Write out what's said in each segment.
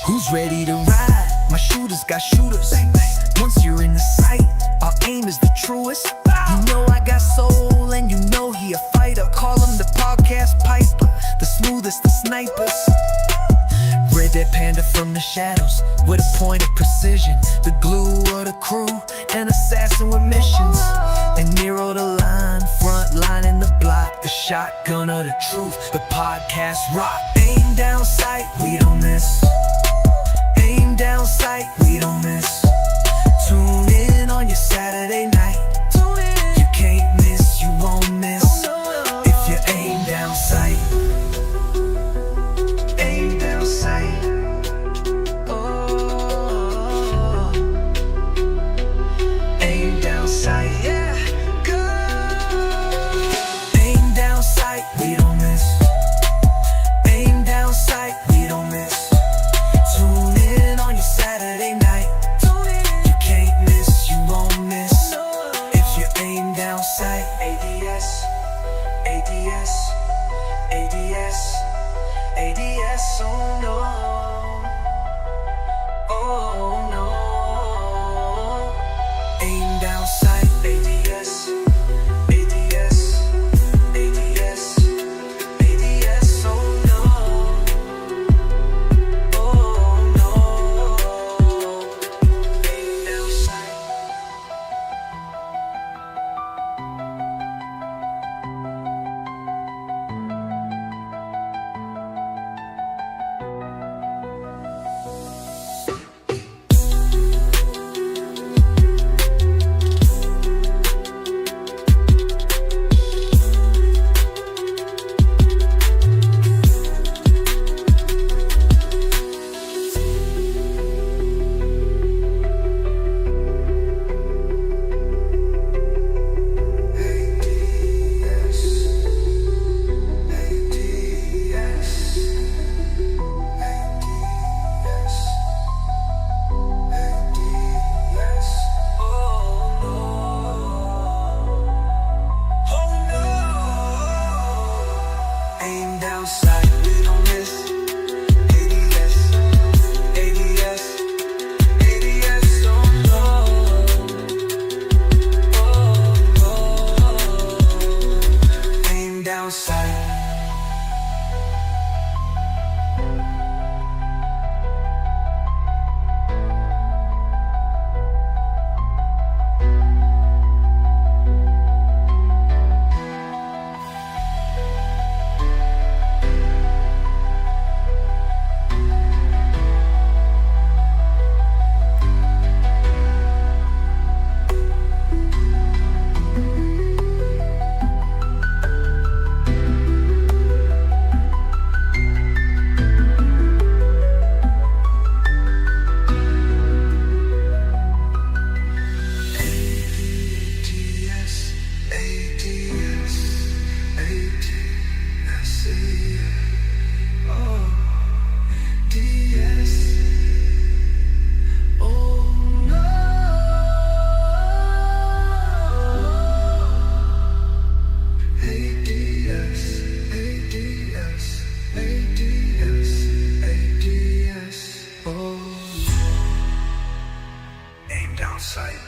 Who's ready to ride? My shooters got shooters. Once you're in the sight, our aim is the truest. You know I got soul and you know he a fighter. Call him the podcast piper, the smoothest of snipers. Red Dead Panda from the shadows, with a point of precision. The glue of the crew, an assassin with missions. And Nero the line, front line in the block. The shotgun of the truth, the podcast rock. Aim down sight, we don't miss. Aim down sight, we don't miss. Tune in on your Saturday night. You can't miss, you won't miss. If you aim down sight. Aim down sight. Oh, aim down sight, yeah. Go. Aim down sight, we don't miss. Aim down sight, we don't miss. Tune in on your Saturday night. You can't miss, you won't miss. If you aim down sight. ADS, ADS, ADS, ADS, oh no. Oh no. Aim down sight. ADS, ADS, ADS, ADS, oh no. Oh no. Aim down sight. Aim down sight, we don't miss. ADS, ADS, ADS, oh no. Oh no. Aim down sight. Aim down sight.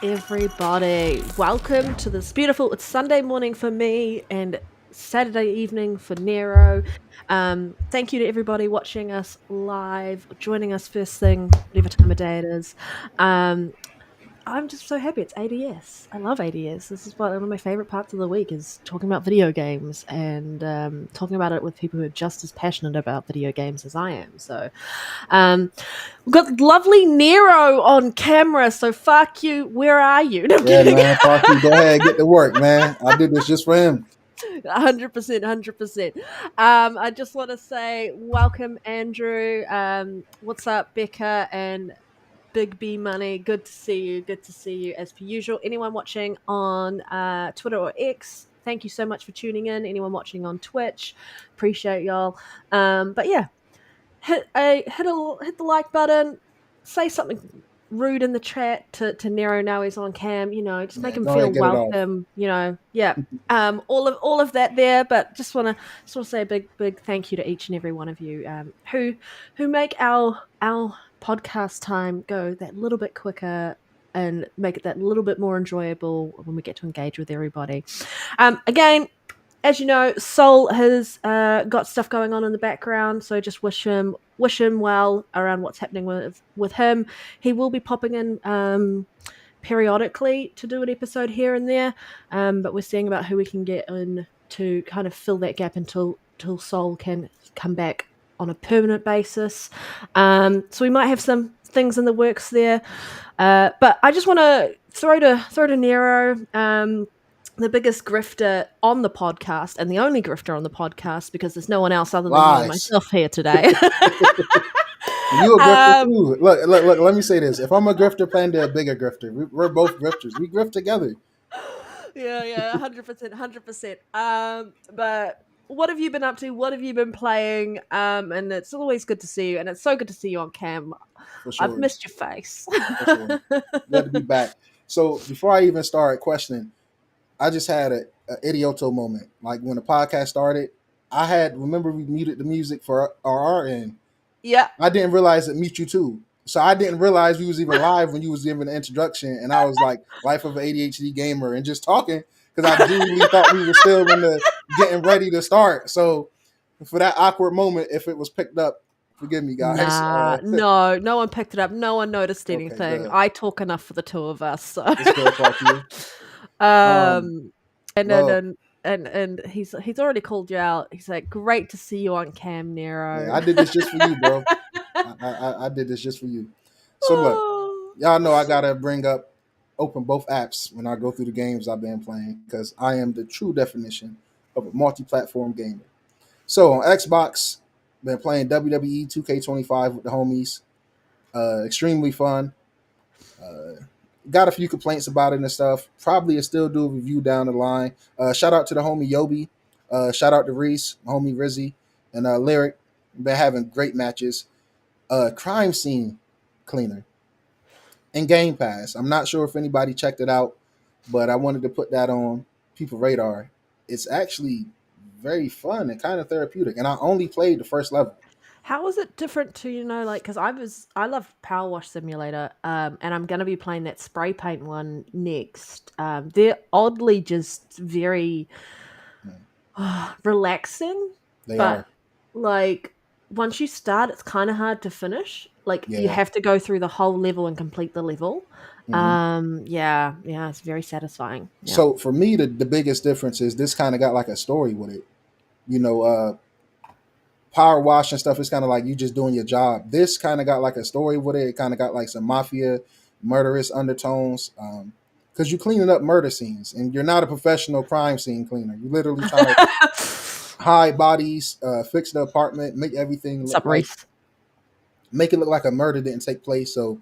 everybody? Welcome to this beautiful. It's Sunday morning for me and Saturday evening for Nero. Thank you to everybody watching us live, joining us first thing, whatever time of day it is. Um, I'm just so happy it's ADS. I love ADS. This is one of my favorite parts of the week is talking about video games and talking about it with people who are just as passionate about video games as I am. So um, we've got lovely Nero on camera. So fuck you. Where are you? No, I'm Yeah, kidding. man. Fuck you. Go ahead, get to work, man. I did this just for him. 100%, 100%. I just want to say welcome, Andrew. What's up, Becca and Big B Money? Good to see you. Good to see you as per usual. Anyone watching on Twitter or X, thank you so much for tuning in. Anyone watching on Twitch, appreciate y'all. But yeah, hit the like button. Say something rude in the chat to Nero now he's on cam. Just make Yeah, him go ahead, feel get it off. welcome. Yeah. All of that there, but just want to say a big thank you to each and every one of you who make our podcast time go that little bit quicker and make it that little bit more enjoyable when we get to engage with everybody. Again, as you know, Soul has got stuff going on in the background, so just wish him well around what's happening with him. He will be popping in periodically to do an episode here and there, but we're seeing about who we can get in to kind of fill that gap until Soul can come back on a permanent basis. So we might have some things in the works there, but I just want to throw to Nero. The biggest grifter on the podcast and the only grifter on the podcast because there's no one else other than me and Lies. myself here today. You a grifter um, too. Look. Let me say this: if I'm a grifter, Panda a bigger grifter. We're both grifters. We grift together. yeah, 100%, 100%. But what have you been up to? What have you been playing? And it's always good to see you, and it's so good to see you on cam. For I've sure. missed your face. For sure. Glad to be back. So before I even start questioning, I just had a idioto moment. Like when the podcast started, remember we muted the music for our end. Yeah. I didn't realize it mute you too. So I didn't realize we was even live when you was giving the introduction, and I was like, "Life of an ADHD gamer," and just talking because I genuinely thought we were still in the getting ready to start. So for that awkward moment, if it was picked up, forgive me, guys. Nah, no one picked it up. No one noticed Okay, anything. good. I talk enough for the two of us. So. It's good to talk to you. um, and then Well, and he's already called you out. He's like, "Great to see you on cam, yeah, Nero." I did this just for you, bro. I did this just for you. So look, y'all know I gotta bring up open both apps when I go through the games I've been playing because I am the true definition of a multi-platform gamer. So on Xbox, been playing WWE 2K25 with the homies. Extremely fun. Uh, got a few complaints about it and stuff. Probably a still do a review down the line. Shout out to the homie Yobi. Shout out to Reese, homie Rizzy, and Lyric. Been having great matches. Crime Scene Cleaner and Game Pass. I'm not sure if anybody checked it out, but I wanted to put that on people radar. It's actually very fun and kind of therapeutic, and I only played the first level. How is it different to like because I love Power Wash Simulator, and I'm gonna be playing that spray paint one next. They're oddly just very relaxing, They but are, like once you start, it's kind of hard to finish. Like you yeah. have to go through the whole level and complete the level. hmm Yeah, it's very satisfying. Yeah. So for me, the biggest difference is this kind of got like a story with it. You know, Power Wash and stuff is kind of like you just doing your job. This kind of got like a story with it. It kind of got like some mafia, murderous undertones. Because you're cleaning up murder scenes, and you're not a professional crime scene cleaner. You're literally trying to hide bodies, fix the apartment, What's up, Reese? make it look like a murder didn't take place. So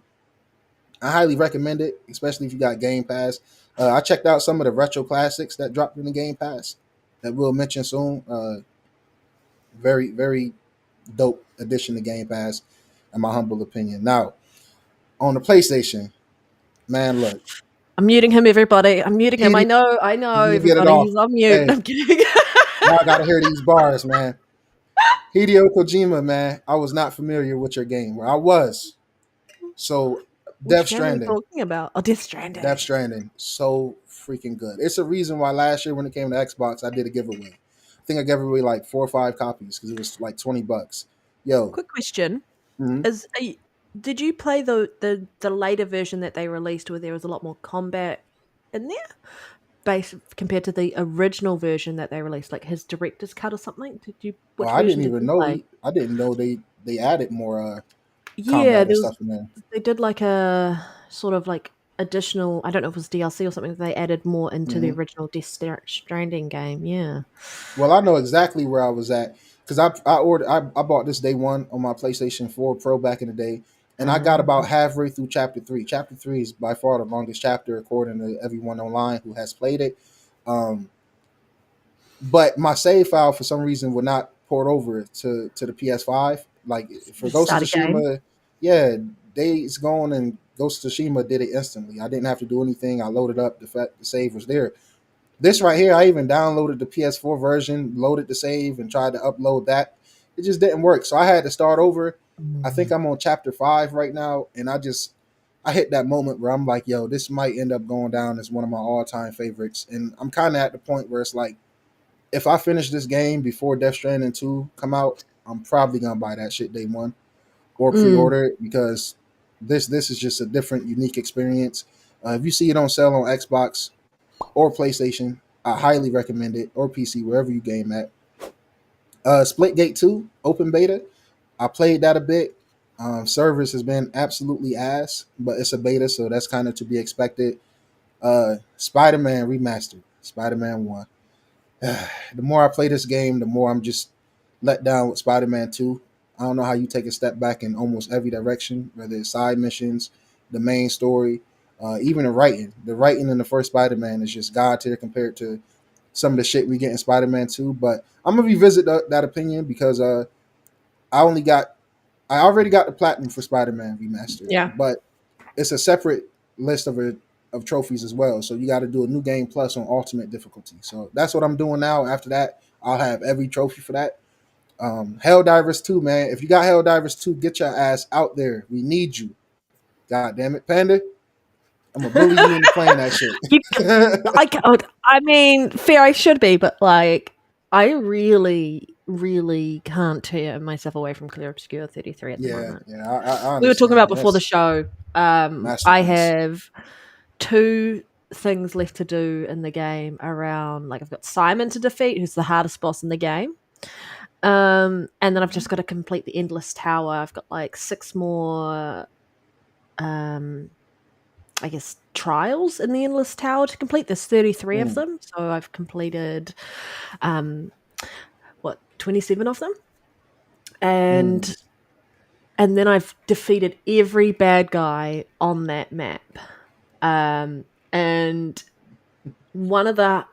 I highly recommend it, especially if you got Game Pass. I checked out some of the retro classics that dropped in the Game Pass that we'll mention soon. Very, very dope addition to Game Pass, in my humble opinion. Now, on the PlayStation, man, look, I'm muting him, everybody. I'm muting him. I Hideo, know, you get it everybody. off. He's on mute. Hey, I'm kidding. now I gotta hear these bars, man. Hideo Kojima, man, I was not familiar with your game. Where I was. So Death game are we Stranding. talking about? Oh, Death Stranding. Death Stranding, so freaking good. It's a reason why last year when it came to Xbox, I did a giveaway. I think I gave away like 4 or 5 copies because it was like $20. Yo, Quick question: mhm. did you play the later version that they released where there was a lot more combat in there, based compared to the original version that they released, like his director's cut or something? Oh, Which I didn't version did even you know. play? I didn't know they added more Yeah, combat and stuff in there. they did like a sort of like additional. I don't know if it was DLC or something. They added more into the Mhm. original Death Stranding game. Yeah. Well, I know exactly where I was at because I bought this day one on my PlayStation 4 Pro back in the day, and I got about halfway through chapter 3. Chapter 3 is by far the longest chapter according to everyone online who has played it. Um, but my save file for some reason would not port over to the PS5. Like for Just Ghost of start again. Tsushima, yeah, Days Gone and Ghost of Tsushima did it instantly. I didn't have to do anything. I loaded up, the save was there. This right here, I even downloaded the PS4 version, loaded the save, and tried to upload that. It just didn't work, so I had to start over. I think I'm on chapter 5 right now, and I hit that moment where I'm like, yo, this might end up going down as one of my all-time favorites. And I'm kind of at the point where it's like, if I finish this game before Death Stranding 2 come out, I'm probably gonna buy that shit day one or Mm. pre-order it because this is just a different, unique experience. If you see it on sale on Xbox or PlayStation, I highly recommend it, or PC, wherever you game at. Splitgate 2, open beta. I played that a bit. Service has been absolutely ass, but it's a beta, so that's kind of to be expected. Spider-Man Remastered, Spider-Man 1. The more I play this game, the more I'm just let down with Spider-Man 2. I don't know how you take a step back in almost every direction, whether it's side missions, the main story, even the writing. The writing in the first Spider-Man is just god tier compared to some of the shit we get in Spider-Man 2. But I'm gonna revisit that opinion because I only got I already got the platinum for Spider-Man Remastered, Yeah. but it's a separate list of trophies as well. So you got to do a new game plus on ultimate difficulty. So that's what I'm doing now. After that, I'll have every trophy for that. Helldivers 2, man. If you got Helldivers 2, get your ass out there. We need you. God damn it, Panda. I'm gonna bully you into playing that shit. You, I mean, fair I should be, but like, I really, really can't tear myself away from Clear Obscure 33 at the Yeah, moment. yeah, I We were talking about understand. before the That's show. I masterpiece. have 2 things left to do in the game around, like, I've got Simon to defeat, who's the hardest boss in the game. And then I've just got to complete the Endless Tower. I've got like 6 more I guess trials in the Endless Tower to complete. There's 33 of Mm, them, so I've completed 27 of them, mm, and then I've defeated every bad guy on that map. And one of the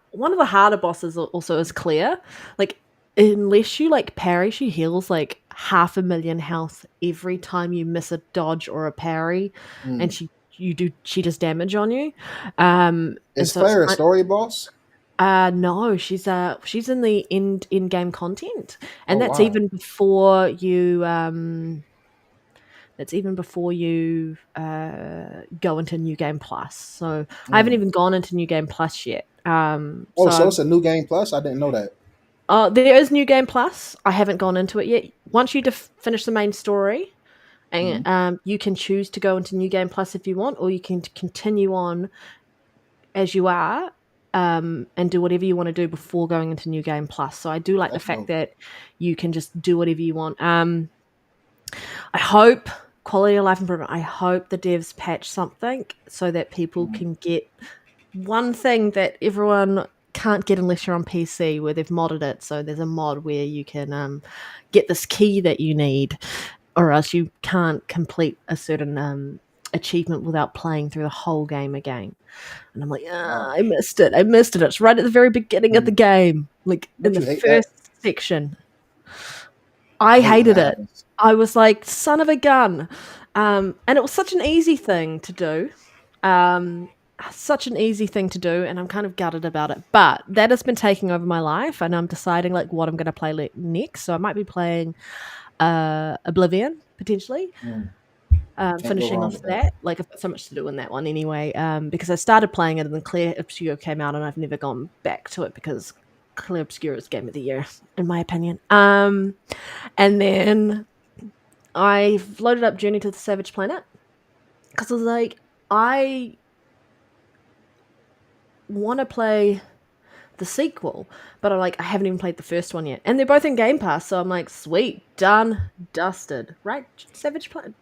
harder bosses also is Claire. Like, unless you like parry, she heals like 500,000 health every time you miss a dodge or a parry, and mm. she does damage on you. And Is so it's Claire a story boss? no, she's in the in game content, Oh and wow. that's even before you go into New Game Plus. So I haven't Mm. even gone into New Game Plus yet. Oh, So so it's a new game plus? I didn't know that. there is New Game Plus. I haven't gone into it yet. Once you finish the main story, and Mm. you can choose to go into New Game Plus if you want, or you can continue on as you are, and do whatever you want to do before going into New Game Plus. So I do like the That's fact dope. that you can just do whatever you want. I hope quality of life improvement. I hope the devs patch something so that people Mm. can get one thing that everyone can't get unless you're on PC, where they've modded it. So there's a mod where you can get this key that you need, or else you can't complete a certain achievement without playing through the whole game again. And I'm like, Wow. I missed it. It's right at the very beginning of the Mm. game, like in Don't the you hate that? first section. I I hate when hated that it. happens. I was like, son of a gun. And it was such an easy thing to do. Such an easy thing to do, and I'm kind of gutted about it. But that has been taking over my life, and I'm deciding like what I'm going to play next. So I might be playing Oblivion potentially. Mm. Can't go finishing wrong off with that. Like, I've got so much to do in that one anyway, because I started playing it and then Clear Obscure came out and I've never gone back to it because Clear Obscure is Game of the Year, in my opinion. And then I've loaded up Journey to the Savage Planet because I was like, I want to play the sequel, but I haven't even played the first one yet, and they're both in Game Pass, so I'm like, sweet, done, dusted, right? Savage Planet.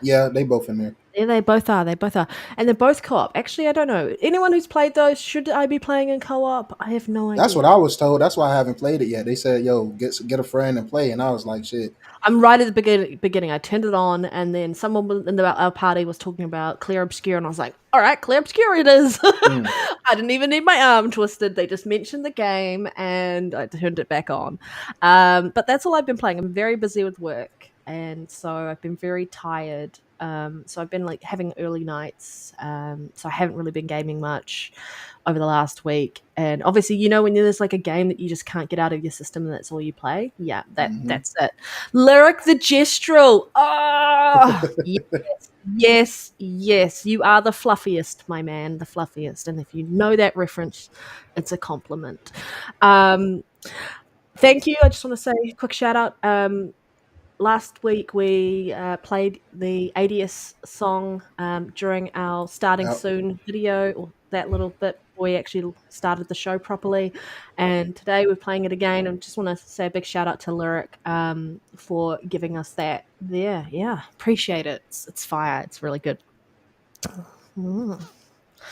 Yeah, they both in there. Yeah, they both are. They both are, and they're both co-op. Actually, I don't know anyone who's played those. Should I be playing in co-op? I have no idea. That's what I was told. That's why I haven't played it yet. They said, "Yo, get a friend and play," and I was like, "Shit." I'm right at the beginning. I turned it on, and then someone in our party was talking about Clear Obscure, and I was like, all right, Clear Obscure it is. I didn't even need my arm twisted. They just mentioned the game, and I turned it back on. But that's all I've been playing. I'm very busy with work, and so I've been very tired. So I've been like having early nights. So I haven't really been gaming much over the last week. And obviously, when there's like a game that you just can't get out of your system and that's all you play. Yeah, that's it. Lyric the Gestural. Oh, yes. You are the fluffiest, my man, the fluffiest. And if you know that reference, it's a compliment. Thank you. I just want to say a quick shout out. Last week we played the ADS song during our starting soon video, or that little bit before we actually started the show properly. And today we're playing it again. And just want to say a big shout out to Lyric for giving us that. Yeah, appreciate it. It's fire. It's really good.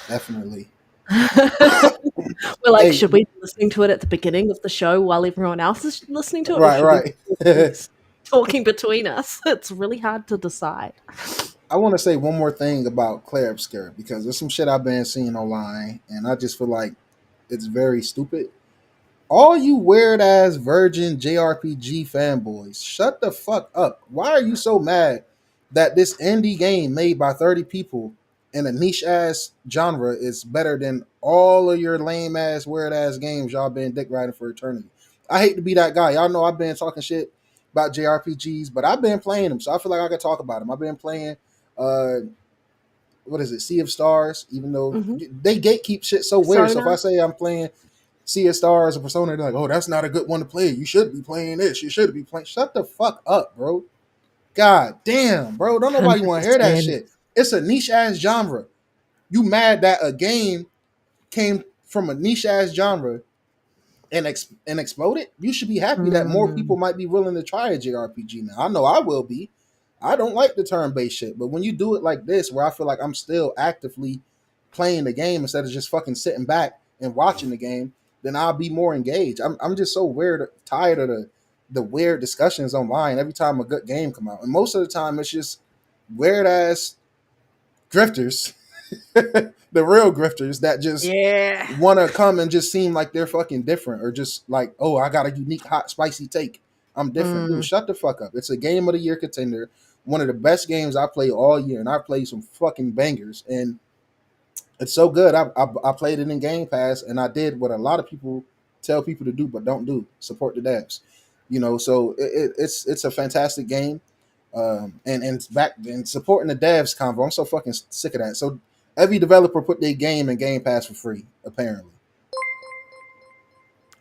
Definitely. We're like, should we be listening to it at the beginning of the show while everyone else is listening to it? Right. Talking between us. It's really hard to decide. I want to say one more thing about Claire Obscure, because there's some shit I've been seeing online, and I just feel like it's very stupid. All you weird ass virgin JRPG fanboys, shut the fuck up. Why are you so mad that this indie game made by 30 people in a niche ass genre is better than all of your lame ass weird ass games y'all been dick riding for eternity? I hate to be that guy. Y'all know I've been talking shit about JRPGs, but I've been playing them, so I feel like I can talk about them. I've been playing what is it, Sea of Stars, even though they gatekeep shit so weird. So if I say I'm playing Sea of Stars or Persona, they're like, oh, that's not a good one to play. You should be playing this. You should be playing. Shut the fuck up, bro. God damn, bro. Don't nobody want to hear that shit. It's a niche ass genre. You mad that a game came from a niche ass genre and exploded? You should be happy that more people might be willing to try a JRPG now. I know I will be. I don't like the turn-based shit, but when you do it like this, where I feel like I'm still actively playing the game instead of just fucking sitting back and watching the game, then I'll be more engaged. I'm just so tired of the weird discussions online every time a good game come out, and most of the time it's just weird ass grifters, the real grifters that just want to come and just seem like they're fucking different, or just like, oh, I got a unique hot spicy take. I'm different. Dude, shut the fuck up. It's a game of the year contender. One of the best games I play all year, and I played some fucking bangers, and it's so good. I played it in Game Pass, and I did what a lot of people tell people to do but don't do: support the devs. So it's a fantastic game, and back and supporting the devs convo. I'm so fucking sick of that. So every developer put their game in Game Pass for free, apparently.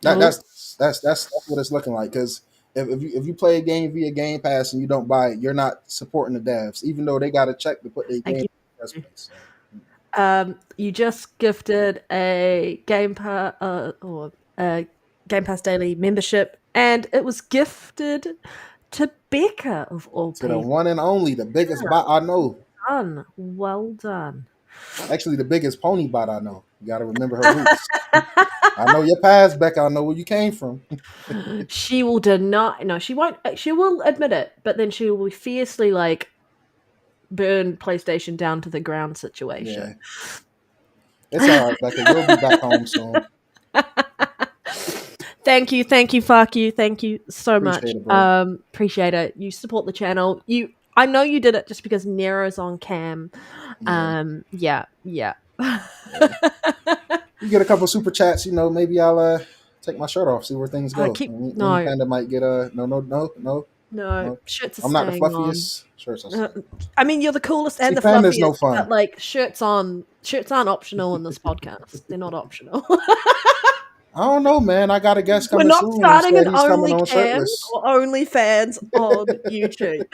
That's what it's looking like, because if you play a game via Game Pass and you don't buy it, you're not supporting the devs, even though they got a check to put their game in the first place. You just gifted a Game Pass or a Game Pass Daily membership, and it was gifted to Becca of all people. To the one and only, the biggest bot I know. Well done. Actually, the biggest pony bot I know. You got to remember her roots. I know your past, Becca. I know where you came from. She will deny. No, she won't. She will admit it, but then she will be fiercely like burn PlayStation down to the ground situation. Yeah. It's all right, Becca. You'll be back home soon. Thank you, fuck you, thank you so Appreciate much. It, appreciate it. You support the channel. I know you did it just because Nero's on cam. Yeah. You get a couple super chats, maybe I'll take my shirt off, see where things go. No, Panda might get no. No, No, shirts are I'm not the staying on. fluffiest. Shirts are staying. I mean, you're the coolest See, and the panda's no fluffiest, fun. but like shirts on. Shirts aren't optional in this podcast. They're not optional. I don't know, man. I got a guest We're coming not soon. He starting said an he's coming on OnlyCans shirtless. or OnlyFans on YouTube.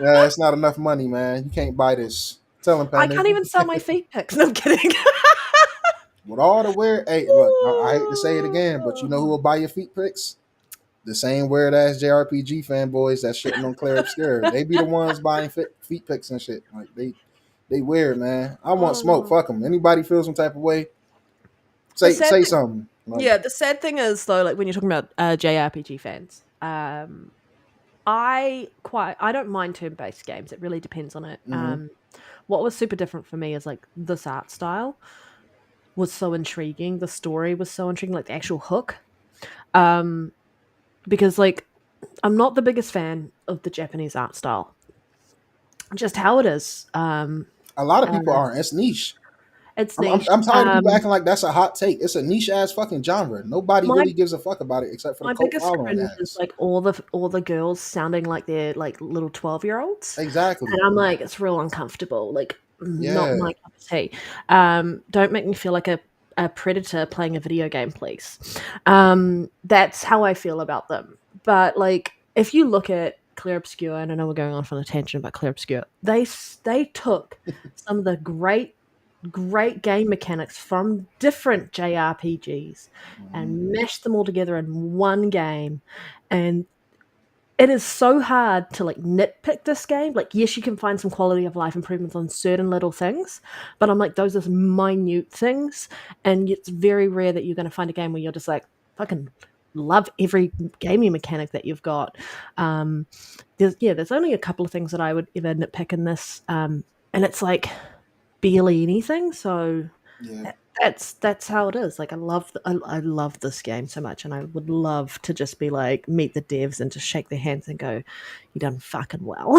Yeah, it's not enough money, man. You can't buy this. Tell him, I Panda. can't even sell my feet pics. No, I'm kidding. With all the weird, hey, look, I hate to say it again, but you know who will buy your feet pics? The same weird ass JRPG fanboys that shitting on Claire Obscure. They be the ones buying feet pics and shit. Like they weird, man. I want smoke. Oh. Fuck them. Anybody feel some type of way? The Say sad say thing- something. Like, Yeah, the sad thing is though, like when you're talking about JRPG fans, I don't mind turn-based games. It really depends on it. Mhm. What was super different for me is like this art style was so intriguing. The story was so intriguing, like the actual hook. Because like I'm not the biggest fan of the Japanese art style. Just how it is. a lot of people aren't. It's niche. It's I'm, I'm, niche. I'm tired of people acting like that's a hot take. It's a niche ass fucking genre. Nobody My- really gives a fuck about it except for the My cult biggest following. cringe is like all the girls sounding like they're like little 12-year-olds. Exactly. And I'm like, it's real uncomfortable. Like, Yeah. not my cup of tea. Don't make me feel like a predator playing a video game, please. That's how I feel about them. But like, if you look at Clear Obscure, and I know we're going off on a tangent about Clear Obscure, they took some of the great game mechanics from different JRPGs and mashed them all together in one game. And it is so hard to like nitpick this game. Like, yes, you can find some quality of life improvements on certain little things, but I'm like, those are minute things, and it's very rare that you're going to find a game where you're just like, fucking love every gaming mechanic that you've got. There's only a couple of things that I would ever nitpick in this, and it's like barely anything. So Yeah. that's how it is. Like I love this game so much, and I would love to just be like meet the devs and just shake their hands and go, "You done fucking well.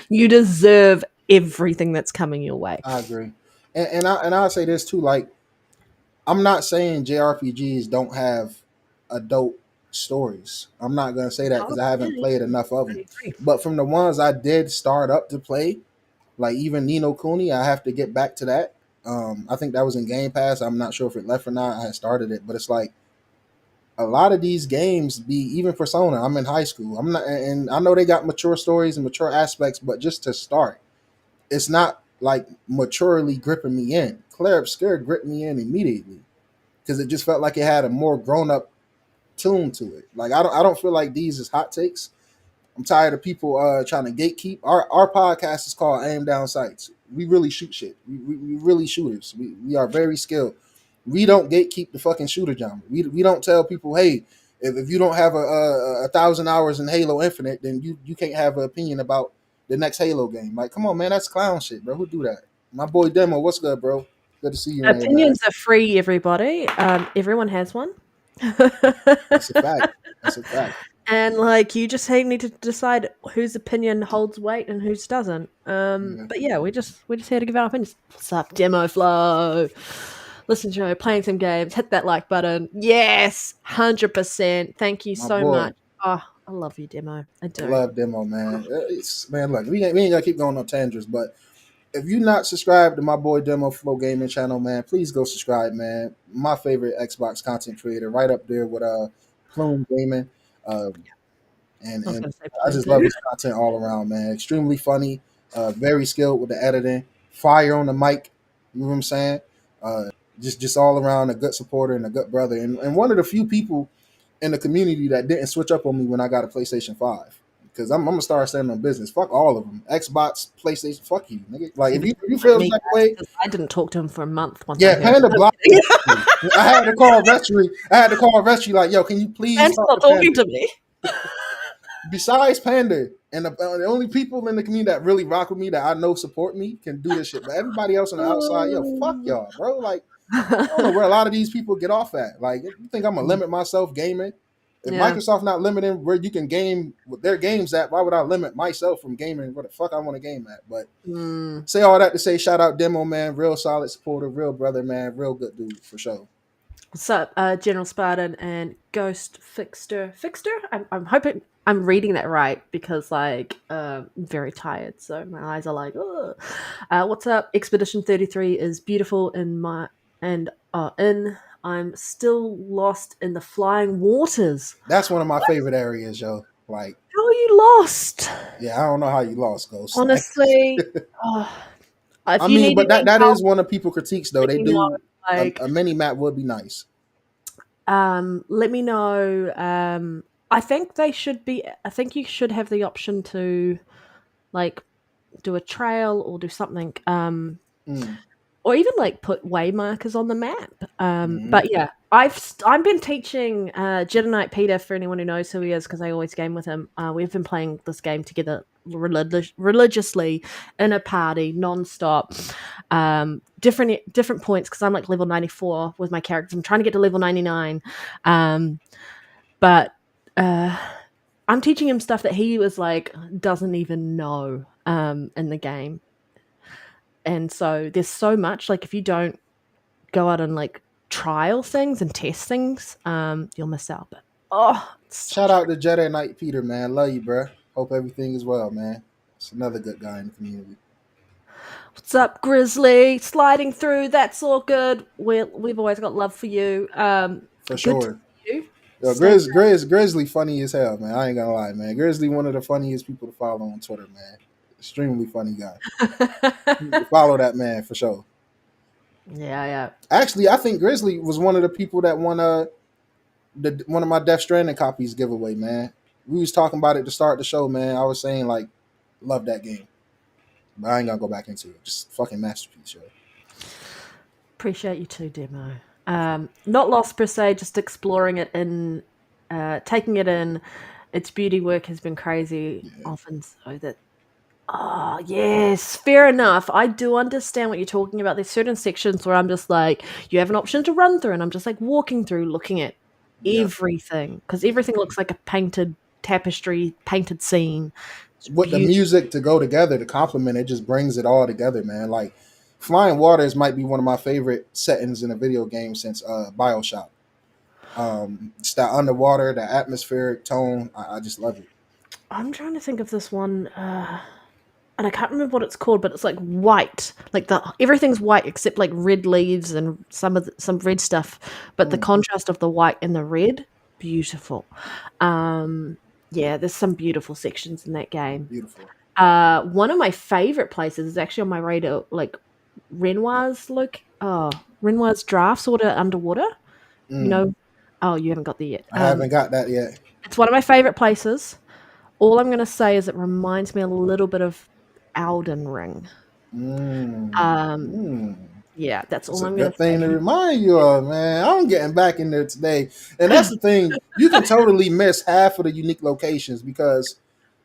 You deserve everything that's coming your way." I agree, and I'll say this too. Like, I'm not saying JRPGs don't have adult stories. I'm not gonna say that because I haven't played enough of them. But from the ones I did start up to play, like even Nino Kuni, I have to get back to that. I think that was in Gamepass. I'm not sure if it left or not. I had started it, but it's like a lot of these games be even Persona. I'm in high school. I'm not, and I know they got mature stories and mature aspects, but just to start, it's not like maturely gripping me in. Claire Obscure gripped me in immediately because it just felt like it had a more grown up tune to it. Like I don't feel like these is hot takes. I'm tired of people trying to gatekeep. Our podcast is called Aim Down Sights. We really shoot shit. We really shooters. We are very skilled. We don't gatekeep the fucking shooter genre. We don't tell people, hey, if you don't have a 1,000 hours in Halo Infinite, then you can't have an opinion about the next Halo game. Like, come on, man, that's clown shit, bro. Who do that? My boy Demo, what's good, bro? Good to see you. Opinions are free, everybody. Everyone has one. That's a fact. That's a fact. And like you just need to decide whose opinion holds weight and whose doesn't. But yeah, we're just here to give our opinions. What's up, Demo Flow? Listen, Joe, playing some games. Hit that like button. Yes, 100%. Thank you so much. Oh, I love you, Demo. I do. I love Demo, man. Man, look, we ain't gonna keep going on tangents, but if you're not subscribed to my boy Demo Flow Gaming channel, man, please go subscribe, man. My favorite Xbox content creator, right up there with Plume Gaming. And I just love his content all around, man. Extremely funny, very skilled with the editing, fire on the mic. You know what I'm saying? Just all around a good supporter and a good brother, and one of the few people in the community that didn't switch up on me when I got a PlayStation 5. Because I'm gonna start standing on business. Fuck all of them. Xbox, PlayStation, fuck you, nigga. Like if you feel that way, I didn't talk to him for a month. Yeah, Panda blocked me. I had to call Retry. Like, yo, can you please stop talking to me? Besides Panda and the only people in the community that really rock with me that I know support me can do this shit. But everybody else on the outside, yo, fuck y'all, bro. Like, I don't know where a lot of these people get off at. Like, you think I'm gonna limit myself gaming? If Microsoft not limiting where you can game with their games at, why would I limit myself from gaming where the fuck I want to game at? But say all that to say, shout out Demo, man, real solid supporter, real brother, man, real good dude for sure. What's up, General Spartan and Ghost Fixter? Fixter? I'm hoping I'm reading that right because, like, I'm very tired, so my eyes are like, ugh. What's up? Expedition 33 is beautiful in my and in. I'm still lost in the flying waters. That's one of my favorite areas, yo. Like, How are you lost? yeah, I don't know how you lost, Ghost. Honestly, oh, if I you mean, need but any that help, is one of people critiques though. let They me know. do Like, a mini map would be nice. let me know. I think they should be. I think you should have the option to like do a trail or do something. Mm. Or even like put way markers on the map. Hmm. But yeah, I've been teaching Jedi Knight Peter, for anyone who knows who he is, because I always game with him. We've been playing this game together religiously in a party non-stop. Different points, because I'm like level 94 with my characters. I'm trying to get to level 99. But I'm teaching him stuff that he was like doesn't even know in the game. And so there's so much, like, if you don't go out and like trial things and test things, you'll miss out. But it's Shout such out to Jedi Knight Peter, man. Love you, bro. Hope everything is well, man. It's another good guy in the community. what's up, Grizzly? Sliding through. That's all good. We've always got love for you. For Good to sure. see you. Yo, Stay Grizzly funny as hell, man. I ain't gonna lie, man. Grizzly one of the funniest people to follow on Twitter, man. Extremely funny guy. Follow that man for sure. Yeah. Actually, I think Grizzly was one of the people that won one of my Death Stranding copies giveaway, man. We was talking about it to start the show, man. I was saying like, love that game, but I ain't gonna go back into it. Just fucking masterpiece, yo. Appreciate you too, Demo. Not lost per se, just exploring it in, taking it in. Its beauty work has been crazy, Yeah. often so that. Oh, yes, fair enough. I do understand what you're talking about. There's certain sections where I'm just like, you have an option to run through, and I'm just like walking through, looking at Yeah. everything, because everything looks like a painted tapestry, painted scene. It's With the beautiful. music to go together to complement it, just brings it all together, man. Like Flying Waters might be one of my favorite settings in a video game since BioShock. It's that underwater, that atmospheric tone. I just love it. I'm trying to think of this one, and I can't remember what it's called, but it's like white, like everything's white except like red leaves and some red stuff, but the Mm, contrast of the white and the red, beautiful. Yeah, there's some beautiful sections in that game. beautiful. One of my favorite places is actually on my radar, like Renoir's draft order underwater. You Mm, know, oh, you haven't got there yet. I haven't got that yet. It's one of my favorite places. All I'm going to say is it reminds me a little bit of Elden Ring. Mm, Um, mm. yeah, that's It's all a I'm going good to thing to say. remind you of, man. I'm getting back in there today. And that's the thing. You can totally miss half of the unique locations because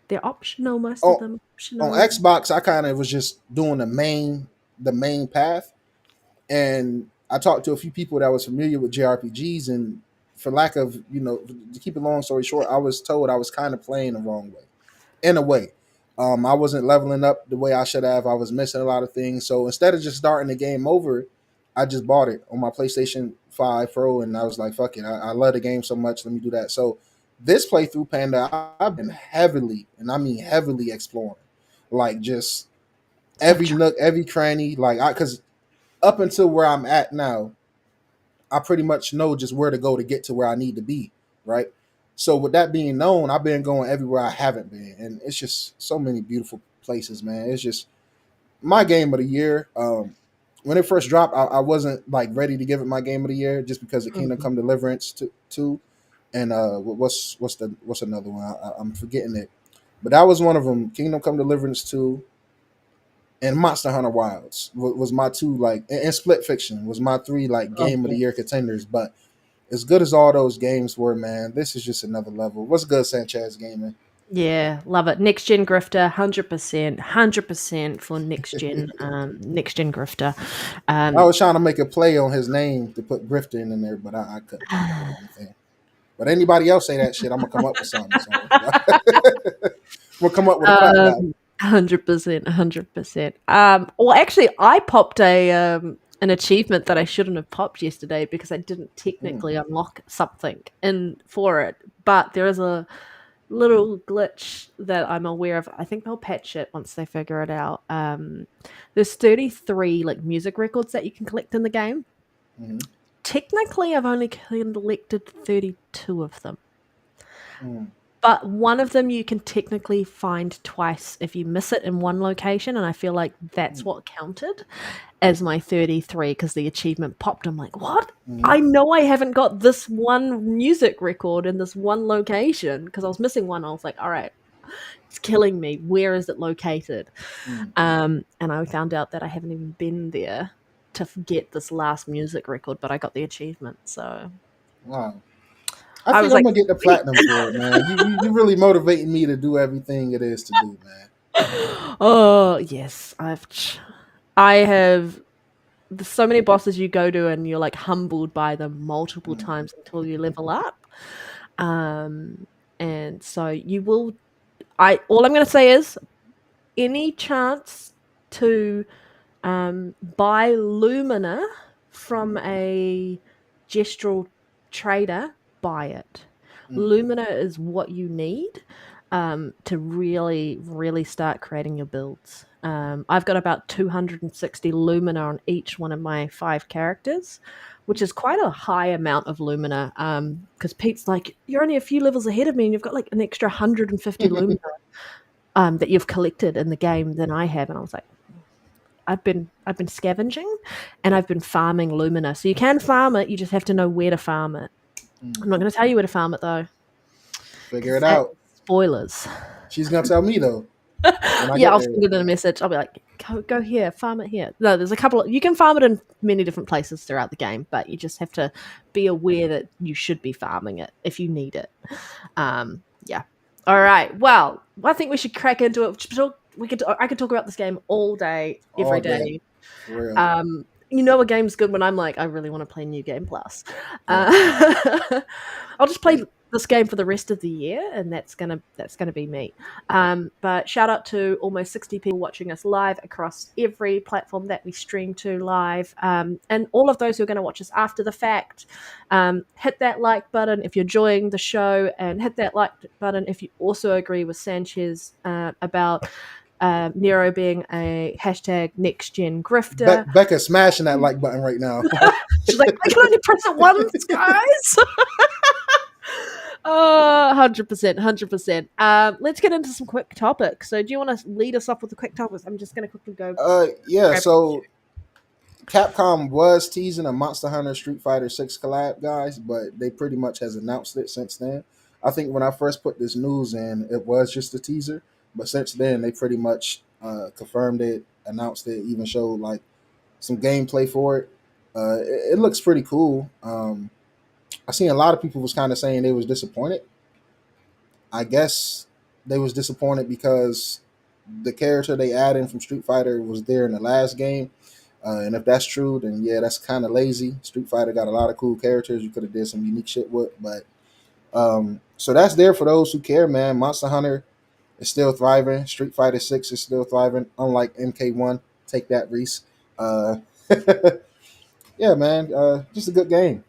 They're optional, most of on, them on optional. Xbox, I kind of was just doing the main path. And I talked to a few people that was familiar with JRPGs, and for lack of, to keep a long story short, I was told I was kind of playing the wrong way. In a way. I wasn't leveling up the way I should have. I was missing a lot of things. So instead of just starting the game over, I just bought it on my PlayStation 5 Pro, and I was like, fuck it. I love the game so much. Let me do that. So this playthrough, Panda, I've been heavily, and I mean heavily exploring. Like just every Gotcha. nook, every cranny. Because up until where I'm at now, I pretty much know just where to go to get to where I need to be, right? So with that being known, I've been going everywhere I haven't been, and it's just so many beautiful places, man. It's just my game of the year. When it first dropped, I wasn't like ready to give it my game of the year just because of Kingdom Mhm. Come Deliverance two, and what's another one? I'm forgetting it, but that was one of them. Kingdom Come Deliverance 2 and Monster Hunter Wilds was my two, like, and Split Fiction was my three like Oh, game of the yeah. year contenders. But as good as all those games were, man, this is just another level. What's good, Sanchez Gaming? Yeah, love it. Next gen grifter, 100% for next gen grifter. I Um, was trying to make a play on his name to put Grifter in there, but I couldn't think of anything. But anybody else say that shit, I'm gonna come up with something. So we'll come up with a clap back. 100%. Well, actually, I popped an achievement that I shouldn't have popped yesterday because I didn't technically unlock something in for it. But there is a little glitch that I'm aware of. I think they'll patch it once they figure it out. There's 33 like music records that you can collect in the game. Mm-hmm. Technically, I've only collected 32 of them. Mm. But one of them you can technically find twice if you miss it in one location, and I feel like that's what counted as my 33 because the achievement popped. I'm like, what? I know I haven't got this one music record in this one location because I was missing one. I was like, all right, it's killing me. Where is it located? And I found out that I haven't even been there to get this last music record, but I got the achievement. So, Wow. I I think was I'm like, gonna get the platinum for it, man. You really motivating me to do everything it is to do, man. oh yes, I have. There's so many bosses you go to and you're like humbled by them multiple times until you level up. And so you will. All I'm going to say is, any chance to buy Lumina from a gestural trader, buy it. Lumina is what you need to really, really start creating your builds. I've got about 260 Lumina on each one of my 5 characters, which is quite a high amount of Lumina. Because Pete's like, you're only a few levels ahead of me, and you've got like an extra 150 Lumina that you've collected in the game than I have. And I was like, I've been scavenging and I've been farming Lumina. So you can farm it, you just have to know where to farm it. I'm not going to tell you where to farm it though. Figure it out. Spoilers. She's gonna tell me though. Yeah, I'll send it in a message. I'll be like, go here, farm it here. No, there's a couple you can farm it in many different places throughout the game, but you just have to be aware that you should be farming it if you need it. Yeah. All right. Well, I think we should crack into it. I could talk about this game all day, every day. For real. You know a game's good when I'm like, I really want to play New Game Plus. I'll just play this game for the rest of the year, and that's gonna be me. But shout out to almost 60 people watching us live across every platform that we stream to live, and all of those who are going to watch us after the fact. Hit that like button if you're enjoying the show, and hit that like button if you also agree with Sanchez about Nero being a hashtag next gen grifter. Becca's smashing that like button right now. She's like, I can only press it once, guys. 100%. Let's get into some quick topics. So, do you want to lead us off with the quick topics? I'm just going to quickly go. Yeah. So, Capcom was teasing a Monster Hunter Street Fighter 6 collab, guys, but they pretty much has announced it since then. I think when I first put this news in, it was just a teaser, but since then they pretty much confirmed it, announced it, even showed like some gameplay for it. It looks pretty cool. I seen a lot of people was kind of saying they was disappointed. I guess they was disappointed because the character they added from Street Fighter was there in the last game. And if that's true, then yeah, that's kind of lazy. Street Fighter got a lot of cool characters you could have did some unique shit with. But so that's there for those who care, man. Monster Hunter is still thriving. Street Fighter 6 is still thriving, unlike MK1. Take that, Reese. Yeah, man. Just a good game.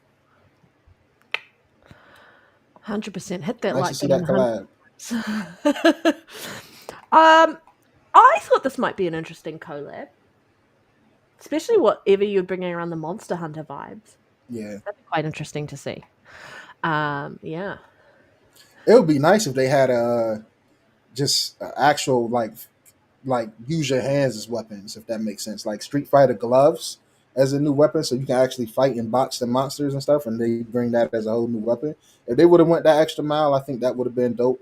100%. Hit that Nice like to see that collab. I thought this might be an interesting collab, especially whatever you're bringing around the Monster Hunter vibes. Yeah, that'd be quite interesting to see. Yeah, it would be nice if they had just actual like use your hands as weapons, if that makes sense. Like Street Fighter gloves as a new weapon, so you can actually fight and box the monsters and stuff, and they bring that as a whole new weapon. If they would have went that extra mile, I think that would have been dope.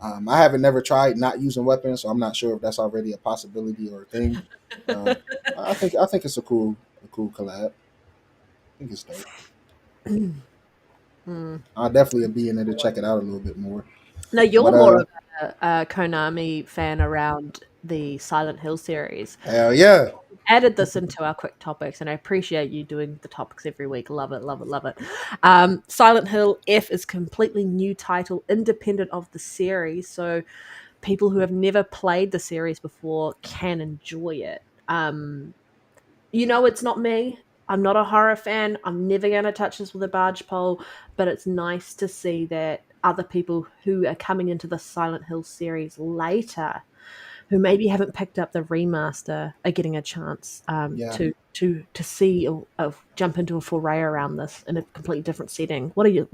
I haven't never tried not using weapons, so I'm not sure if that's already a possibility or a thing. I think it's a cool collab. I think it's dope. I'll definitely be in there to check it out a little bit more. No, you're more of a Konami fan around the Silent Hill series. Hell yeah. Added this into our quick topics, and I appreciate you doing the topics every week. Love it. Silent Hill F is completely new title, independent of the series, so people who have never played the series before can enjoy it. It's not me. I'm not a horror fan. I'm never going to touch this with a barge pole, but it's nice to see that other people who are coming into the Silent Hill series later, who maybe haven't picked up the remaster, are getting a chance Yeah. to see or jump into a foray around this in a completely different setting. What do you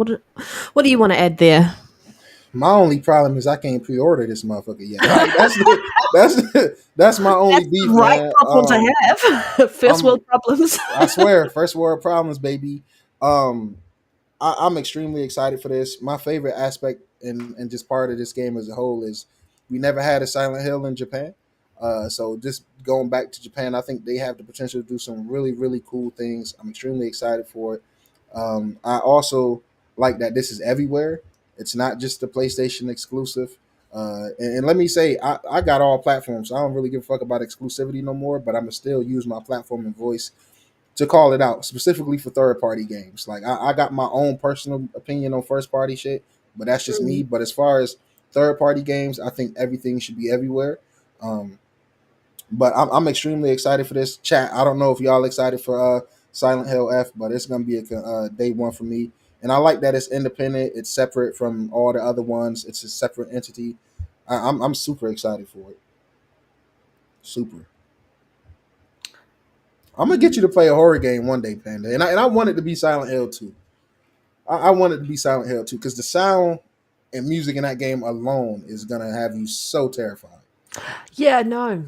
want to add there? My only problem is I can't pre-order this motherfucker yet. Like, that's my only That's beef, the right man. problem to have. First I'm world problems. I swear, first world problems, baby. Um, I'm extremely excited for this. My favorite aspect and just part of this game as a whole is we never had a Silent Hill in Japan. So just going back to Japan, I think they have the potential to do some really, really cool things. I'm extremely excited for it. I also like that this is everywhere. It's not just the PlayStation exclusive. And let me say, I got all platforms. So I don't really give a fuck about exclusivity no more, but I'm gonna still use my platform and voice to call it out, specifically for third party games. Like I got my own personal opinion on first party shit, but that's just me. But as far as third party games, I think everything should be everywhere. Um, but I'm extremely excited for this chat. I don't know if y'all excited for Silent Hill F, but it's gonna be a day one for me. And I like that it's independent. It's separate from all the other ones. It's a separate entity. I'm super excited for it. Super. I'm gonna get you to play a horror game one day, Panda. And I want it to be Silent Hill 2. I want it to be Silent Hill 2 because the sound and music in that game alone is gonna have you so terrified. Yeah, no.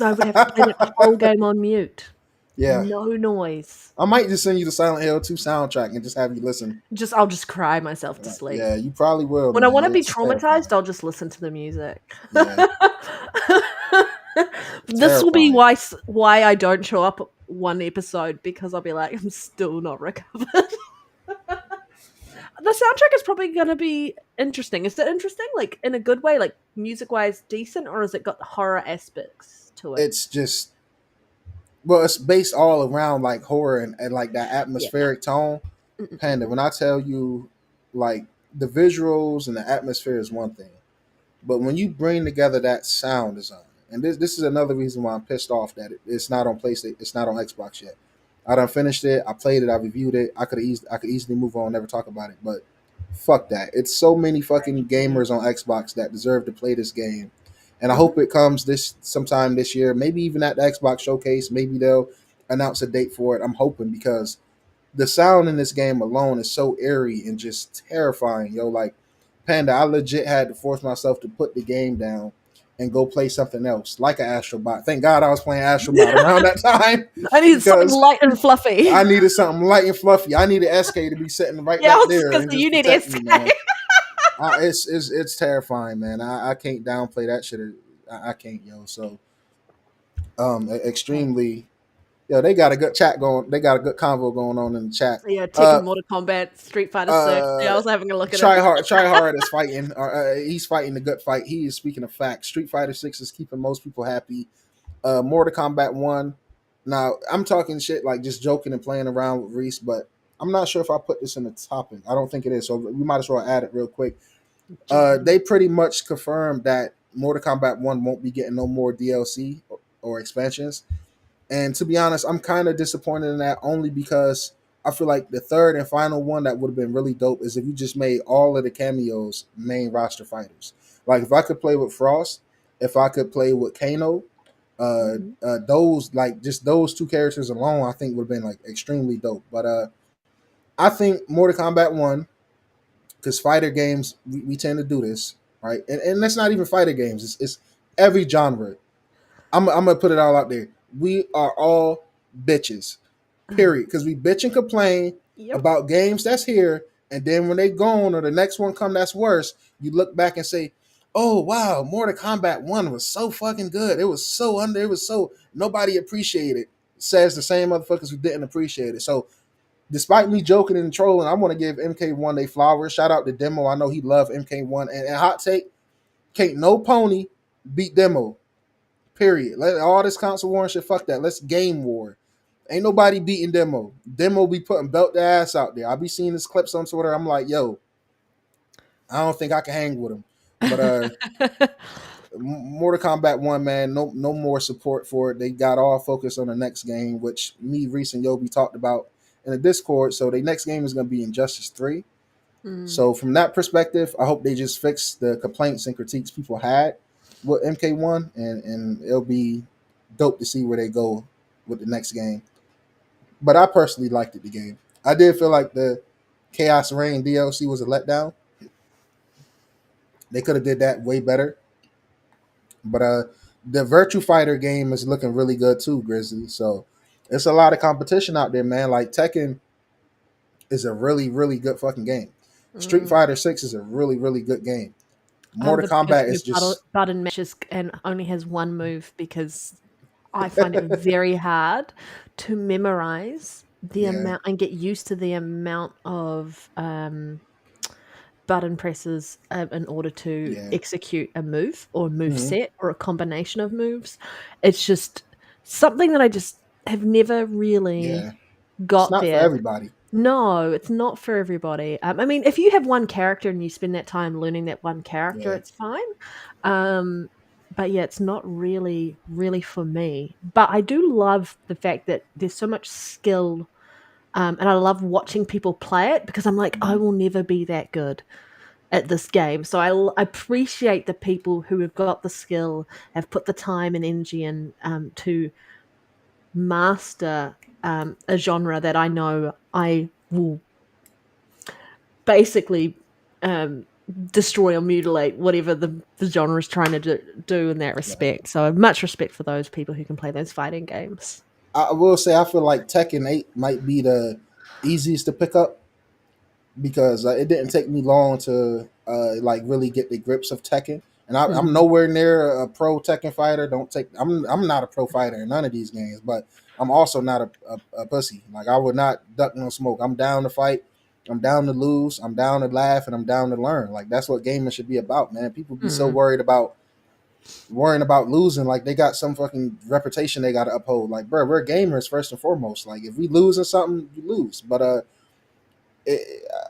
I would have to play that whole game on mute. Yeah. No noise. I might just send you the Silent Hill 2 soundtrack and just have you listen. I'll just cry myself to sleep. Yeah, you probably will. When I man. want to be It's traumatized, terrifying. I'll just listen to the music. Yeah. This will be Terrifying. why I don't show up one episode, because I'll be like, I'm still not recovered. The soundtrack is probably going to be interesting. Is it interesting, like in a good way, like music wise decent, or has it got horror aspects to it? It's just it's based all around like horror and like that Yeah. atmospheric tone. Panda, when I tell you like the visuals and the atmosphere is one thing. But when you bring together that sound design, and this is another reason why I'm pissed off that it's not on PlayStation, it's not on Xbox yet. I done finished it, I played it, I reviewed it. I could easily move on, never talk about it. But fuck that. It's so many fucking gamers on Xbox that deserve to play this game. And I hope it comes this sometime this year, maybe even at the Xbox showcase. Maybe they'll announce a date for it. I'm hoping because the sound in this game alone is so eerie and just terrifying, yo. Like Panda, I legit had to force myself to put the game down and go play something else, like an Astrobot. Thank God I was playing Astrobot around that time. I need something light and fluffy. I needed something light and fluffy. I needed SK to be sitting right Yeah, I back was there. just And gonna say, you need protect SK. me, man. It's terrifying, man. I can't downplay that shit. I can't, yo. So extremely. Yo, they got a good chat going. They got a good convo going on in the chat. Yeah, Tekken, Mortal Kombat, Street Fighter 6. Yeah, I was having a look at Try it. hard is fighting. He's fighting the good fight. He is speaking of facts. Street Fighter 6 is keeping most people happy. Mortal Kombat 1. Now, I'm talking shit like just joking and playing around with Reese, but I'm not sure if I put this in the topic. I don't think it is, so we might as well add it real quick. They pretty much confirmed that Mortal Kombat 1 won't be getting no more DLC or expansions. And to be honest, I'm kind of disappointed in that only because I feel like the third and final one that would have been really dope is if you just made all of the cameos main roster fighters. Like if I could play with Frost, if I could play with Kano, those like just those two characters alone, I think would have been like extremely dope. But I think Mortal Kombat 1, because fighter games, we tend to do this, right? And that's not even fighter games, it's every genre. I'm gonna put it all out there. We are all bitches, period. Because we bitch and complain about games that's here, and then when they gone or the next one come that's worse, you look back and say, "Oh wow, Mortal Kombat 1 was so fucking good. It was so It was so nobody appreciated it." Says the same motherfuckers who didn't appreciate it. So, despite me joking and trolling, I want to give MK1 their flowers. Shout out to Demo. I know he loved MK1. And hot take, can't no pony beat Demo. Period. Let all this console war and shit. Fuck that. Let's game war. Ain't nobody beating Demo. Demo be putting belt their ass out there. I be seeing his clips on Twitter. I'm like, yo, I don't think I can hang with him. But Mortal Kombat 1, man, no more support for it. They got all focused on the next game, which me, Reese, and Yobi talked about in the Discord. So the next game is going to be Injustice 3. Mm. So from that perspective, I hope they just fix the complaints and critiques people had with MK1, and it'll be dope to see where they go with the next game. But I personally liked it, the game. I did feel like the Chaos Reign DLC was a letdown. They could have did that way better. But the Virtua Fighter game is looking really good too, Grizzly. So it's a lot of competition out there, man. Like Tekken is a really, really good fucking game. Street Fighter 6 is a really, really good game. Mortal The person Kombat who is just button mashes and only has one move because I find it very hard to memorize the amount and get used to the amount of button presses in order to execute a move or a move set or a combination of moves. It's just something that I just have never really it's got not for there. everybody. No, it's not for everybody. I mean, if you have one character and you spend that time learning that one character, it's fine. But yeah, it's not really for me. But I do love the fact that there's so much skill, and I love watching people play it because I'm like, I will never be that good at this game. So I appreciate the people who have got the skill, have put the time and energy in to master a genre that I know I will basically destroy or mutilate whatever the genre is trying to do in that respect. So much respect for those people who can play those fighting games. I will say I feel like Tekken 8 might be the easiest to pick up because it didn't take me long to like really get the grips of Tekken. And I'm nowhere near a pro Tekken fighter. I'm not a pro fighter in none of these games, but I'm also not a pussy. Like I would not duck no smoke. I'm down to fight. I'm down to lose. I'm down to laugh, and I'm down to learn. Like that's what gaming should be about, man. People be so worried about losing, like they got some fucking reputation they got to uphold. Like, bro, we're gamers first and foremost. Like if we lose in something, you lose. But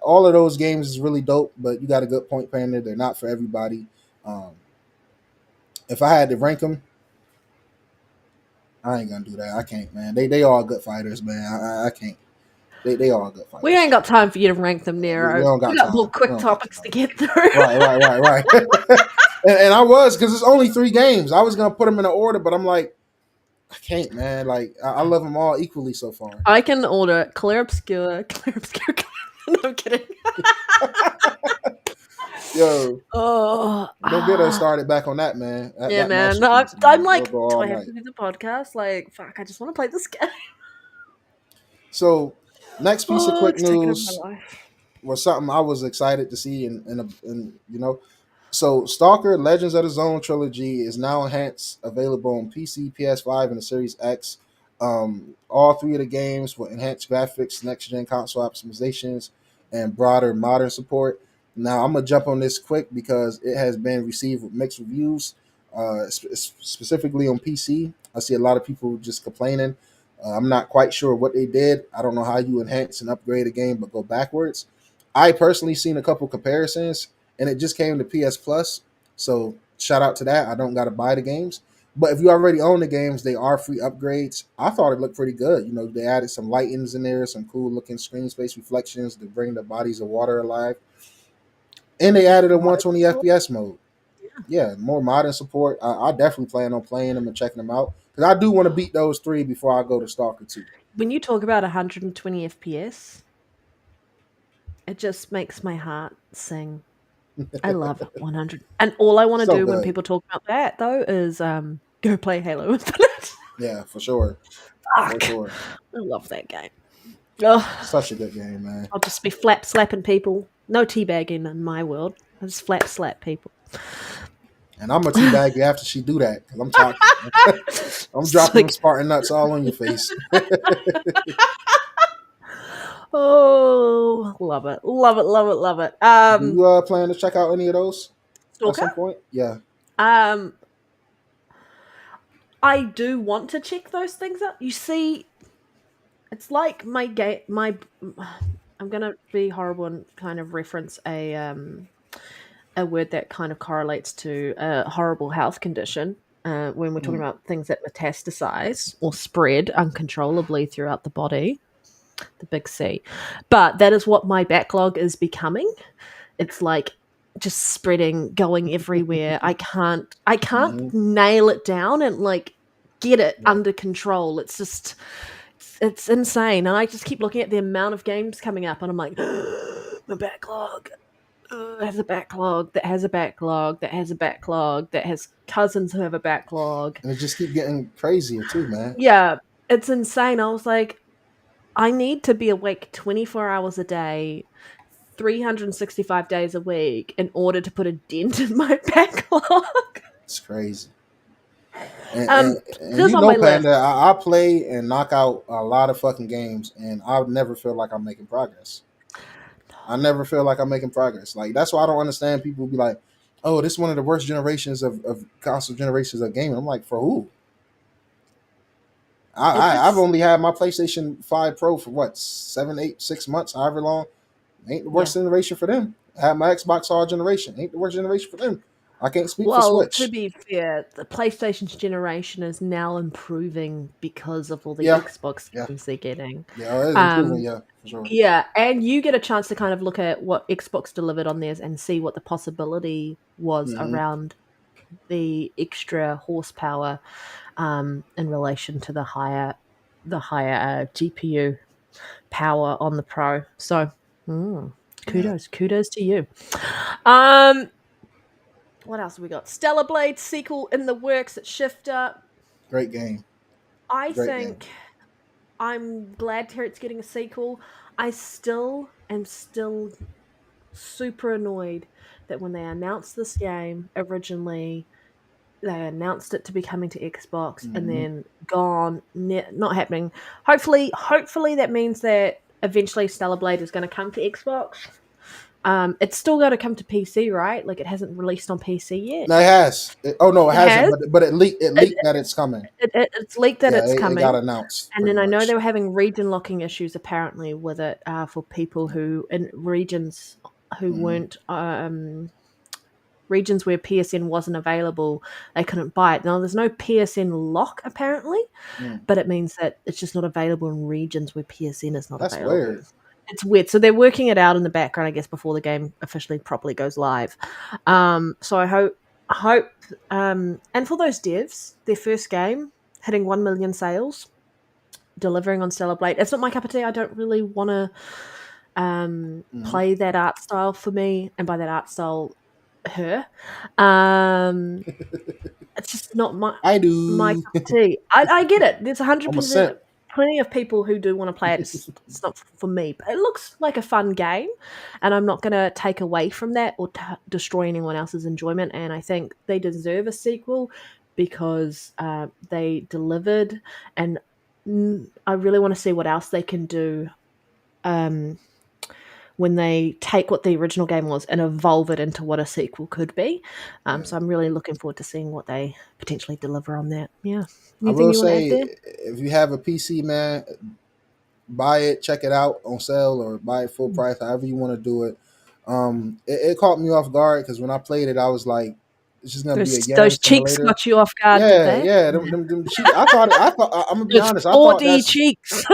all of those games is really dope. But you got a good point, Panda. They're not for everybody. If I had to rank them, I ain't gonna do that. I can't, man. They all good fighters, man. I can't. They all good fighters. We ain't got time for you to rank them, Nero. We don't got time. More quick topics to get through. Right. and I was, because it's only 3 games. I was gonna put them in an order, but I'm like, I can't, man. Like I love them all equally so far. I can order Clear Obscure. No, I'm kidding. Yo, don't get us started back on that, man. Yeah, man. No, I'm like, do I have to do the podcast? Like, fuck, I just want to play this game. So, next piece of quick news was something I was excited to see, and you know, so Stalker: Legends of the Zone trilogy is now enhanced, available on PC, PS5, and the Series X. All 3 of the games with enhanced graphics, next-gen console optimizations, and broader modern support. Now, I'm going to jump on this quick because it has been received with mixed reviews, specifically on PC. I see a lot of people just complaining. I'm not quite sure what they did. I don't know how you enhance and upgrade a game but go backwards. I personally seen a couple comparisons, and it just came to PS Plus. So shout out to that. I don't got to buy the games. But if you already own the games, they are free upgrades. I thought it looked pretty good. You know, they added some lightings in there, some cool looking screen space reflections to bring the bodies of water alive. And they added a 120 FPS mode. Yeah, more modern support. I definitely plan on playing them and checking them out. Because I do want to beat those 3 before I go to Stalker 2. When you talk about 120 FPS, it just makes my heart sing. I love 100. And all I want to do when people talk about that, though, is go play Halo Infinite. Yeah, for sure. Fuck. For sure. I love that game. Oh, such a good game, man. I'll just be slapping people. No teabagging in my world. I just slap people. And I'm gonna teabag you after she do that because I'm talking. I'm dropping Spartan nuts all on your face. Oh, love it. Do you plan to check out any of those Stalker? at some point? Yeah. I do want to check those things out. You see, it's like my game. I'm gonna be horrible and kind of reference a a word that kind of correlates to a horrible health condition when we're talking about things that metastasize or spread uncontrollably throughout the body, the big C. But that is what my backlog is becoming. It's like just spreading, going everywhere. I can't nail it down and like get it under control. It's just it's insane. And I just keep looking at the amount of games coming up and I'm like, my backlog has a backlog that has a backlog that has a backlog that has cousins who have a backlog. And it just keep getting crazier too, man. Yeah, it's insane. I was like, I need to be awake 24 hours a day, 365 days a week in order to put a dent in my backlog. It's crazy. And Just you on know, my list. Panda, I play and knock out a lot of fucking games, and I never feel like I'm making progress. I never feel like I'm making progress. Like, that's why I don't understand people be like, oh, this is one of the worst generations of console generations of gaming. I'm like, for who? I've only had my PlayStation 5 Pro for what, 7, 8, 6 months, however long. Ain't the worst generation for them. I had my Xbox all generation. Ain't the worst generation for them. I can't speak for Well, Switch. to be fair, the PlayStation's generation is now improving because of all the Yeah. Xbox games they're getting. Yeah, it is improving, yeah, for sure. Yeah, and you get a chance to kind of look at what Xbox delivered on theirs and see what the possibility was around the extra horsepower in relation to the higher GPU power on the Pro. So, kudos to you. What else have we got? Stellar Blade sequel in the works at Shifter. Great game. I think I'm glad to hear it's getting a sequel. I still am super annoyed that when they announced this game originally, they announced it to be coming to Xbox and then gone, not happening. Hopefully that means that eventually Stellar Blade is going to come to Xbox. It's still got to come to PC, right? Like, it hasn't released on PC yet. No, it has. It hasn't, but it leaked that it's coming. It's leaked that it's coming. It got announced. And then I know they were having region locking issues apparently with it for people who in regions who weren't regions where PSN wasn't available, they couldn't buy it. Now there's no PSN lock apparently, but it means that it's just not available in regions where PSN is not available. That's weird. It's weird. So they're working it out in the background, I guess, before the game officially properly goes live. So I hope and for those devs, their first game hitting 1 million sales, delivering on Stellar Blade. It's not my cup of tea. I don't really want to play that art style for me, and by that art style, her. It's just not my cup of tea. I get it. There's 100% plenty of people who do want to play it. It's not for me, but it looks like a fun game, and I'm not going to take away from that or destroy anyone else's enjoyment. And I think they deserve a sequel because they delivered, and I really want to see what else they can do when they take what the original game was and evolve it into what a sequel could be. So I'm really looking forward to seeing what they potentially deliver on that. Yeah. Anything I will say, if you have a PC, man, buy it, check it out on sale, or buy it full price, however you want to do it. It caught me off guard because when I played it, I was like, it's just gonna be a game. Those cheeks got you off guard. Yeah. Them cheeks. I thought. I'm gonna be honest. 4D cheeks.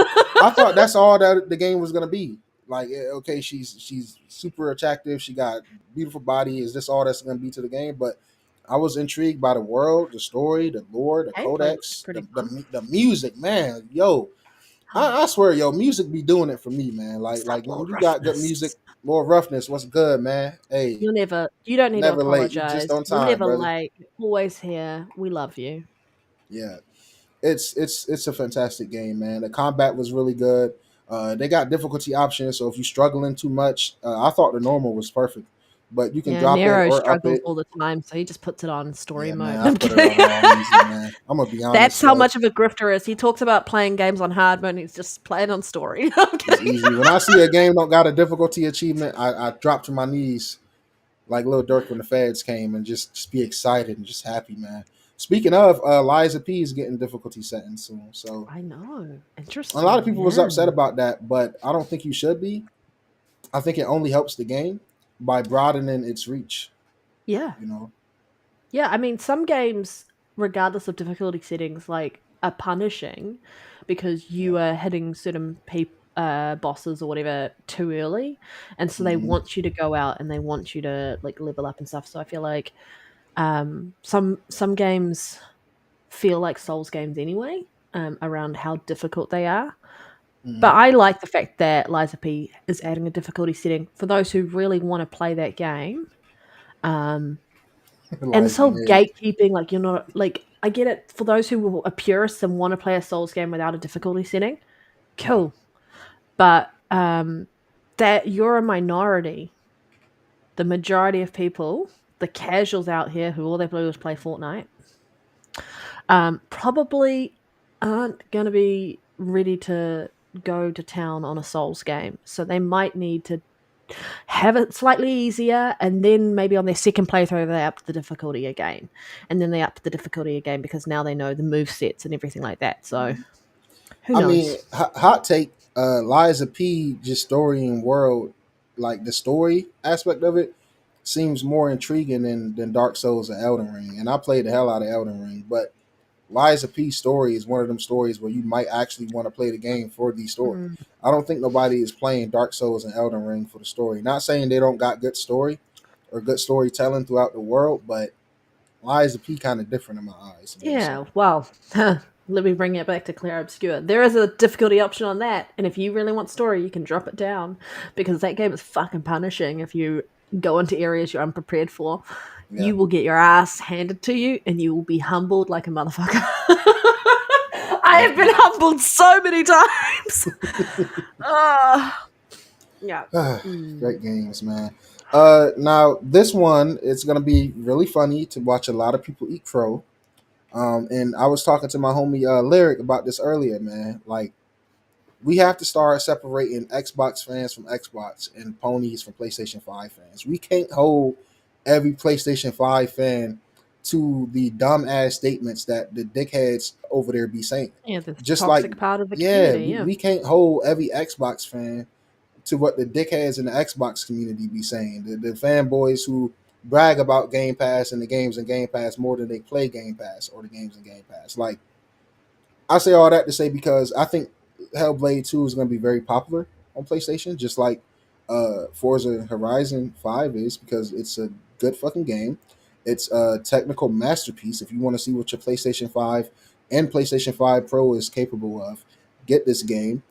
I thought that's all that the game was gonna be. Like, okay, she's super attractive. She got beautiful body. Is this all that's going to be to the game? But I was intrigued by the world, the story, the lore, the codex, the music. Man, yo, I swear, yo, music be doing it for me, man. Like when you got good music, more roughness. What's good, man? Hey, you don't need to apologize. Late. You're just on time, You're never brother. late. You're always here. We love you. Yeah, it's a fantastic game, man. The combat was really good. They got difficulty options, so if you're struggling too much, I thought the normal was perfect, but you can drop Nero it or struggles up it all the time, so he just puts it on story mode. Man, man. I'm gonna be honest. That's how much of a grifter is. He talks about playing games on hard mode, and he's just playing on story. It's easy. When I see a game don't got a difficulty achievement, I drop to my knees like Lil Durk when the feds came, and just be excited and just happy, man. Speaking of, Liza P is getting difficulty settings soon. So I know. Interesting. A lot of people was upset about that, but I don't think you should be. I think it only helps the game by broadening its reach. Yeah. You know. Yeah, I mean, some games, regardless of difficulty settings, like are punishing because Yeah. you are hitting certain bosses or whatever too early, and so they Hmm. want you to go out and they want you to like level up and stuff. So I feel like some games feel like Souls games anyway, around how difficult they are. Hmm. But I like the fact that Liza P is adding a difficulty setting for those who really want to play that game. Um, and this Liza whole Minnelli. gatekeeping, like you're not like I get it for those who are purists and want to play a Souls game without a difficulty setting, Yeah. cool. But that you're a minority. The majority of people, the casuals out here who all they do is play Fortnite, probably aren't going to be ready to go to town on a Souls game. So they might need to have it slightly easier, and then maybe on their second playthrough they up the difficulty again, and then they up the difficulty again because now they know the move sets and everything like that. So who I mean, knows? hot take. Liza P. Just story and world, like the story aspect of it, seems more intriguing than Dark Souls or Elden Ring. And I played the hell out of Elden Ring, but Liza P story is one of them stories where you might actually want to play the game for the story. Mm, I don't think nobody is playing Dark Souls and Elden Ring for the story. Not saying they don't got good story or good storytelling throughout the world, but Liza P kind of different in my eyes, man. So yeah, well, let me bring it back to Clear Obscure. There is a difficulty option on that, and if you really want story, you can drop it down because that game is fucking punishing if you go into areas you're unprepared for. yeah. You will get your ass handed to you, and you will be humbled like a motherfucker. I have been Definitely. humbled so many times. Yeah. Mm. Great games, man. Now this one, it's gonna be really funny to watch a lot of people eat crow. And I was talking to my homie Lyric about this earlier, man. Like, we have to start separating Xbox fans from Xbox and ponies from PlayStation 5 fans. We can't hold every PlayStation 5 fan to the dumbass statements that the dickheads over there be saying. Yeah, the Just like, toxic part of the yeah, community. we, Yeah. we can't hold every Xbox fan to what the dickheads in the Xbox community be saying. The fanboys who brag about Game Pass and the games in Game Pass more than they play Game Pass or the games in Game Pass. Like, I say all that to say because I think Hellblade 2 is going to be very popular on PlayStation, just like Forza Horizon 5 is, because it's a good fucking game. It's a technical masterpiece. If you want to see what your PlayStation 5 and PlayStation 5 Pro is capable of, get this game.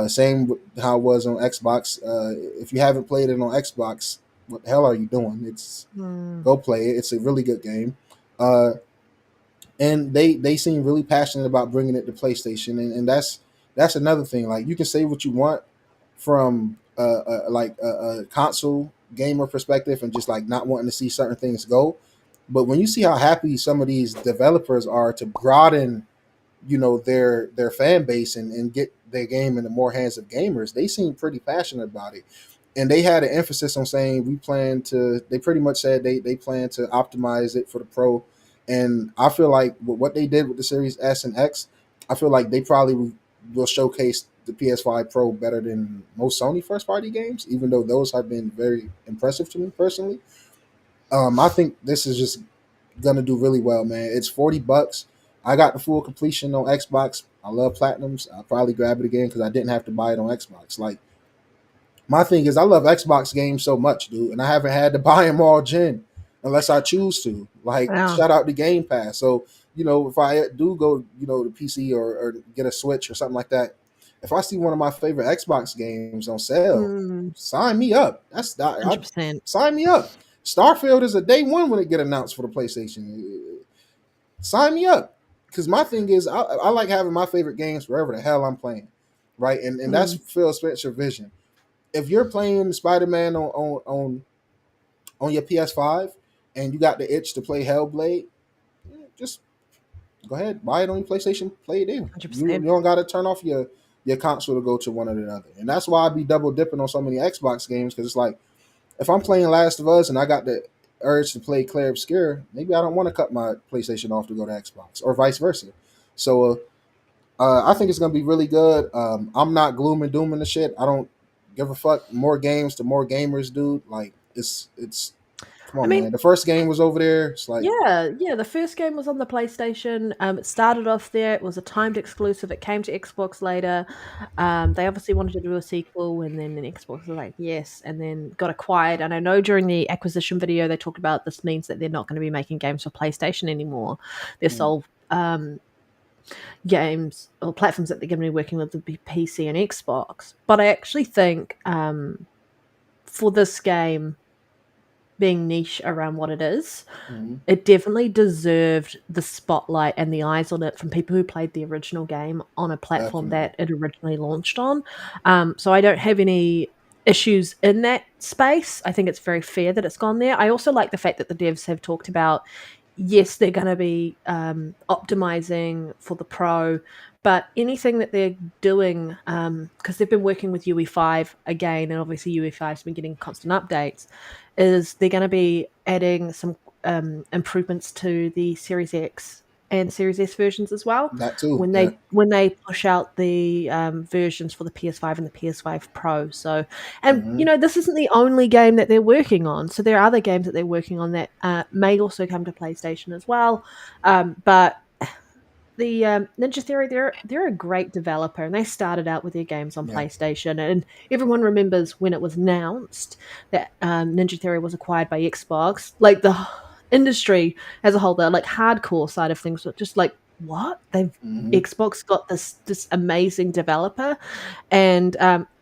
Same with how it was on Xbox. If you haven't played it on Xbox, what the hell are you doing? It's Mm. Go play it. It's a really good game. Uh, and they seem really passionate about bringing it to PlayStation, and that's another thing. Like, you can say what you want from like a console gamer perspective, and just like not wanting to see certain things go, but when you see how happy some of these developers are to broaden, their fan base and get their game into more hands of gamers, they seem pretty passionate about it. And they had an emphasis on saying they pretty much said they plan to optimize it for the pro. And I feel like with what they did with the Series S and X, I feel like they probably will showcase the PS5 Pro better than most Sony first party games, even though those have been very impressive to me personally. I think this is just gonna do really well, man. It's $40. I got the full completion on Xbox. I love platinums. I'll probably grab it again because I didn't have to buy it on Xbox. Like, my thing is, I love Xbox games so much, dude, and I haven't had to buy them all gen unless I choose to. Like, Yeah. shout out to Game Pass. So, if I do go, to PC or get a Switch or something like that, if I see one of my favorite Xbox games on sale, Mm. sign me up. That's that. 100%. Sign me up. Starfield is a day one when it get announced for the PlayStation. Sign me up, because my thing is, I like having my favorite games wherever the hell I'm playing, right? And that's Mm. Phil Spencer vision. If you're playing Spider-Man on your PS5 and you got the itch to play Hellblade, just go ahead, buy it on your PlayStation, play it there. You 100%. don't got to turn off your console to go to one or the other. And that's why I be double dipping on so many Xbox games, because it's like, if I'm playing Last of Us and I got the urge to play Clair Obscur, maybe I don't want to cut my PlayStation off to go to Xbox, or vice versa. So I think it's gonna be really good. I'm not gloom and dooming the shit. I don't give a fuck. More games to more gamers, dude. Like, it's Come I on, mean, man. The first game was over there. It's like, yeah. The first game was on the PlayStation. It started off there. It was a timed exclusive. It came to Xbox later. They obviously wanted to do a sequel, and then Xbox was like, yes, and then got acquired. And I know during the acquisition video they talked about this means that they're not going to be making games for PlayStation anymore. Their mm, sole games or platforms that they're going to be working with would be PC and Xbox. But I actually think for this game being niche around what it is, mm, it definitely deserved the spotlight and the eyes on it from people who played the original game on a platform definitely. that it originally launched on. So I don't have any issues in that space. I think it's very fair that it's gone there. I also like the fact that the devs have talked about, yes, they're going to be optimizing for the pro, but anything that they're doing, because they've been working with UE5 again, and obviously UE5's been getting constant updates, is they're going to be adding some improvements to the Series X and Series S versions as well. That too. When Yeah. they push out the versions for the PS5 and the PS5 Pro, so and Hmm. this isn't the only game that they're working on. So there are other games that they're working on that may also come to PlayStation as well. But the Ninja Theory, they're a great developer, and they started out with their games on Yeah. PlayStation. And everyone remembers when it was announced that Ninja Theory was acquired by Xbox. Like the industry as a whole, the like hardcore side of things, were just like, what? They've Hmm. Xbox got this amazing developer, and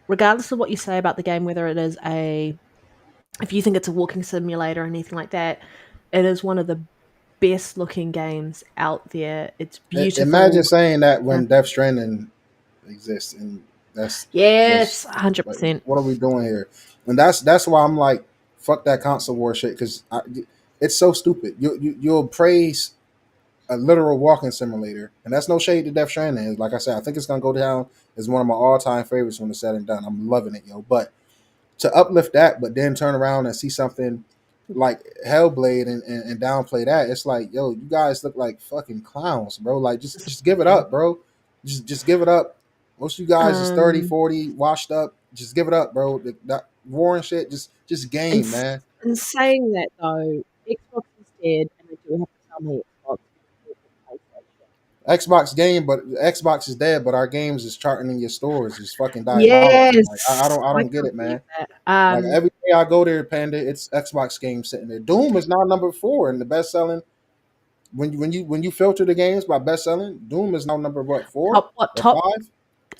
regardless of what you say about the game, whether it is if you think it's a walking simulator or anything like that, it is one of the best looking games out there. It's Imagine beautiful. saying that Yeah. when Death Stranding exists, and that's Yes, just 100%. what are we doing here? And that's why I'm like, fuck that console war shit, because it's so stupid. You'll praise a literal walking simulator, and that's no shade to Death Stranding. Like I said, I think it's gonna go down as one of my all time favorites when it's said and done. I'm loving it, yo. But to uplift that, but then turn around and see something like Hellblade and downplay that, it's like, yo, you guys look like fucking clowns, bro. Like, just give it up, bro. Just give it up. Most of you guys is 30, Um, 40, washed up. Just give it up, bro. That war and shit, just and, game, man. and saying that though, Xbox is dead, and I do have to tell my Xbox because it's Xbox game, but Xbox is dead, but our games is charting in your stores. It's fucking PlayStation. diabolical. Like, Yes, I I don't get can't it, believe man. that. Like every day I go there, Panda, it's Xbox games sitting there. Doom is now number 4 in the best selling. When you filter the games by best selling, Doom is now number what, 4 top what or top 5?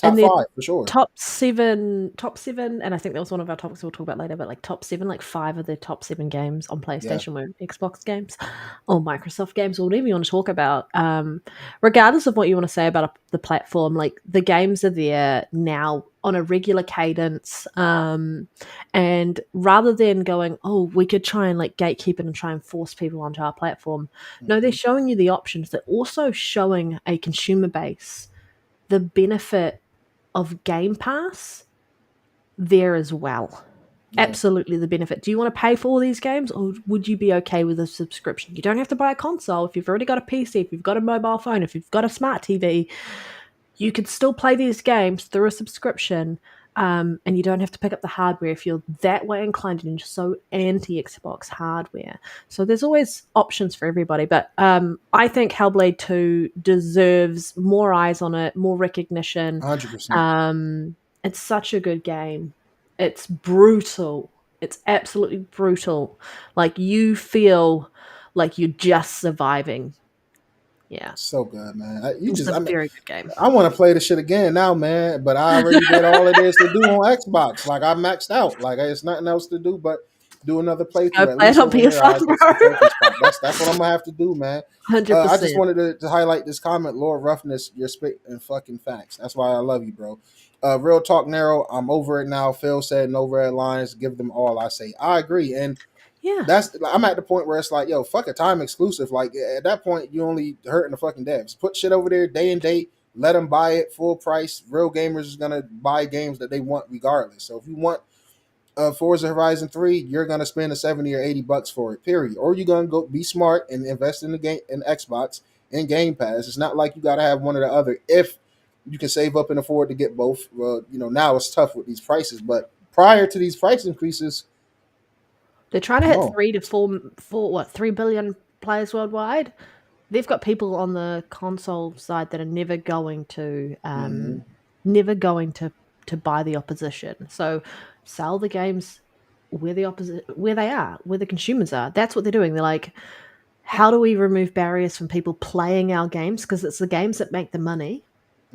in Top their 5 for sure. top seven, and I think that was one of our topics we'll talk about later. But like top seven, like 5 of the top 7 games on Yeah, PlayStation were Xbox games or Microsoft games or whatever you want to talk about. Regardless of what you want to say about the platform, like the games are there now on a regular cadence. And rather than going, oh, we could try and like gatekeep it and try and force people onto our platform, no, they're hmm, showing you the options. They're also showing a consumer base the benefit of Gamepass there as well. yeah, Absolutely the benefit. Do you want to pay for all these games, or would you be okay with a subscription? You don't have to buy a console. If you've already got a PC, if you've got a mobile phone, if you've got a smart TV, you could still play these games through a subscription, and you don't have to pick up the hardware if you're that way inclined and you're so anti Xbox hardware. So there's always options for everybody. But I think Hellblade 2 deserves more eyes on it, more recognition. 100%. It's such a good game. It's brutal. It's absolutely brutal. Like you feel like you're just surviving. Yeah. So good, man. It's a very good game. I want to play the shit again now, man. But I already did all it is to do on Xbox. Like I maxed out. Like it's nothing else to do but do another Go playthrough. At play it least on over here, PS5, I get some bro. trophy spot. That's what I'm gonna have to do, man. I just 100%. wanted to highlight this comment, Lord Roughness. You're spitting fucking facts. That's why I love you, bro. Real talk, narrow. I'm over it now. Phil said no red lines. Give them all. I say I agree, and Yeah. I'm at the point where it's like, yo, fuck a time exclusive. Like at that point, you only hurting the fucking devs. Put shit over there day and date. Let them buy it full price. Real gamers is gonna buy games that they want regardless. So if you want Forza Horizon 3, you're gonna spend a 70 or $80 for it. Period. Or you're gonna go be smart and invest in the game in Xbox and Game Pass. It's not like you gotta have one or the other. If you can save up and afford to get both, well, now it's tough with these prices. But prior to these price increases, They're trying to hit No. 3 billion players worldwide. They've got people on the console side that are never going to Mm-hmm. to buy the opposition. So sell the games where they are, where the consumers are. That's what they're doing. They're like, how do we remove barriers from people playing our games? Because it's the games that make the money,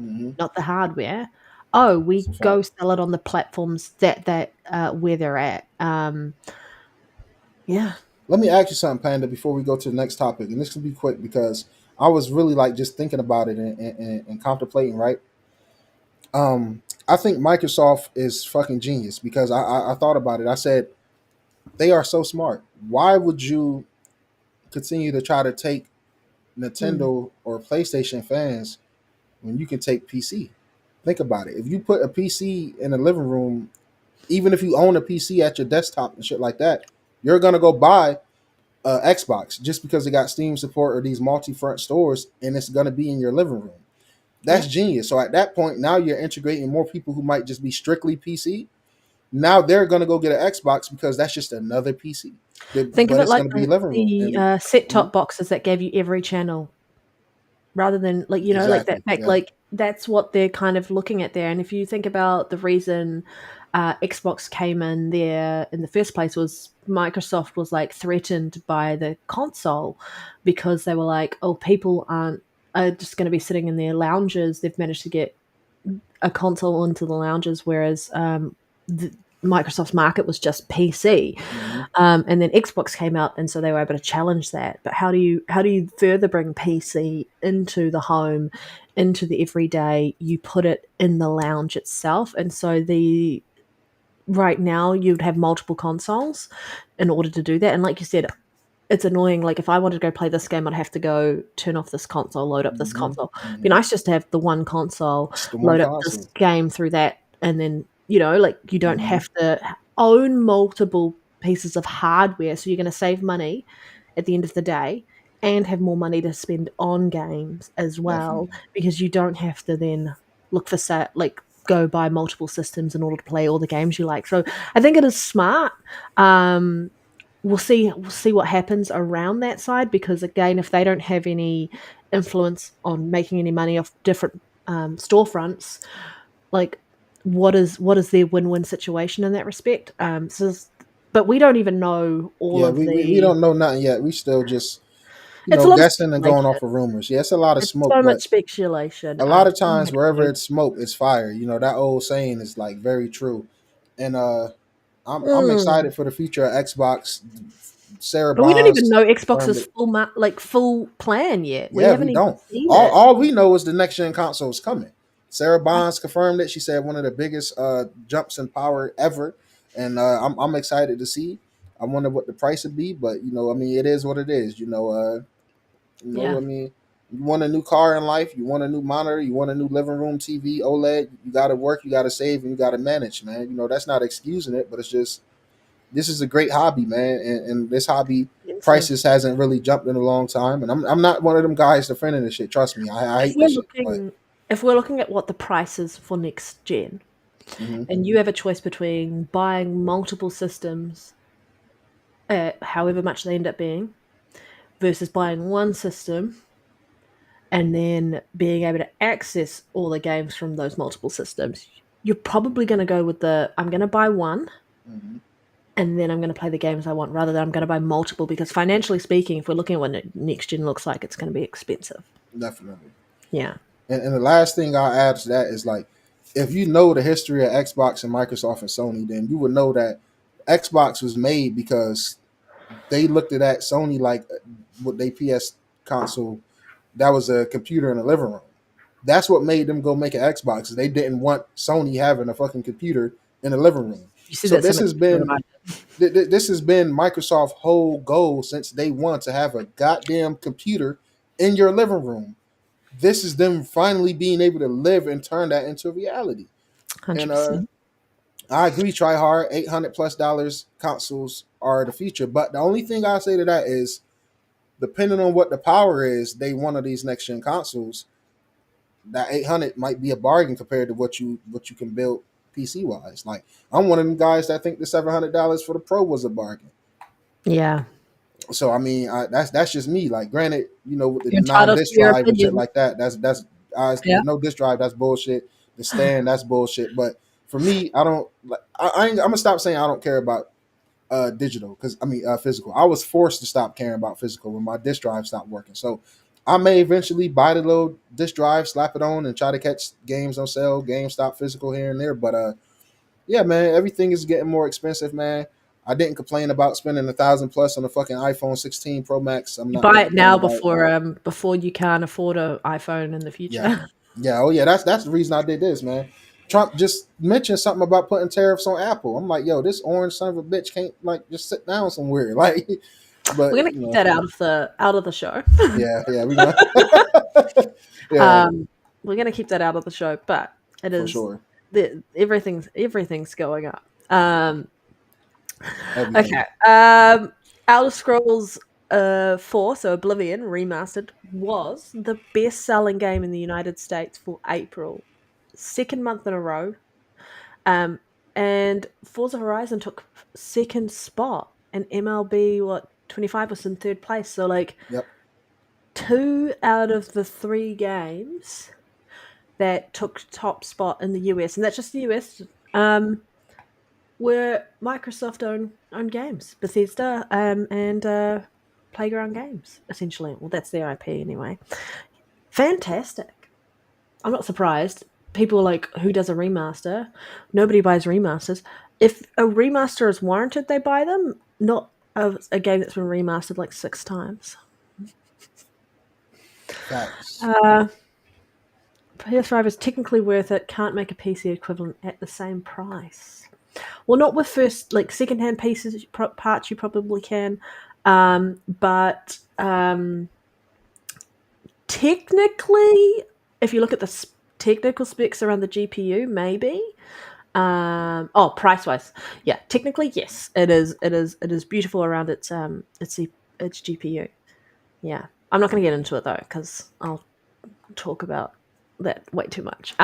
Mm-hmm. not the hardware. Oh, That's we a go fact. sell it on the platforms that where they're at. Yeah. Let me ask you something, Panda, before we go to the next topic, and this can be quick because I was really like just thinking about it and contemplating. Right. I think Microsoft is fucking genius because I thought about it. I said they are so smart. Why would you continue to try to take Mm. Nintendo or PlayStation fans when you can take PC? Think about it. If you put a PC in a living room, even if you own a PC at your desktop and shit like that, you're gonna go buy Xbox just because it got Steam support or these multi-front stores, and it's gonna be in your living room. That's Yeah. genius. So at that point, now you're integrating more people who might just be strictly PC. Now they're gonna go get an Xbox because that's just another PC, Think of but it it's like gonna be living room. the And mhm, set-top boxes that gave you every channel rather than like, like that exactly, fact, yeah, like that's what they're kind of looking at there. And if you think about the reason Xbox came in there in the first place was Microsoft was like threatened by the console because they were like, oh, people are just going to be sitting in their lounges. They've managed to get a console into the lounges, whereas the, Microsoft's market was just PC, hmm and then Xbox came out, and so they were able to challenge that. But how do you further bring PC into the home, into the everyday? You put it in the lounge itself, and so the right now you'd have multiple consoles in order to do that. And like you said, it's annoying. Like if I wanted to go play this game, I'd have to go turn off this console, load up this hmm console. It'd be hmm nice just to have the one console, just the one load up this console. game through that, and then like you don't hmm have to own multiple pieces of hardware. So you're going to save money at the end of the day and have more money to spend on games as well Definitely. because you don't have to then look for go buy multiple systems in order to play all the games you like. So I think it is smart. Um, we'll see what happens around that side because again, if they don't have any influence on making any money off different storefronts, like what is their win-win situation in that respect? But we don't even know all Yeah, of we the. don't know nothing yet. We still just It's a lot of guessing and going speculation. off of rumors. Yeah, it's a lot of It's smoke, so much but speculation. a lot of We times have wherever no. it's smoke, it's fire. That old saying is like very true. And I'm Mm. excited for the future of Xbox. Sarah But we don't even Bonds know confirmed Xbox's it. full plan yet. We Yeah, haven't we even don't. seen All, it. all we know is the next gen console is coming. Sarah Bonds confirmed it. She said one of the biggest jumps in power ever, and I'm excited to see. I wonder what the price would be, but I mean, it is what it is. Yeah. I mean, you want a new car in life, you want a new monitor, you want a new living room TV, OLED. You got to work, you got to save, and you got to manage, man. That's not excusing it, but it's just this is a great hobby, man, and this hobby Expensive. prices hasn't really jumped in a long time. And I'm not one of them guys defending this shit. Trust me, I If hate we're this shit. But looking if we're looking at what the price is for next gen, mhm, and you have a choice between buying multiple systems at however much they end up being versus buying one system and then being able to access all the games from those multiple systems, you're probably going to go with the I'm going to buy one mhm, and then I'm going to play the games I want rather than I'm going to buy multiple because financially speaking, if we're looking at what next gen looks like, it's going to be expensive. definitely. Yeah. And the last thing I'll add to that is like, if you know the history of Xbox and Microsoft and Sony, then you would know that Xbox was made because they looked at that Sony like what they PS console that was a computer in a living room. That's what made them go make an Xbox. They didn't want Sony having a fucking computer in a living room. You see So that so this much has more than been I this has been Microsoft's whole goal since day one to have a goddamn computer in your living room. This is them finally being able to live and turn that into reality. And 100%. I agree, try hard, $800+ consoles are the future. But the only thing I say to that is depending on what the power is, day one of these next gen consoles, that 800 might be a bargain compared to what you can build PC wise. Like I'm one of them guys that think the $700 for the Pro was a bargain. Yeah. So I mean, that's just me. Like, granted, with the You're entitled non-disc to your drive and shit opinion. like that, that's Yeah. the no disc drive. That's bullshit. The stand, that's bullshit. But for me, I don't like. I'm gonna stop saying I don't care about digital, because I mean physical. I was forced to stop caring about physical when my disc drive stopped working. So I may eventually buy the little disc drive, slap it on, and try to catch games on sale, GameStop physical here and there. But yeah, man, everything is getting more expensive, man. I didn't complain about spending 1,000 plus on a fucking iPhone 16 Pro Max. I'm You not gonna buy it complain now about it. before you can't afford an iPhone in the Yeah, future. yeah, oh yeah. That's the reason I did this, man. Trump just mentioned something about putting tariffs on Apple. I'm like, yo, this orange son of a bitch can't like just sit down somewhere, like. But We're gonna keep that out of the show. yeah, we gonna, yeah, Um, we're gonna keep that out of the show, but it for is sure, everything's going up. Okay. everything. Elder Scrolls 4, so Oblivion Remastered, was the best-selling game in the United States for April, second month in a row. Um, and Forza Horizon took second spot, and MLB 25 was in third place. So like Yep. 2 out of the 3 games that took top spot in the US, and that's just the US, were Microsoft own games, Bethesda, and Playground Games, essentially. Well, that's their IP anyway. Fantastic. I'm not surprised. People are like, who does a remaster? Nobody buys remasters. If a remaster is warranted, they buy them. Not a game that's been remastered like 6 times. Facts. PS5 is technically worth it. Can't make a PC equivalent at the same price. Well, not with secondhand pieces parts. You probably can, but technically, if you look at the technical specs around the GPU, maybe. Price wise, yeah. Technically, yes, it is. It is beautiful around its GPU. Yeah, I'm not going to get into it though because I'll talk about that way too much.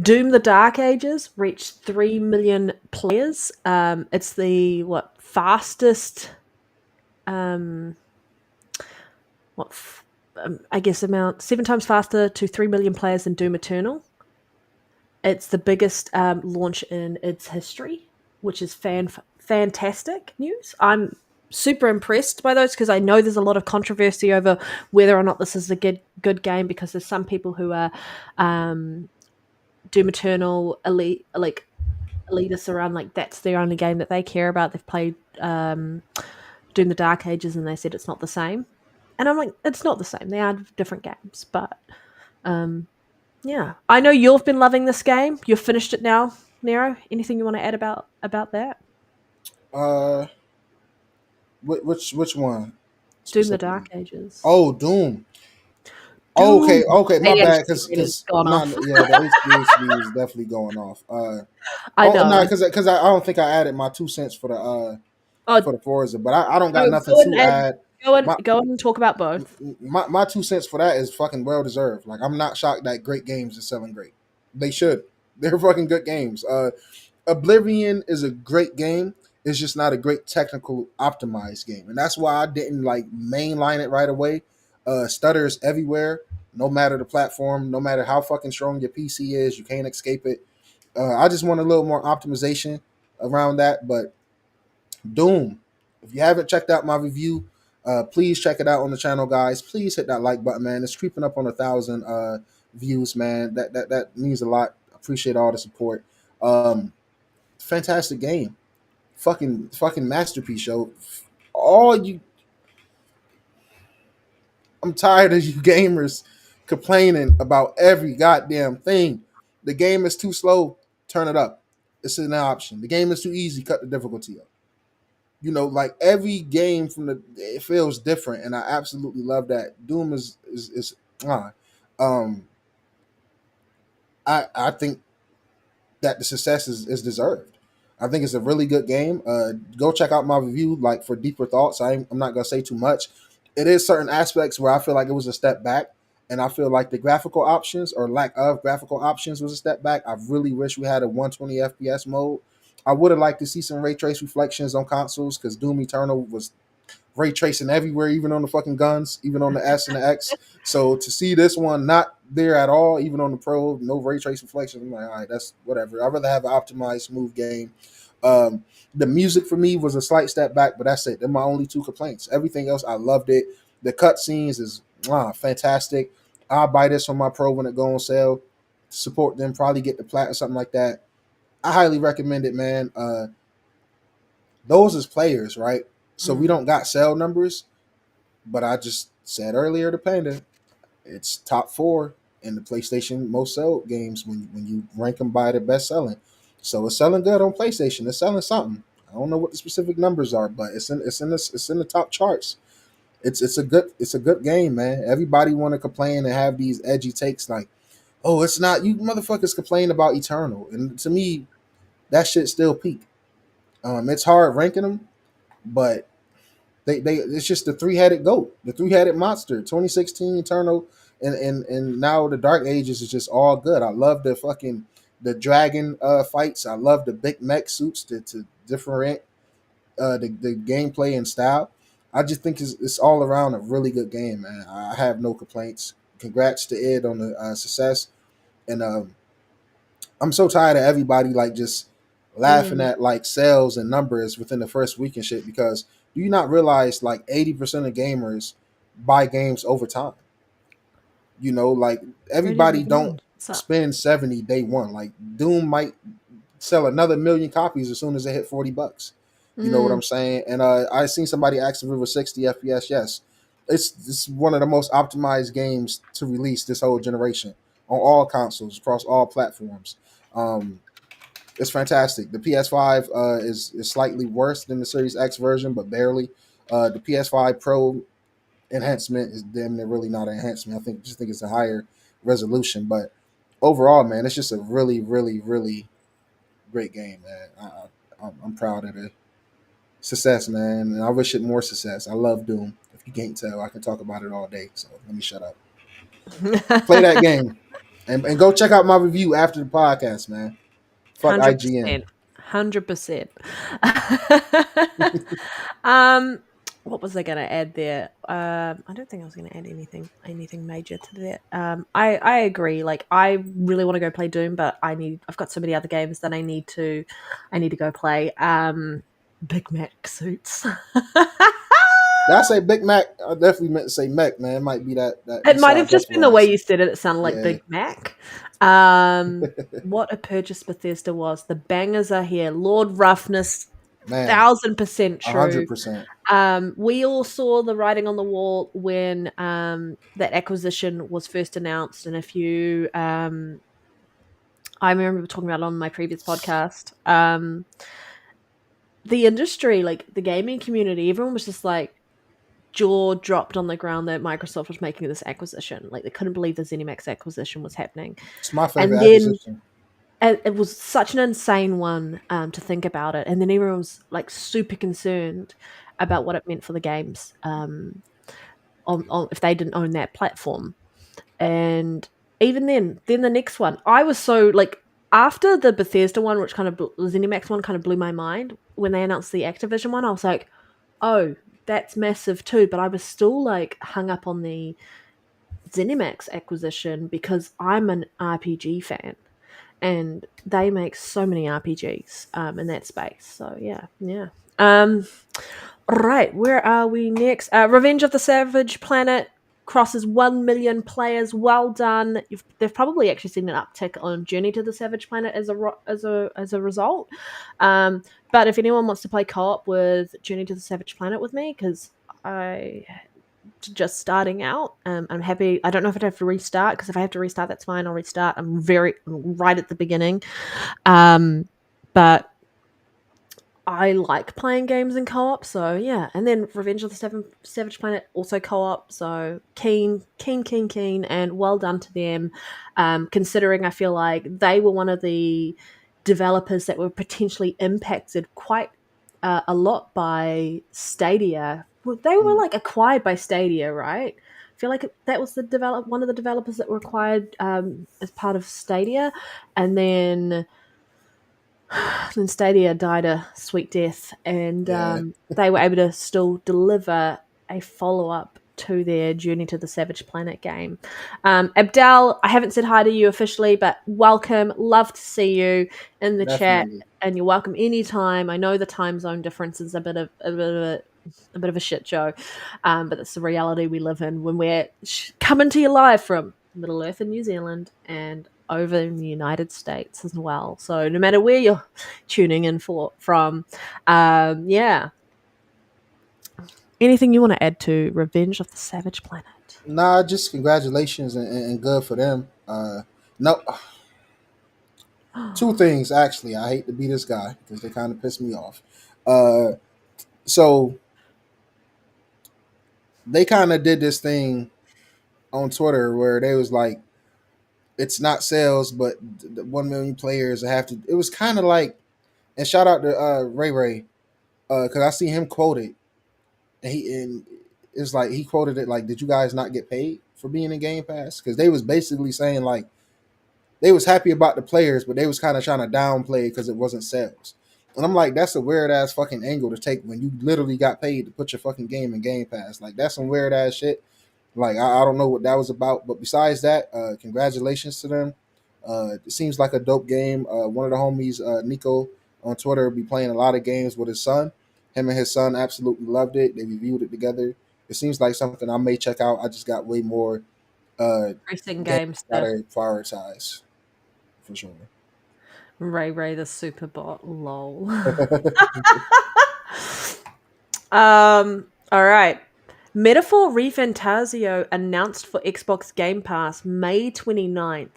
Doom: The Dark Ages reached 3 million players. It's the fastest amount, 7 times faster to 3 million players than Doom Eternal. It's the biggest launch in its history, which is fantastic news. I'm super impressed by those because I know there's a lot of controversy over whether or not this is a good game, because there's some people who are Doom Eternal elitists around, like that's their only game that they care about. They've played Doom: The Dark Ages and they said it's not the same. And I'm like, it's not the same. They are different games, but yeah. I know you've been loving this game. You've finished it now, Nero. Anything you want to add about that? Uh, which one Doom: The specifically? Dark Ages. Oh, Doom. Doom. Okay, my bad. ADHD has Because gone off. yeah, the HDHD is definitely going off. I know. Because I don't think I added my 2 cents for Oh, the Forza, but I don't got no, nothing to add. My go on and talk about both. my 2 cents for that is fucking well deserved. Like, I'm not shocked that great games are selling great. They should. They're fucking good games. Oblivion is a great game. It's just not a great technical optimized game, and that's why I didn't like mainline it right away. Stutters everywhere, no matter the platform, no matter how fucking strong your PC is, you can't escape it. I just want a little more optimization around that. But Doom, if you haven't checked out my review, please check it out on the channel, guys. Please hit that like button, man. It's creeping up on 1,000 views, man. That means a lot. Appreciate all the support. Fantastic game, fucking masterpiece, yo. All you, I'm tired of you gamers complaining about every goddamn thing. The game is too slow, turn it up. It's an option. The game is too easy, cut the difficulty up. Like every game it feels different, and I absolutely love that. Doom is I think that the success is deserved. I think it's a really good game. Go check out my review, like, for deeper thoughts. I'm not gonna say too much. It is certain aspects where I feel like it was a step back, and I feel like the graphical options or lack of graphical options was a step back. I really wish we had a 120 FPS mode. I would have liked to see some ray trace reflections on consoles because Doom Eternal was ray tracing everywhere, even on the fucking guns, even on the S and the X. So to see this one not there at all, even on the Pro, no ray trace reflections, I'm like, all right, that's whatever. I'd rather have an optimized, smooth game. The music for me was a slight step back, but that's it. They're my only two complaints. Everything else, I loved it. The cutscenes is fantastic. I'll buy this on my Pro when it go on sale. Support them, probably get the plat or something like that. I highly recommend it, man. Those as players, right? So we don't got sale numbers, but I just said earlier the Panda, it's top 4 in the PlayStation most sold games when you rank them by the best selling. So it's selling good on PlayStation. It's selling something. I don't know what the specific numbers are, but it's in the top charts. It's a good game, man. Everybody want to complain and have these edgy takes like, oh, it's not, you motherfuckers complain about Eternal, and to me, that shit still peak. It's hard ranking them, but they it's just the three-headed goat, the three-headed monster. 2016 Eternal and now the Dark Ages is just all good. I love the dragon fights. I love the big mech suits to different the gameplay and style. I just think it's all around a really good game, man. I have no complaints. Congrats to Ed on the success, and I'm so tired of everybody like just laughing at like sales and numbers within the first week and shit, because do you not realize like 80% of gamers buy games over time? You know, like everybody don't spend 70 day one. Like Doom might sell another million copies as soon as they hit $40. You know what I'm saying? And I seen somebody ask if it was 60 FPS. Yes. It's one of the most optimized games to release this whole generation on all consoles across all platforms. It's fantastic. The PS5 is slightly worse than the Series X version, but barely. The PS5 Pro enhancement is damn near really not an enhancement. I think it's a higher resolution, but overall, man, it's just a really, really, really great game, man. I'm proud of the success, man, and I wish it more success. I love Doom. If you can't tell, I can talk about it all day. So let me shut up. Play that game, and go check out my review after the podcast, man. Fuck 100%. IGN. 100%. What was I going to add there? I don't think I was going to add anything major to that. I agree. Like, I really want to go play Doom, but I've got so many other games that I need to go play. Big Mac suits. Did I say Big Mac? I definitely meant to say Mech, man. It might be that It might have just been the way you said it. It sounded like Yeah. Big Mac. What a purchase Bethesda was. The bangers are here. Lord Roughness, Man, 1000% true. 100%. We all saw the writing on the wall when that acquisition was first announced. And if you, I remember talking about it on my previous podcast, the industry, like the gaming community, everyone was just like, jaw dropped on the ground that Microsoft was making this acquisition. Like, they couldn't believe the ZeniMax acquisition was happening. It's my favorite And then acquisition. it was such an insane one to think about it. And then everyone was like super concerned about what it meant for the games on if they didn't own that platform. And even then the next one, I was so like, after the Bethesda one, which kind of ZeniMax one kind of blew my mind, when they announced the Activision one, I was like, oh, that's massive too. But I was still like hung up on the ZeniMax acquisition because I'm an RPG fan, and they make so many RPGs in that space. So yeah. Right, where are we next? Revenge of the Savage Planet crosses 1 million players. Well done. They've probably actually seen an uptick on Journey to the Savage Planet as a result. But if anyone wants to play co-op with Journey to the Savage Planet with me, because I just starting out, I'm happy. I don't know if I'd have to restart, because if I have to restart, that's fine. I'll restart. I'm right at the beginning. But I like playing games in co-op, so yeah. And then Revenge of the Savage Planet also co-op, so keen, and well done to them. Considering I feel like they were one of the developers that were potentially impacted quite a lot by Stadia. Well, they were like acquired by Stadia, right? I feel like that was one of the developers that were acquired as part of Stadia, and then Then Stadia died a sweet death, and Yeah, they were able to still deliver a follow up to their Journey to the Savage Planet game. Abdel, I haven't said hi to you officially, but welcome. Love to see you in the chat, definitely. and you're welcome anytime. I know the time zone difference is a bit of a shit show, but it's the reality we live in when we're coming to you live from Middle Earth in New Zealand and over in the United States as well. So no matter where you're tuning in from, yeah. Anything you want to add to Revenge of the Savage Planet? Nah, just congratulations and good for them. No, two things actually. I hate to be this guy because they kind of piss me off. So they kind of did this thing on Twitter where they was like, it's not sales, but 1 million players have to. It was kind of like, and shout out to Ray Ray because I see him quoted, and it's like he quoted it like, "Did you guys not get paid for being in Game Pass?" Because they was basically saying like they was happy about the players, but they was kind of trying to downplay because it wasn't sales. And I'm like, that's a weird ass fucking angle to take when you literally got paid to put your fucking game in Game Pass. Like that's some weird ass shit. Like I don't know what that was about, but besides that, congratulations to them. It seems like a dope game. One of the homies, Nico, on Twitter, be playing a lot of games with his son. Him and his son absolutely loved it. They reviewed it together. It seems like something I may check out. I just got way more Racing games games that to I prioritize for sure. Ray the Superbot. Lol. All right. Metaphor Refantasio announced for Xbox Game Pass May 29th.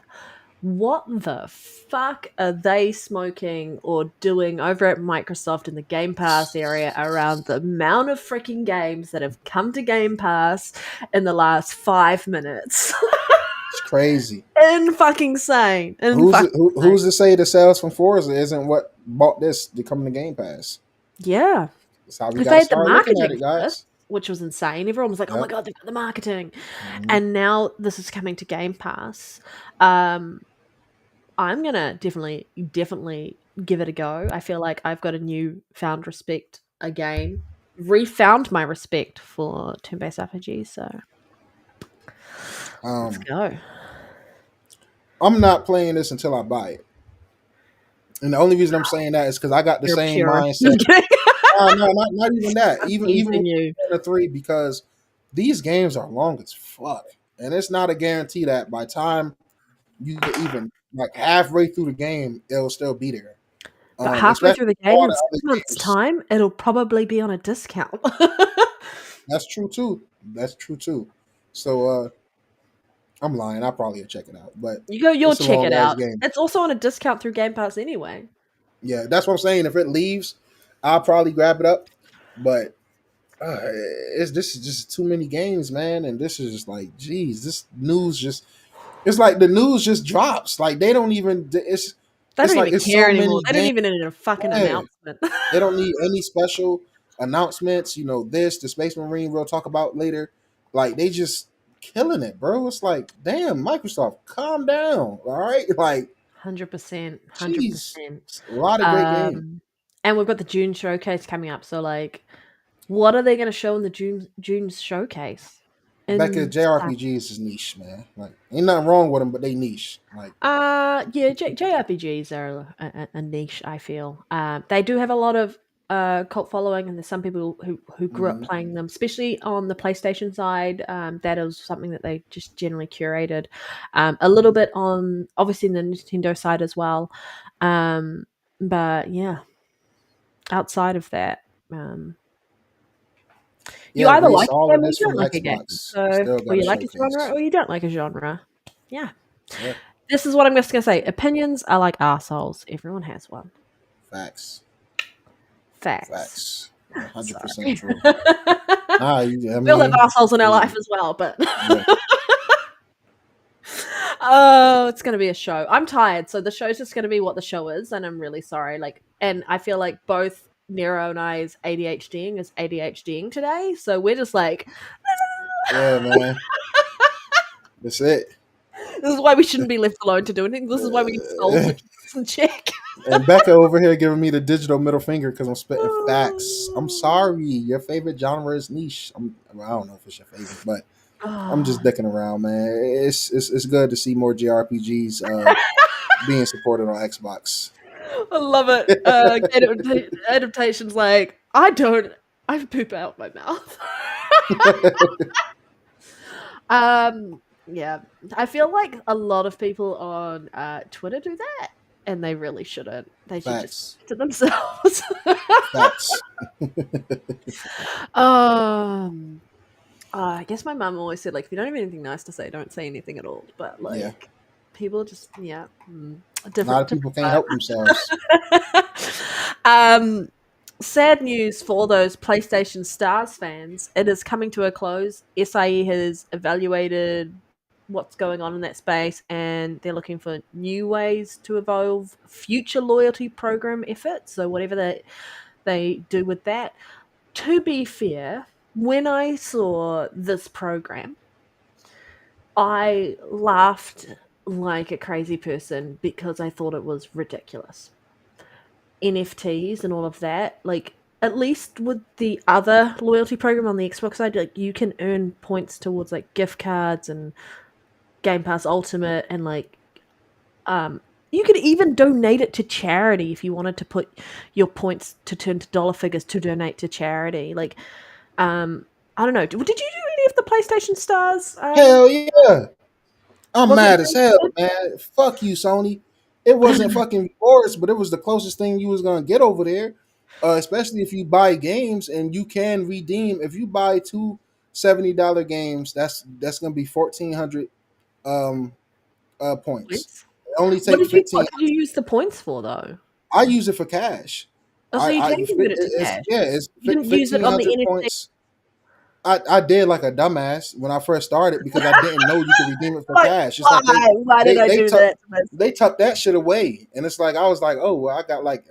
What the fuck are they smoking or doing over at Microsoft in the Game Pass area around the amount of freaking games that have come to Game Pass in the last 5 minutes? It's crazy. In fucking sane. Who's to say the sales from Forza isn't what bought this to come to Game Pass? Yeah. That's how we If got they to had the start looking at marketing it, for this, guys. which was insane. Everyone was like, "Oh my Yep. god, they've got the marketing," Mhm. and now this is coming to Game Pass. I'm gonna definitely give it a go. I feel like I've got a new found respect again, refound my respect for turn-based RPGs. So let's go. I'm not playing this until I buy it. And the only reason I'm saying that is because I got the You're a same purist. mindset. Just kidding. No, not even that. I'm Even teasing you. the 3, because these games are long as fuck, and it's not a guarantee that by time you get even like halfway through the game, it'll still be there. But halfway Especially through the all game, in the 6 other months' games. time, it'll probably be on a discount. That's true too. That's true too. So I'm lying. I probably will check it out, but You'll it's a check long it ass out. game. It's also on a discount through Game Pass anyway. Yeah, that's what I'm saying. If it leaves, I'll probably grab it up. But this is just too many games, man. And this is just like, geez, this news it's like the news just drops. Like they don't even. They It's don't like even it's care so anymore. many They don't games. even need a fucking Yeah. announcement. They don't need any special announcements. You know, the Space Marine we'll talk about later. Like they just killing it, bro. It's like, damn, Microsoft, calm down. All right, like 100%. jeez, 100%. a lot of great games. And we've got the June showcase coming up. So, like, what are they going to show in the June showcase? Becca, JRPGs is niche, man. Like, ain't nothing wrong with them, but they niche. Like, Yeah, JRPGs are a niche. I feel they do have a lot of cult following, and there's some people who grew up playing them, especially on the PlayStation side. That is something that they just generally curated. A little bit on obviously the Nintendo side as well, but yeah, outside of that. You yeah, either release like a all of game or you this from don't like a game. Xbox. So, Still or got a you like a genre showcase. or you don't like a genre. Yeah. Yeah, This is what I'm just going to say. Opinions are like arseholes. Everyone has one. facts. Facts. 100% true. we all have mean, arseholes in our life as well, but yeah. oh, it's going to be a show. I'm tired, so the show's just going to be what the show is, and I'm really sorry. And I feel like both Nero and I is ADHDing today, so we're just like, Yeah, man. That's it. this is why we shouldn't be left alone to do anything. This is why we need souls to keep us in check. And Becca over here giving me the digital middle finger because I'm spitting facts. I'm sorry. Your favorite genre is niche. I don't know if it's your favorite, but I'm just Oh, dicking around, man. It's good to see more JRPGs being supported on Xbox. I love it. Adaptation's like, I poop out my mouth. Yeah, I feel like a lot of people on Twitter do that, and they really shouldn't. They should just Facts. keep it to themselves. Facts. um, I guess my mum always said, like, if you don't have anything nice to say, don't say anything at all. But Yeah. like, people just a A lot different of people different can't help themselves. vibe. Sad news for those PlayStation Stars fans. It is coming to a close. SIE has evaluated what's going on in that space, and they're looking for new ways to evolve future loyalty program efforts. So whatever they do with that. To be fair, when I saw this program, I laughed like a crazy person because I thought it was ridiculous. NFTs and all of that, like at least with the other loyalty program on the Xbox side, like you can earn points towards like gift cards and Game Pass Ultimate and like you could even donate it to charity if you wanted to put your points to turn to dollar figures to donate to charity. Like I don't know. Did you do any of the PlayStation Stars? Hell yeah. I'm Was mad it as hell, man. Fuck you, Sony. It wasn't fucking rewards, but it was the closest thing you was gonna get over there. Especially if you buy games and you can redeem. If you buy two $70 games, that's gonna be 1,400 um points. points? It only take What 15. did you use the points for though? I use it for cash. Oh, so you can convert it to It's cash. yeah, it's You didn't use it on the 1,500 NFT. points. I did like a dumbass when I first started because I didn't know you could redeem it for Like, cash. It's like why? Why did they I they do took that to they myself? tucked that shit away, and it's like I was like, oh well, I got like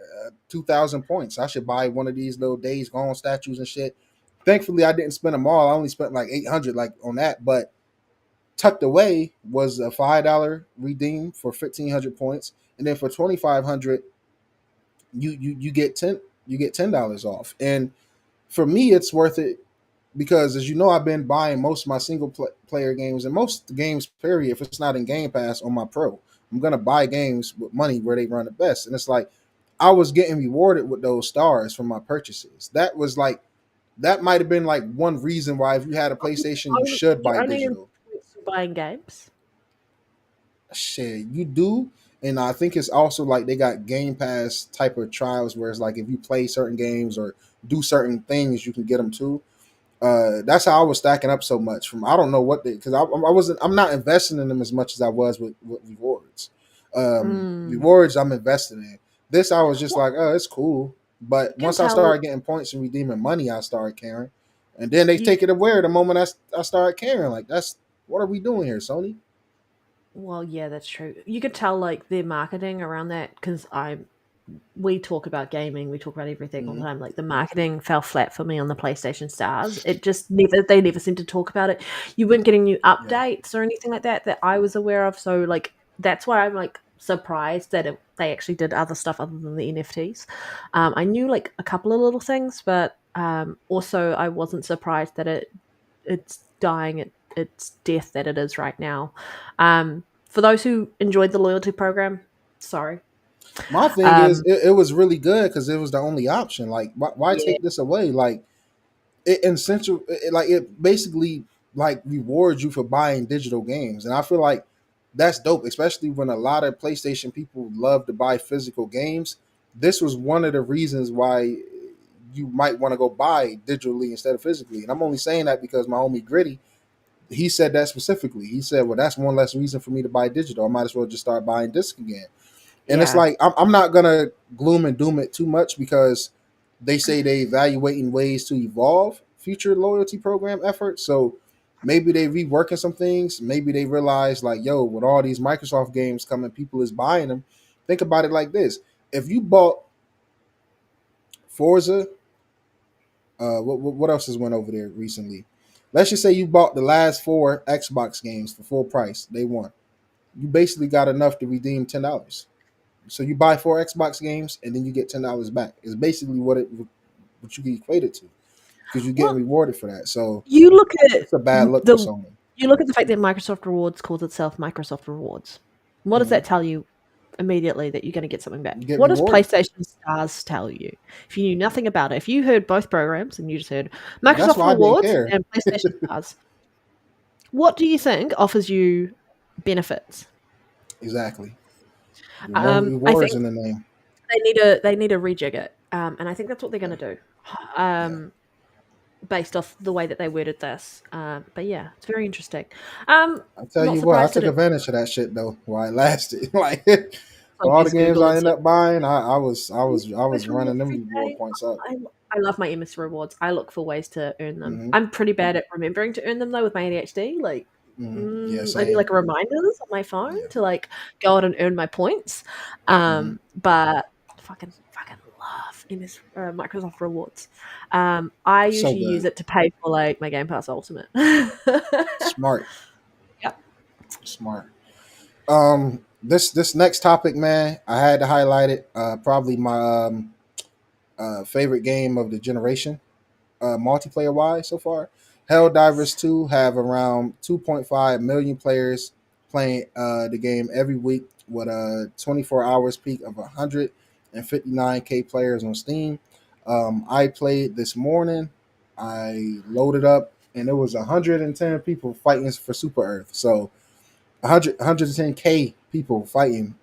2,000 points. I should buy one of these little Days Gone statues and shit. Thankfully, I didn't spend them all. I only spent like 800 like on that, but tucked away was a $5 redeem for 1,500 points, and then for 2,500, you get $10 off. And for me, it's worth it because, as you know, I've been buying most of my player games and most games, period. If it's not in Game Pass on my Pro, I'm gonna buy games with money where they run the best. And it's like I was getting rewarded with those stars from my purchases. That might have been like one reason why if you had a PlayStation, you should You buy only earn digital. points for buying games. Shit, you do. And I think it's also like they got Game Pass type of trials where it's like if you play certain games or do certain things, you can get them too. That's how I was stacking up so much from I don't know what they because I'm not investing in them as much as I was with rewards. Mm. Rewards I'm invested in. This I was just Well, like, oh, it's cool. you But can once I tell. started getting points and redeeming money, I started caring. And then they You take it away the moment I started caring. Like that's what are we doing here, Sony? well, yeah, that's true. You could tell like their marketing around that because we talk about gaming, we talk about everything all the Mm-hmm. time. Like the marketing fell flat for me on the PlayStation Stars. It just never they never seemed to talk about it. You weren't getting new Yeah, updates or anything like that that I was aware of. So like that's why I'm like surprised that they actually did other stuff other than the NFTs. I knew like a couple of little things, but also I wasn't surprised that it's dying at its death that it is right now. For those who enjoyed the loyalty program, sorry. my thing is Um, it was really good because it was the only option. Like, why yeah, take this away? Like, it in central, like it basically like rewards you for buying digital games, and I feel like that's dope, especially when a lot of PlayStation people love to buy physical games. This was one of the reasons why you might want to go buy digitally instead of physically, and I'm only saying that because my homie Gritty, he said that specifically. He said, "Well, that's one less reason for me to buy digital. I might as well just start buying disc again." And it's yeah. like I'm not gonna gloom and doom it too much because they say they evaluating ways to evolve future loyalty program efforts. So maybe they reworking some things. Maybe they realize like, yo, with all these Microsoft games coming, people is buying them. Think about it like this: if you bought Forza, what else has went over there recently? Let's just say you bought the last four Xbox games for full price. They won. You basically got enough to redeem $10. So you buy 4 Xbox games and then you get $10 back. It's basically what you can equate it to because you're getting Well, rewarded for that. So you look at it's a bad look for the Sony. you look at the fact that Microsoft Rewards calls itself Microsoft Rewards. What does that tell you immediately that you're going to get something back? You get What does rewarded. PlayStation Stars tell you? If you knew nothing about it, if you heard both programs and you just heard That's Microsoft why I didn't Rewards care. and PlayStation Stars, what do you think offers you benefits? Exactly. More I rewards think in the name. they need to rejig it, and I think that's what they're going to do. Yeah. Based off the way that they worded this. But yeah, it's very interesting. I tell Not you what, I surprised that took it advantage of that shit though while it lasted. Like like for all the just games Google I and ended say, up buying, I "Always was running rewards them every reward day." points up. I love my MS rewards. I look for ways to earn them. Hmm. I'm pretty bad at remembering to earn them though with my ADHD. Like Yeah, I need same. like reminders on my phone Yeah. to like go out and earn my points. Hmm. But fucking love MS Microsoft rewards. I So usually use good. it to pay for like my Gamepass Ultimate. Smart. Yep. Smart. This next topic, man, I had to highlight it. Probably my favorite game of the generation, multiplayer wise so far. Helldivers 2 have around 2.5 million players playing the game every week with a 24 hours peak of 159K players on Steam. I played this morning. I loaded up and there was 110 people fighting for Super Earth. So 110K people fighting.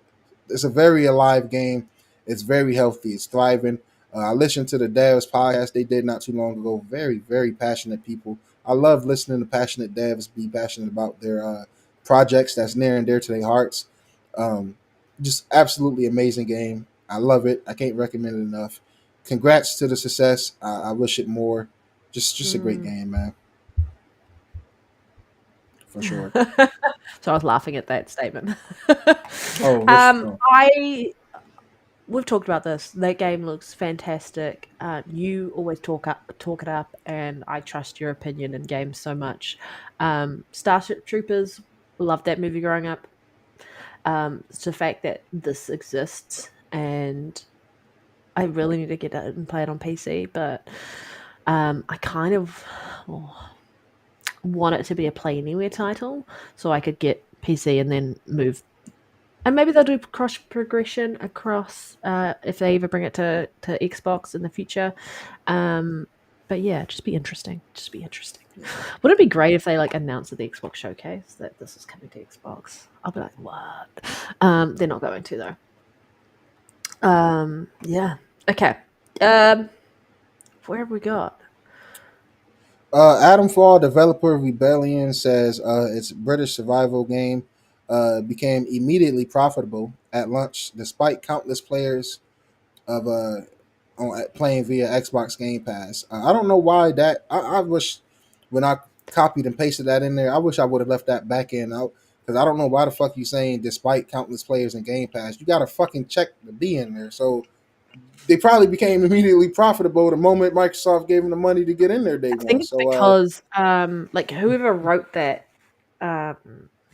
It's a very alive game. It's very healthy. It's thriving. I listened to the devs podcast they did not too long ago. Very, very passionate people. I love listening to passionate devs be passionate about their projects that's near and dear to their hearts. Um, just absolutely amazing game. I love it. I can't recommend it enough. Congrats to the success. I wish it more. Just a great game, man. For sure. So I was laughing at that statement. Oh, oh. We've talked about this. That game looks fantastic. You always talk it up, and I trust your opinion in games so much. Starship Troopers, loved that movie growing up. It's the fact that this exists, and I really need to get it and play it on PC, but I kind of want it to be a play anywhere title, so I could get PC and then move. And maybe they'll do cross progression across if they ever bring it to Xbox in the future. But yeah, just be interesting. Would it be great if they like announced at the Xbox showcase that this is coming to Xbox? I'll be like, what? They're not going to though. Yeah. Okay. Where have we got? Adam Fall, developer of Rebellion, says its British survival game became immediately profitable at launch, despite countless players of playing via Xbox Game Pass. I don't know why that. I wish when I copied and pasted that in there, I wish I would have left that back end out because I don't know why the fuck you saying despite countless players in Game Pass. You got to fucking check the B in there. So they probably became immediately profitable the moment Microsoft gave them the money to get in there day I think one. it's So because like whoever wrote that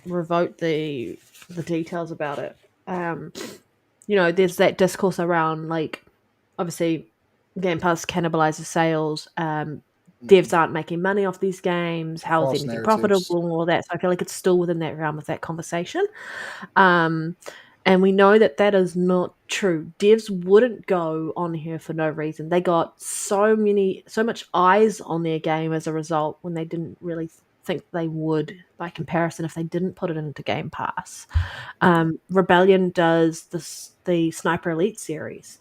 revoked the details about it. There's that discourse around like obviously Game Pass cannibalizes sales. Devs aren't making money off these games. How is false anything narratives. profitable and all that? So I feel like it's still within that realm of that conversation. And we know that that is not true. Devs wouldn't go on here for no reason. They got so much eyes on their game as a result when they didn't really think they would by comparison if they didn't put it into Game Pass. Rebellion does the Sniper Elite series,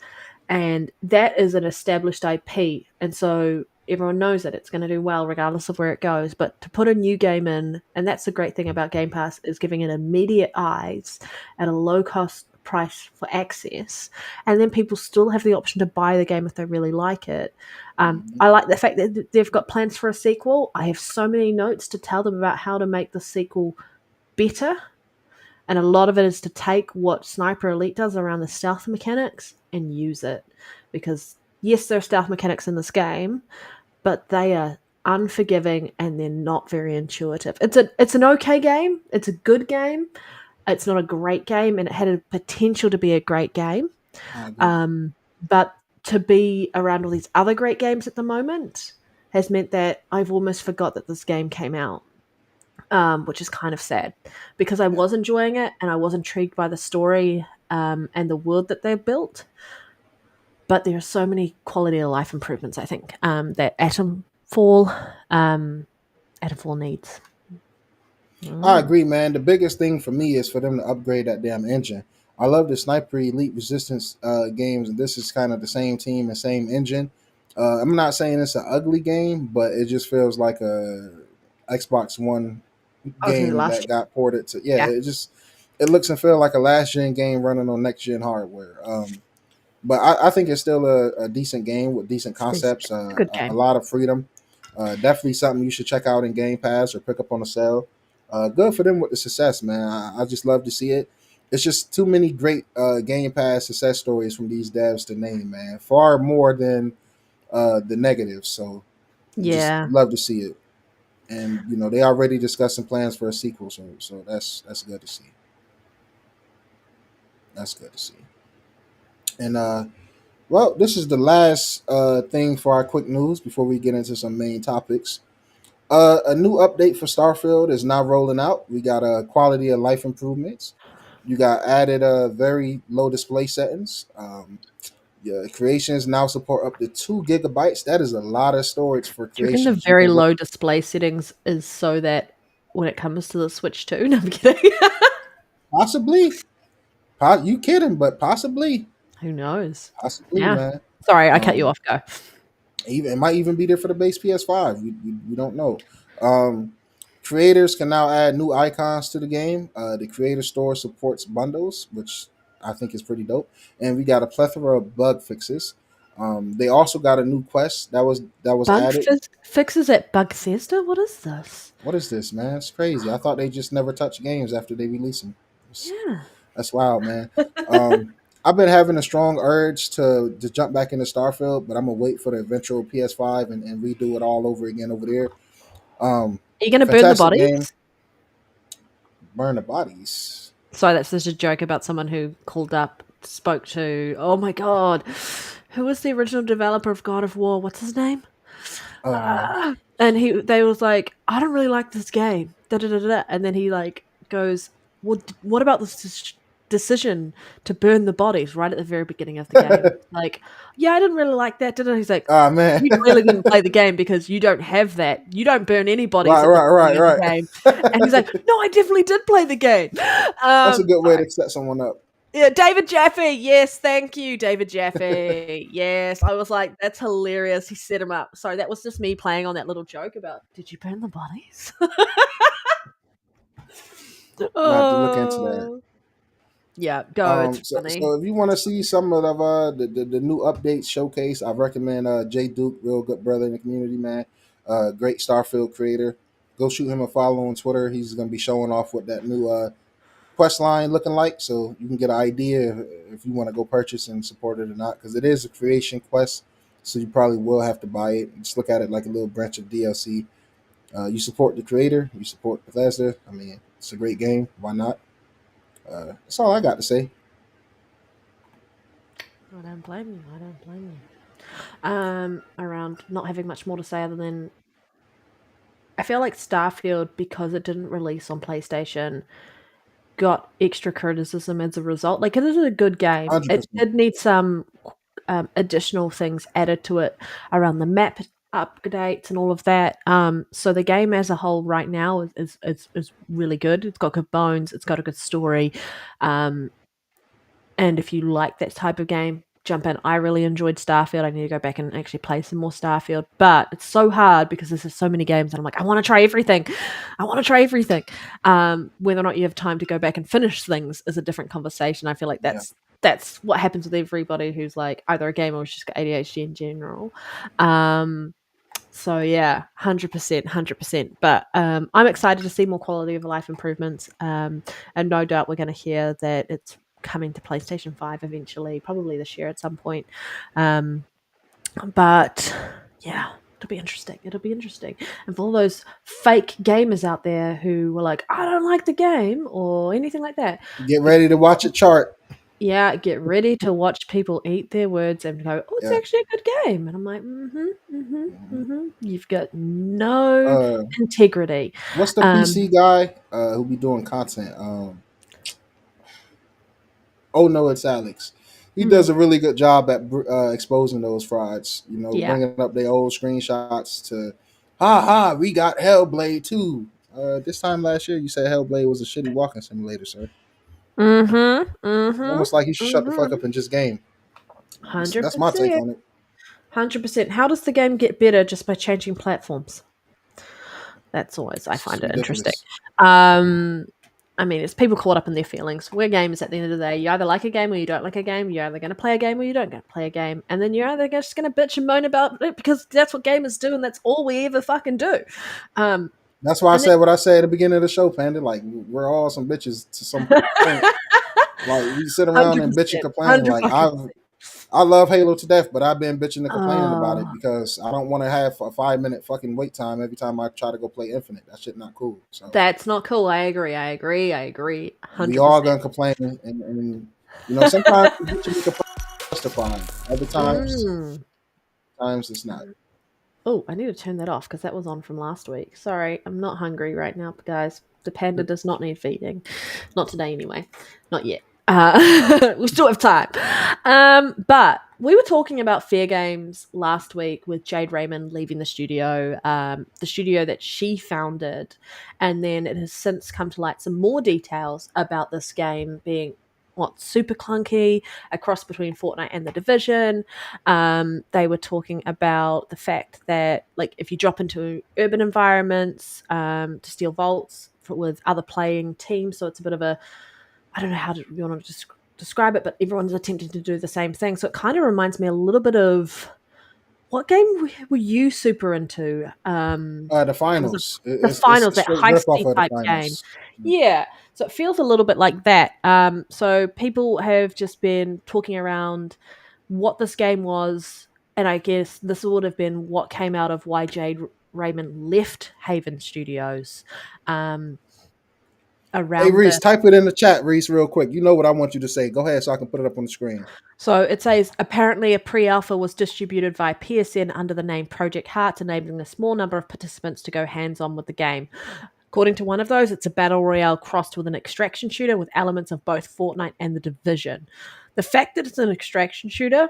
and that is an established IP, and so everyone knows that it's going to do well regardless of where it goes. But to put a new game in, and that's the great thing about Game Pass, is giving it immediate eyes at a low cost price for access, and then people still have the option to buy the game if they really like it. I like the fact that they've got plans for a sequel. I have so many notes to tell them about how to make the sequel better, and a lot of it is to take what Sniper Elite does around the stealth mechanics and use it, because yes, there are stealth mechanics in this game, but they are unforgiving and they're not very intuitive. It's an okay game. It's a good game. it's not a great game, and it had a potential to be a great game. I agree. But to be around all these other great games at the moment has meant that I've almost forgot that this game came out, which is kind of sad because I Yeah. was enjoying it and I was intrigued by the story and the world that they've built. But there are so many quality of life improvements, I think, that Atomfall needs. I agree, man. The biggest thing for me is for them to upgrade that damn engine. I love the Sniper Elite Resistance games, and this is kind of the same team and same engine. I'm not saying it's an ugly game, but it just feels like a Xbox One I was going to game last that got ported to. Yeah, year. it looks and feels like a last gen game running on next gen hardware. But I think it's still a decent game with decent Yeah, it's concepts, a good a game. lot of freedom. Definitely something you should check out in Game Pass or pick up on a sale. Good for them with the success, man. I just love to see it. It's just too many great Game Pass success stories from these devs to name, man. Far more than the negatives. So just Yeah. love to see it. And they already discussing plans for a sequel, so that's good to see. That's good to see. And well, this is the last thing for our quick news before we get into some main topics. A new update for Starfield is now rolling out. We got quality of life improvements. You got added very low display settings. Yeah, creations now support up to 2 GB. That is a lot of storage for Do you reckon the creations. You very can low display settings is so that when it comes to the Switch 2? No, I'm kidding. possibly, you kidding, but possibly, Who knows? possibly, Yeah. man. Sorry, I cut you Um, off. Go. Even it might even be there for the base PS5. We don't know. Um, Creators can now add new icons to the game. The creator store supports bundles, which I think is pretty dope. And we got a plethora of bug fixes. They also got a new quest that was added. Fixes at Bugthesda? What is this? What is this, man? It's crazy. I thought they just never touch games after they release them. Yeah. That's wild, man. Um, I've been having a strong urge to jump back into Starfield, but I'm gonna wait for the eventual PS5 and redo it all over again over there. Um, Are you going to burn the Fantastic game. bodies? Burn the bodies. Sorry, that's just a joke about someone who called up, spoke to. Oh my god, who was the original developer of God of War? What's his name? Uh, And they was like, I don't really like this game. Da, da, da, da. And then he like goes, well, what about this decision to burn the bodies right at the very beginning of the game? Like, yeah, I didn't really like that. He's like, oh man, you clearly didn't play the game because you don't have that. You don't burn any bodies right, at the right, beginning of the right, game. right. And he's like, no, I definitely did play the game. That's a good way Sorry. to set someone up. Yeah, David Jaffe. Yes, thank you, David Jaffe. Yes, I was like, that's hilarious. He set him up. Sorry, that was just me playing on that little joke about, did you burn the bodies? I have to look into that. Oh, yeah, go. It's So funny. if you want to see some of the new updates showcase, I recommend Jay Duke, real good brother in the community, man. Great Starfield creator. Go shoot him a follow on Twitter. He's gonna be showing off what that new quest line looking like, so you can get an idea if you want to go purchase and support it or not. Because it is a creation quest, so you probably will have to buy it. Just look at it like a little branch of DLC. You support the creator, you support Bethesda. I mean, it's a great game. Why not? That's all I got to say. I don't blame you. I don't blame you. Around not having much more to say other than I feel like Starfield, because it didn't release on PlayStation, got extra criticism as a result. Like, it is a good game. Hundred It percent. did need some additional things added to it around the map updates and all of that. So the game as a whole right now is really good. It's got good bones. It's got a good story. And if you like that type of game, jump in. I really enjoyed Starfield. I need to go back and actually play some more Starfield. But it's so hard because there's so many games and I'm like, I want to try everything. I want to try everything. Whether or not you have time to go back and finish things is a different conversation. I feel like Yeah. that's what happens with everybody who's like either a gamer or just got ADHD in general. So yeah, 100%, 100%. But I'm excited to see more quality of life improvements. And no doubt we're going to hear that it's coming to PlayStation 5 eventually, probably this year at some point. But yeah, It'll be interesting. It'll be interesting. And for all those fake gamers out there who were like, I don't like the game or anything like that, Get ready to watch it chart. yeah, get ready to watch people eat their words and go, oh, it's Yeah. actually a good game. And I'm like, You've got no Uh, integrity. what's the PC guy who be doing content? Oh no, it's Alex. He does a really good job at exposing those frauds. You know, Yeah. bringing up their old screenshots to, ha ha, we got Hellblade too. This time last year, you said Hellblade was a shitty walking simulator, sir. Almost like you should shut the fuck up and just game. That's my take 100%. on it. 100%. How does the game get better just by changing platforms? That's always, I It's find it interesting. ridiculous. I mean, it's people caught up in their feelings. We're gamers at the end of the day. You either like a game or you don't like a game. You're either going to play a game or you don't going to play a game. And then you're either just going to bitch and moan about it because that's what gamers do and that's all we ever fucking do. That's why I said what I said at the beginning of the show, Panda. Like, we're all some bitches to some point. Like, we sit around and bitch and complain. Like, I love Halo to death, but I've been bitching and complaining about it because I don't want to have a 5-minute fucking wait time every time I try to go play Infinite. That shit not cool. So that's not cool. I agree. 100%. we all gonna complain, and you know, sometimes bitching and complaining is justified. Other times it's not. Oh, I need to turn that off because that was on from last week. Sorry, I'm not hungry right now, guys. The panda does not need feeding. Not today, anyway. Not yet. We still have time. But we were talking about Fair Games last week with Jade Raymond leaving the studio that she founded. And then it has since come to light some more details about this game being super clunky, a cross between Fortnite and The Division. They were talking about the fact that, like, if you drop into urban environments to steal vaults with other playing teams, so it's a bit of a, I don't know how you want to describe it, but everyone's attempting to do the same thing. So it kind of reminds me a little bit of, what game were you super into? The finals. The finals, that heisty type game. Yeah. So it feels a little bit like that. So people have just been talking around what this game was, and I guess this would have been what came out of why Jade Raymond left Haven Studios. Hey Reese, type it in the chat, Reese, real quick. You know what I want you to say. Go ahead so I can put it up on the screen. So it says, apparently a pre-alpha was distributed via PSN under the name Project Hearts, enabling a small number of participants to go hands-on with the game. According to one of those, it's a battle royale crossed with an extraction shooter with elements of both Fortnite and The Division. The fact that it's an extraction shooter,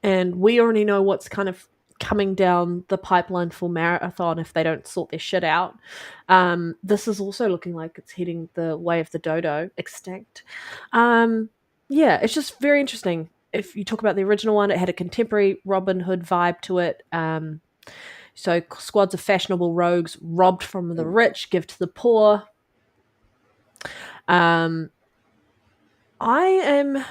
and we already know what's kind of coming down the pipeline for Marathon if they don't sort their shit out. This is also looking like it's heading the way of the dodo, extinct. Yeah, it's just very interesting. If you talk about the original one, it had a contemporary Robin Hood vibe to it. So squads of fashionable rogues robbed from the rich, give to the poor. I am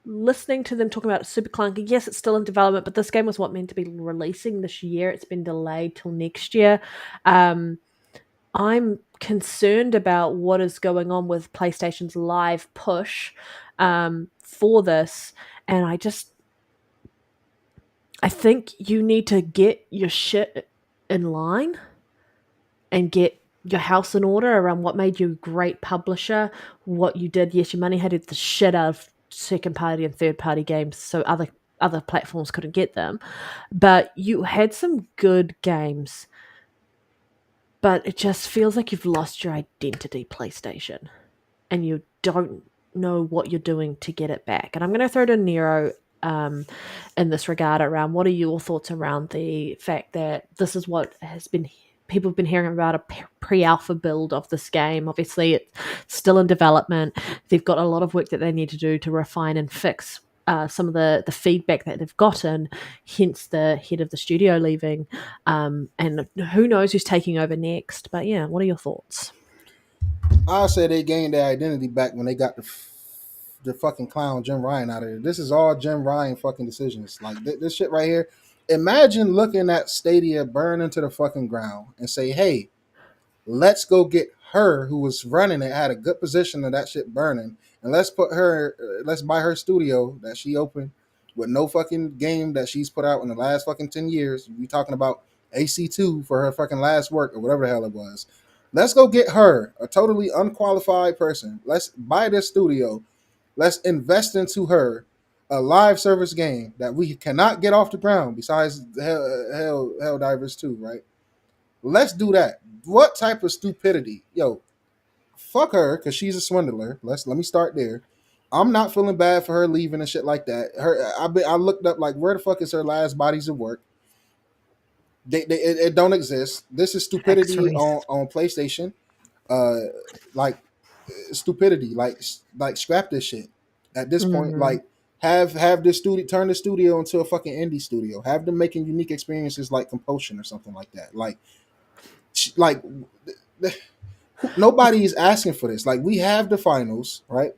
listening to them talking about Super Clunky. Yes, it's still in development, but this game was meant to be releasing this year. It's been delayed till next year. I'm concerned about what is going on with PlayStation's live push for this, and I think you need to get your shit in line and get your house in order around what made you a great publisher, what you did. Yes, your money had the shit out of second party and third party games so other platforms couldn't get them, but you had some good games, but it just feels like you've lost your identity, PlayStation, and you don't know what you're doing to get it back. And I'm going to throw to Nero in this regard around what are your thoughts around the fact that this is what people have been hearing about, a pre-alpha build of this game. Obviously, it's still in development. They've got a lot of work that they need to do to refine and fix some of the feedback that they've gotten, hence the head of the studio leaving. And who knows who's taking over next. But yeah, what are your thoughts? I'll say they gained their identity back when they got the fucking clown Jim Ryan out of there. This is all Jim Ryan fucking decisions. Like, this shit right here. Imagine looking at Stadia burn into the fucking ground and say, hey, let's go get her who was running it, had a good position of that shit burning, and let's buy her studio that she opened with no fucking game that she's put out in the last fucking 10 years. We talking about AC2 for her fucking last work or whatever the hell it was. Let's go get her, a totally unqualified person. Let's buy this studio. Let's invest into her a live service game that we cannot get off the ground besides Helldivers 2, right? Let's do that. What type of stupidity? Yo, fuck her because she's a swindler. Let me start there. I'm not feeling bad for her leaving and shit like that. I looked up like where the fuck is her last bodies of work? It don't exist. This is stupidity on PlayStation. Like stupidity. Like scrap this shit. At this point, like have this studio turn the studio into a fucking indie studio. Have them making unique experiences like Compulsion or something like that. Like nobody is asking for this. Like we have the finals, right?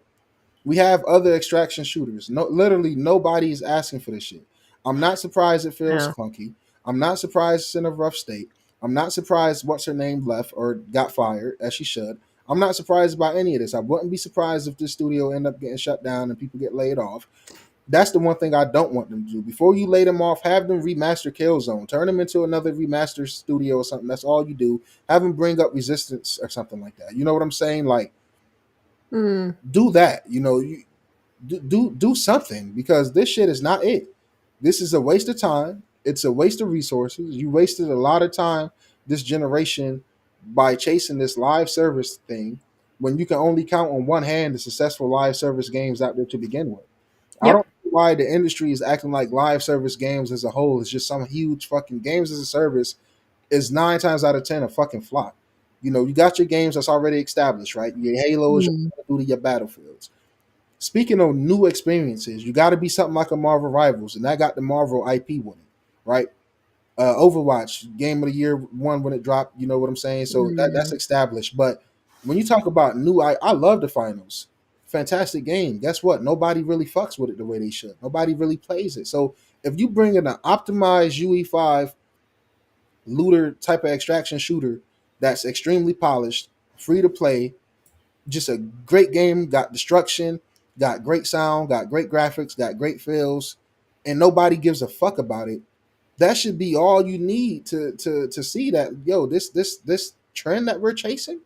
We have other extraction shooters. No, literally nobody is asking for this shit. I'm not surprised it feels clunky. I'm not surprised it's in a rough state. I'm not surprised what's her name left or got fired as she should. I'm not surprised about any of this. I wouldn't be surprised if this studio end up getting shut down and people get laid off. That's the one thing I don't want them to do. Before you lay them off, have them remaster Killzone. Turn them into another remaster studio or something. That's all you do. Have them bring up Resistance or something like that. You know what I'm saying? Like, do that. You know, you do something because this shit is not it. This is a waste of time. It's a waste of resources. You wasted a lot of time this generation by chasing this live service thing when you can only count on one hand the successful live service games out there to begin with. I don't know why the industry is acting like live service games as a whole is just some huge fucking games as a service is 9 times out of 10 a fucking flop. You know, you got your games that's already established, right? Your Halos, your Battlefields. Speaking of new experiences, you got to be something like a Marvel Rivals, and that got the Marvel IP with it, right? Overwatch Game of the Year won when it dropped. You know what I'm saying? So that's established. But when you talk about new, I love the finals. Fantastic game. Guess what? Nobody really fucks with it the way they should. Nobody really plays it. So if you bring in an optimized UE5 looter type of extraction shooter that's extremely polished, free to play, just a great game, got destruction, got great sound, got great graphics, got great feels, and nobody gives a fuck about it. That should be all you need to see that, yo, this trend that we're chasing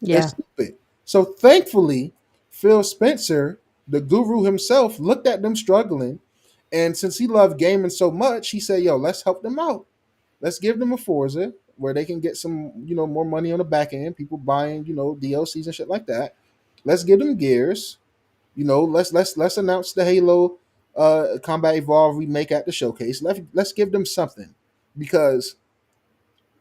is stupid. So thankfully, Phil Spencer, the guru himself, looked at them struggling, and since he loved gaming so much, he said, yo, let's help them out. Let's give them a Forza where they can get some, you know, more money on the back end, people buying, you know, DLCs and shit like that. Let's give them Gears. You know, let's announce the Halo Combat Evolved remake at the showcase. Let's give them something because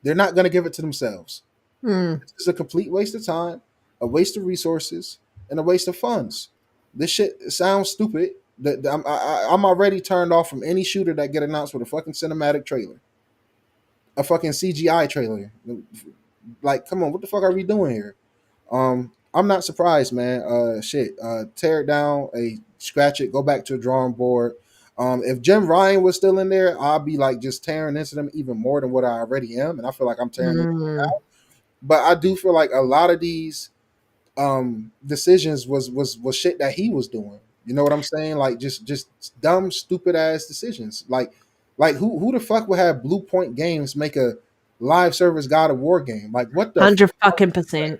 they're not going to give it to themselves. It's a complete waste of time, a waste of resources, and a waste of funds. This shit sounds stupid. I'm already turned off from any shooter that get announced with a fucking cinematic trailer, a fucking CGI trailer. Like, come on, what the fuck are we doing here? I'm not surprised, man. Tear it down, scratch it, go back to the drawing board. If Jim Ryan was still in there, I'd be like just tearing into them even more than what I already am, and I feel like I'm tearing it out. But I do feel like a lot of these decisions was shit that he was doing. You know what I'm saying? Like just dumb, stupid ass decisions. Like who the fuck would have Blue Point Games make a live service God of War game? Like what the 100%.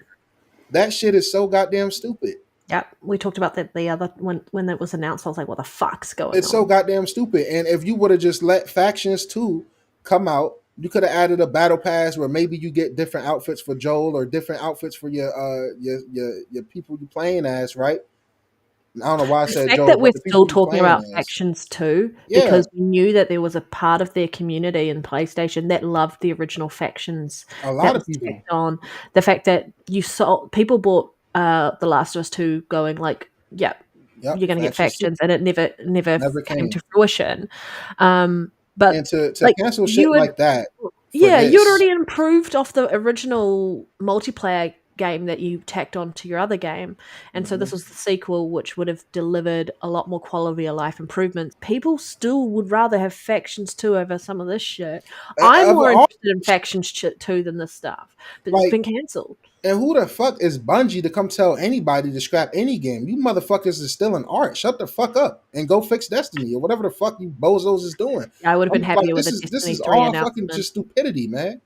That shit is so goddamn stupid. Yep, we talked about that the other when it was announced. I was like, "What the fuck's going on?" It's so goddamn stupid. And if you would have just let Factions 2 come out, you could have added a battle pass where maybe you get different outfits for Joel or different outfits for your people you playing as, right? I don't know why I said the fact Joel, that we're but the still people you talking playing about as. Factions 2 Yeah. because we knew that there was a part of their community in PlayStation that loved the original Factions. A lot that of was people. tacked on. The fact that you saw people bought The Last of Us 2 going like, yep, you're going to get Factions, and it never came to fruition. But and to like, cancel shit like that. Yeah, you'd already improved off the original multiplayer game that you tacked on to your other game. And so this Mhm. was the sequel, which would have delivered a lot more quality of life improvements. People still would rather have Factions 2 over some of this shit. I'm Of more all, interested in Factions 2 than this stuff, but it's like, been cancelled. and who the fuck is Bungie to come tell anybody to scrap any game? You motherfuckers is still in art. Shut the fuck up and go fix Destiny or whatever the fuck you bozos is doing. I would have been I'm like, happier with a this Destiny is 3 all fucking announcement. just stupidity, man.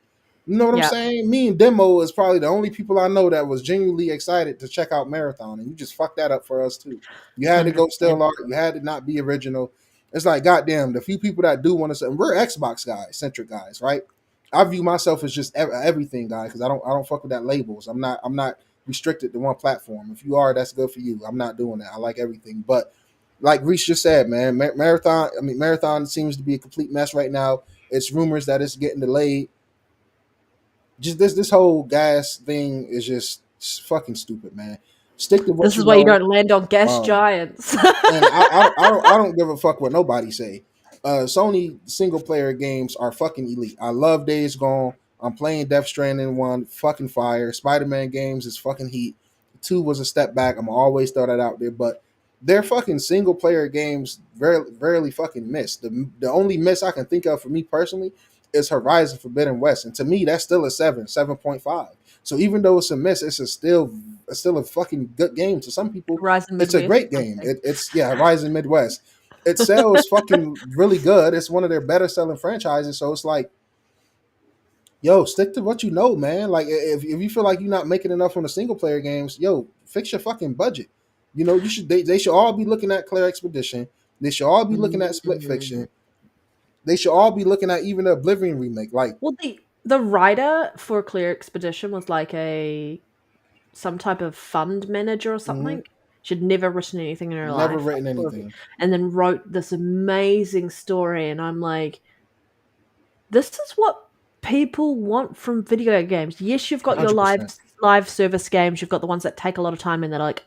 You know what I'm Yeah. saying? Me and Demo is probably the only people I know that was genuinely excited to check out Marathon, and you just fucked that up for us too. You had to go 100%. still art. You had to not be original. It's like, goddamn, the few people that do want to say, we're Xbox guys, centric guys, right? I view myself as just everything guy because I don't fuck with that labels. I'm not restricted to one platform. If you are, that's good for you. I'm not doing that. I like everything. But like Reese just said, man, Marathon seems to be a complete mess right now. It's rumors that it's getting delayed. Just this whole gas thing is just fucking stupid, man. Stick to what This you is why you know. don't land on gas Um, giants. and I don't give a fuck what nobody say. Sony single player games are fucking elite. I love Days Gone. I'm playing Death Stranding 1, fucking fire. Spider-Man games is fucking heat. 2 was a step back. I'm always throw that out there, but they're fucking single player games rarely fucking miss. The only miss I can think of for me personally is Horizon Forbidden West, and to me that's still a 7.5. So even though it's a miss, it's still a fucking good game. To some people, Horizon it's a Midwest. great game. It's Horizon Midwest. It sells fucking really good. It's one of their better selling franchises. So it's like, yo, stick to what you know, man. Like if you feel like you're not making enough on the single player games, yo, fix your fucking budget. You know, they should all be looking at Claire Expedition. They should all be looking at Split Fiction. They should all be looking at even the Oblivion remake. Like, Well, the writer for Clear Expedition was like some type of fund manager or something. She'd never written anything in her never life, written anything. and then wrote this amazing story. And I'm like, this is what people want from video games. Yes, you've got your 100%. live service games. You've got the ones that take a lot of time and they're like,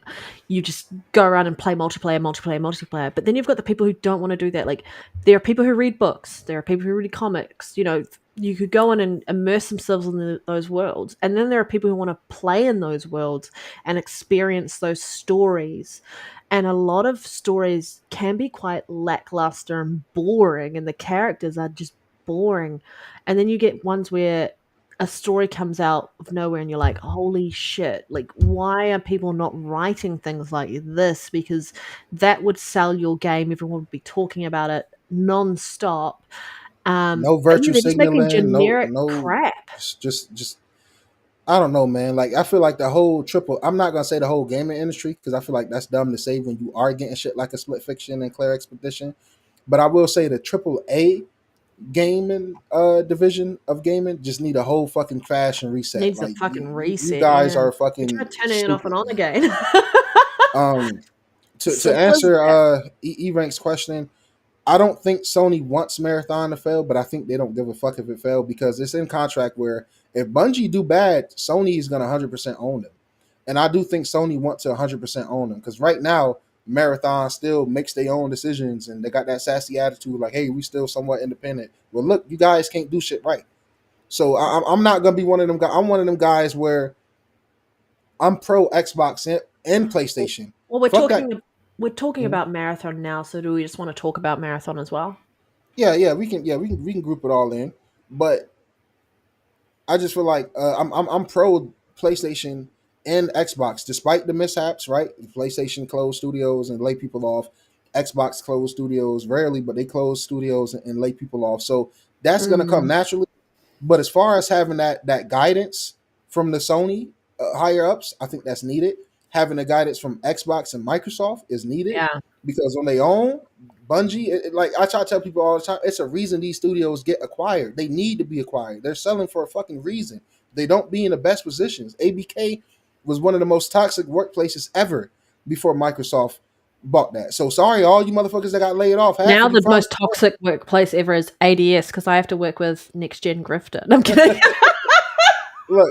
you just go around and play multiplayer. But then you've got the people who don't want to do that. Like, there are people who read books. There are people who read comics. You know, you could go in and immerse themselves in those worlds. And then there are people who want to play in those worlds and experience those stories. And a lot of stories can be quite lackluster and boring, and the characters are just boring. And then you get ones where a story comes out of nowhere and you're like, holy shit, like, why are people not writing things like this? Because that would sell your game. Everyone would be talking about it non-stop. No But yeah, virtue they're just making signaling. generic No. crap. Just. I don't know, man. Like I feel like the whole triple. I'm not gonna say the whole gaming industry because I feel like that's dumb to say when you are getting shit like a Split Fiction and Claire Expedition. But I will say the triple A gaming division of gaming just need a whole fucking crash and reset. Needs a Like fucking you reset, guys yeah. are They fucking try turning it off and stupid, on man. again. To So answer Rank's question, I don't think Sony wants Marathon to fail, but I think they don't give a fuck if it failed because it's in contract where if Bungie do bad, Sony is gonna 100% own them, and I do think Sony wants to 100% own them because right now Marathon still makes their own decisions and they got that sassy attitude like, hey, we still somewhat independent. Well, look, you guys can't do shit right, so I'm not gonna be one of them guys. I'm one of them guys where I'm pro Xbox and PlayStation. well, we're Fuck talking that. about Marathon now, so do we just want to talk about Marathon as well? Yeah, we can group it all in, but I just feel like I'm pro PlayStation and Xbox, despite the mishaps. Right, PlayStation closed studios and lay people off. Xbox closed studios rarely, but they close studios and lay people off. So that's gonna come naturally. But as far as having that guidance from the Sony higher ups, I think that's needed. Having the guidance from Xbox and Microsoft is needed Yeah. because on their own, Bungie, like I try to tell people all the time, it's a reason these studios get acquired. They need to be acquired. They're selling for a fucking reason. They don't be in the best positions. ABK was one of the most toxic workplaces ever before Microsoft bought that. So sorry, all you motherfuckers that got laid off. Now the most toxic workplace ever is ADS because I have to work with Next Gen Grifter. I'm kidding. Look,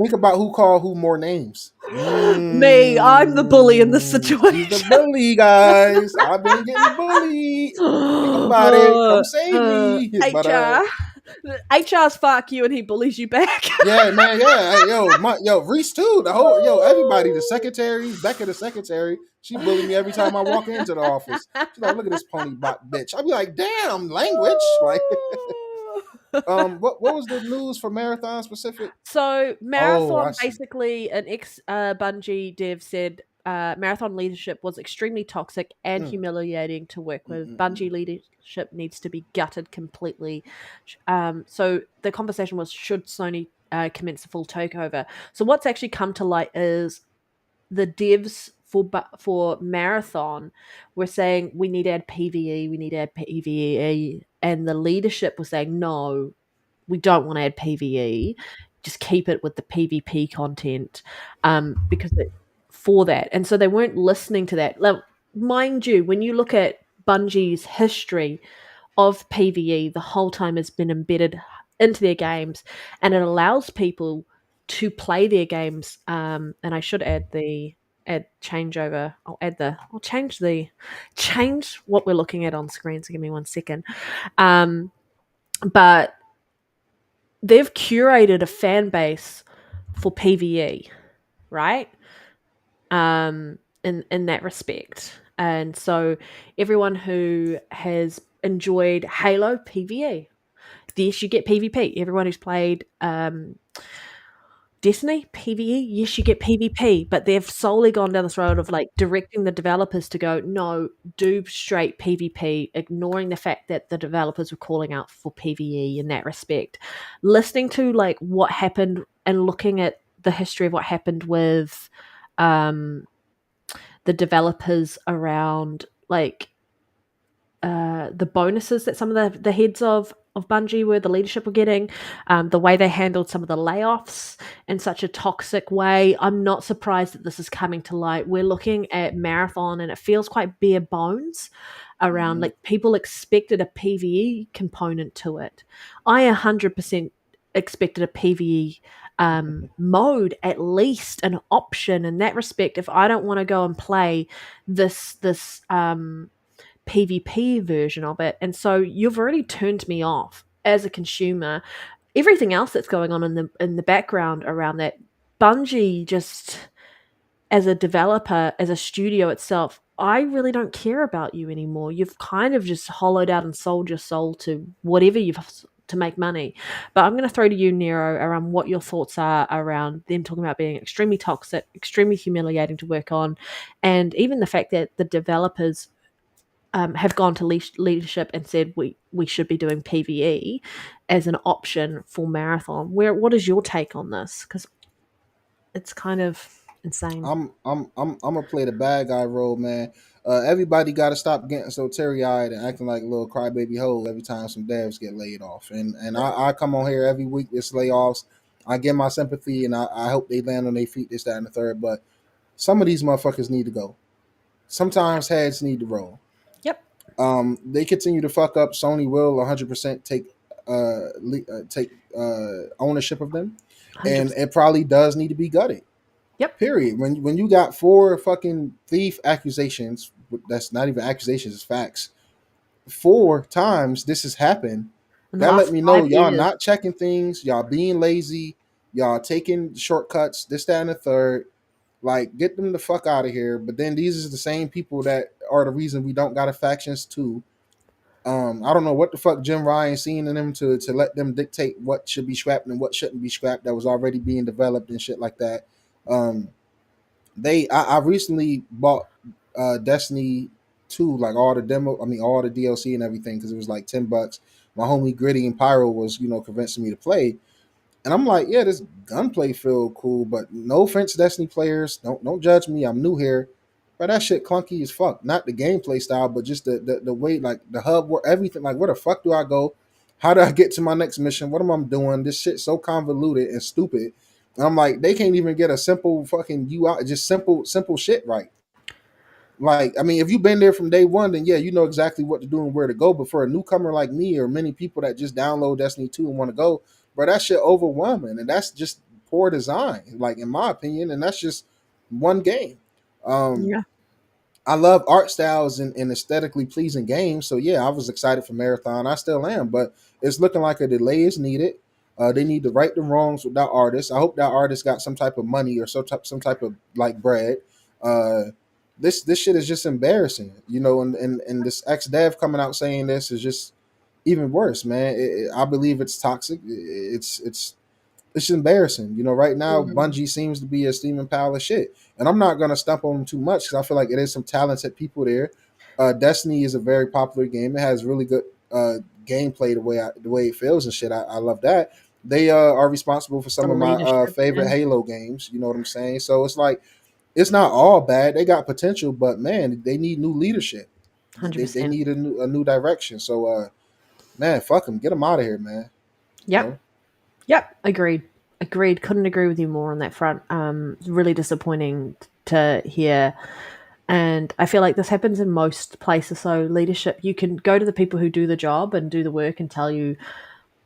think about who called who more names. Me, I'm the bully in this situation. He's the bully, guys. I've been getting bullied. Think about it. Come save me. But HR. HR's fuck you and he bullies you back. Yeah, man. Yeah, hey, yo, Reese too. The whole everybody. The secretary, Becca, the secretary. She bullied me every time I walk into the office. She's like, "Look at this pony bot bitch." I'd be like, "Damn, language." Like, what was the news for Marathon specific? So Oh, Marathon, I see. basically, an ex Bungie dev said Marathon leadership was extremely toxic and Mm, humiliating to work mm, with. mm, mm. Bungie leadership needs to be gutted completely. So the conversation was, should Sony commence a full takeover? So what's actually come to light is the devs for Marathon were saying we need to add PVE, we need to add PVE, and the leadership was saying no, we don't want to add PVE. Just keep it with the PvP content, because for that. And so they weren't listening to that. Like, mind you, when you look at Bungie's history of PVE, the whole time has been embedded into their games, and it allows people to play their games. And I should add the add changeover. I'll change what we're looking at on screen. So give me 1 second. But they've curated a fan base for PVE, right? In that respect. And so everyone who has enjoyed Halo PVE, yes, you get PvP. Everyone who's played Destiny PvE, yes, you get PvP, but they've solely gone down this road of like directing the developers to go, no, do straight PvP, ignoring the fact that the developers were calling out for PvE in that respect. Listening to like what happened and looking at the history of what happened with the developers around like the bonuses that some of the heads of Bungie were, the leadership were getting, the way they handled some of the layoffs in such a toxic way. I'm not surprised that this is coming to light. We're looking at Marathon and it feels quite bare bones around like people expected a PvE component to it. I 100% expected a PvE mode, at least an option in that respect. If I don't want to go and play this PvP version of it. And so you've already turned me off as a consumer. Everything else that's going on in the background around that, Bungie just as a developer, as a studio itself, I really don't care about you anymore. You've kind of just hollowed out and sold your soul to whatever you've to make money. But I'm going to throw to you, Nero, around what your thoughts are around them talking about being extremely toxic, extremely humiliating to work on, and even the fact that the developers have gone to leadership and said we should be doing PVE as an option for Marathon. What is your take on this? Because it's kind of insane. I'm gonna play the bad guy role, man. Everybody got to stop getting so teary eyed and acting like a little crybaby hoe every time some devs get laid off. And I come on here every week. This layoffs. I give my sympathy and I hope they land on their feet. This, that, and the third. But some of these motherfuckers need to go. Sometimes heads need to roll. Yep. They continue to fuck up. Sony will 100% take ownership of them, 100%. and it probably does need to be gutted. Yep. Period. When you got 4 fucking thief accusations, that's not even accusations, it's facts. 4 times this has happened. That let me know y'all not checking things, y'all being lazy, y'all taking shortcuts, this, that, and the third. Like, get them the fuck out of here. But then these are the same people that are the reason we don't got a factions too. I don't know what the fuck Jim Ryan seen in them to let them dictate what should be scrapped and what shouldn't be scrapped that was already being developed and shit like that. I recently bought Destiny 2, like all the all the DLC and everything, because it was like $10. My homie Gritty and Pyro was, convincing me to play. And I'm like, yeah, this gunplay feel cool, but no offense, Destiny players, don't judge me. I'm new here. But that shit clunky as fuck. Not the gameplay style, but just the way, like the hub, where everything, like where the fuck do I go? How do I get to my next mission? What am I doing? This shit's so convoluted and stupid. And I'm like, they can't even get a simple fucking UI, just simple shit right. Like, I mean, if you've been there from day one, then yeah, you know exactly what to do and where to go. But for a newcomer like me or many people that just download Destiny 2 and want to go, bro, that shit overwhelming. And that's just poor design, like in my opinion. And that's just one game. Yeah. I love art styles and aesthetically pleasing games. So yeah, I was excited for Marathon. I still am, but it's looking like a delay is needed. They need to right the wrongs with that artist. I hope that artist got some type of money or some type of like bread. Uh, this shit is just embarrassing, you know. And this ex dev coming out saying this is just even worse, man. I believe it's toxic. It's just embarrassing. You know, right now Mhm. Bungie seems to be a steaming pile of shit, and I'm not gonna stump on them too much because I feel like it is some talented people there. Destiny is a very popular game. It has really good gameplay the way it feels and shit. I love that. They are responsible for The some of my leadership, favorite yeah, Halo games. You know what I'm saying? So it's like it's not all bad. They got potential, but man, they need new leadership. They 100%. need a new direction. So man, fuck them. Get them out of here, man. You Yep. know. Yep. Agreed. Agreed. Couldn't agree with you more on that front. It's really disappointing to hear. And I feel like this happens in most places. So leadership, you can go to the people who do the job and do the work and tell you,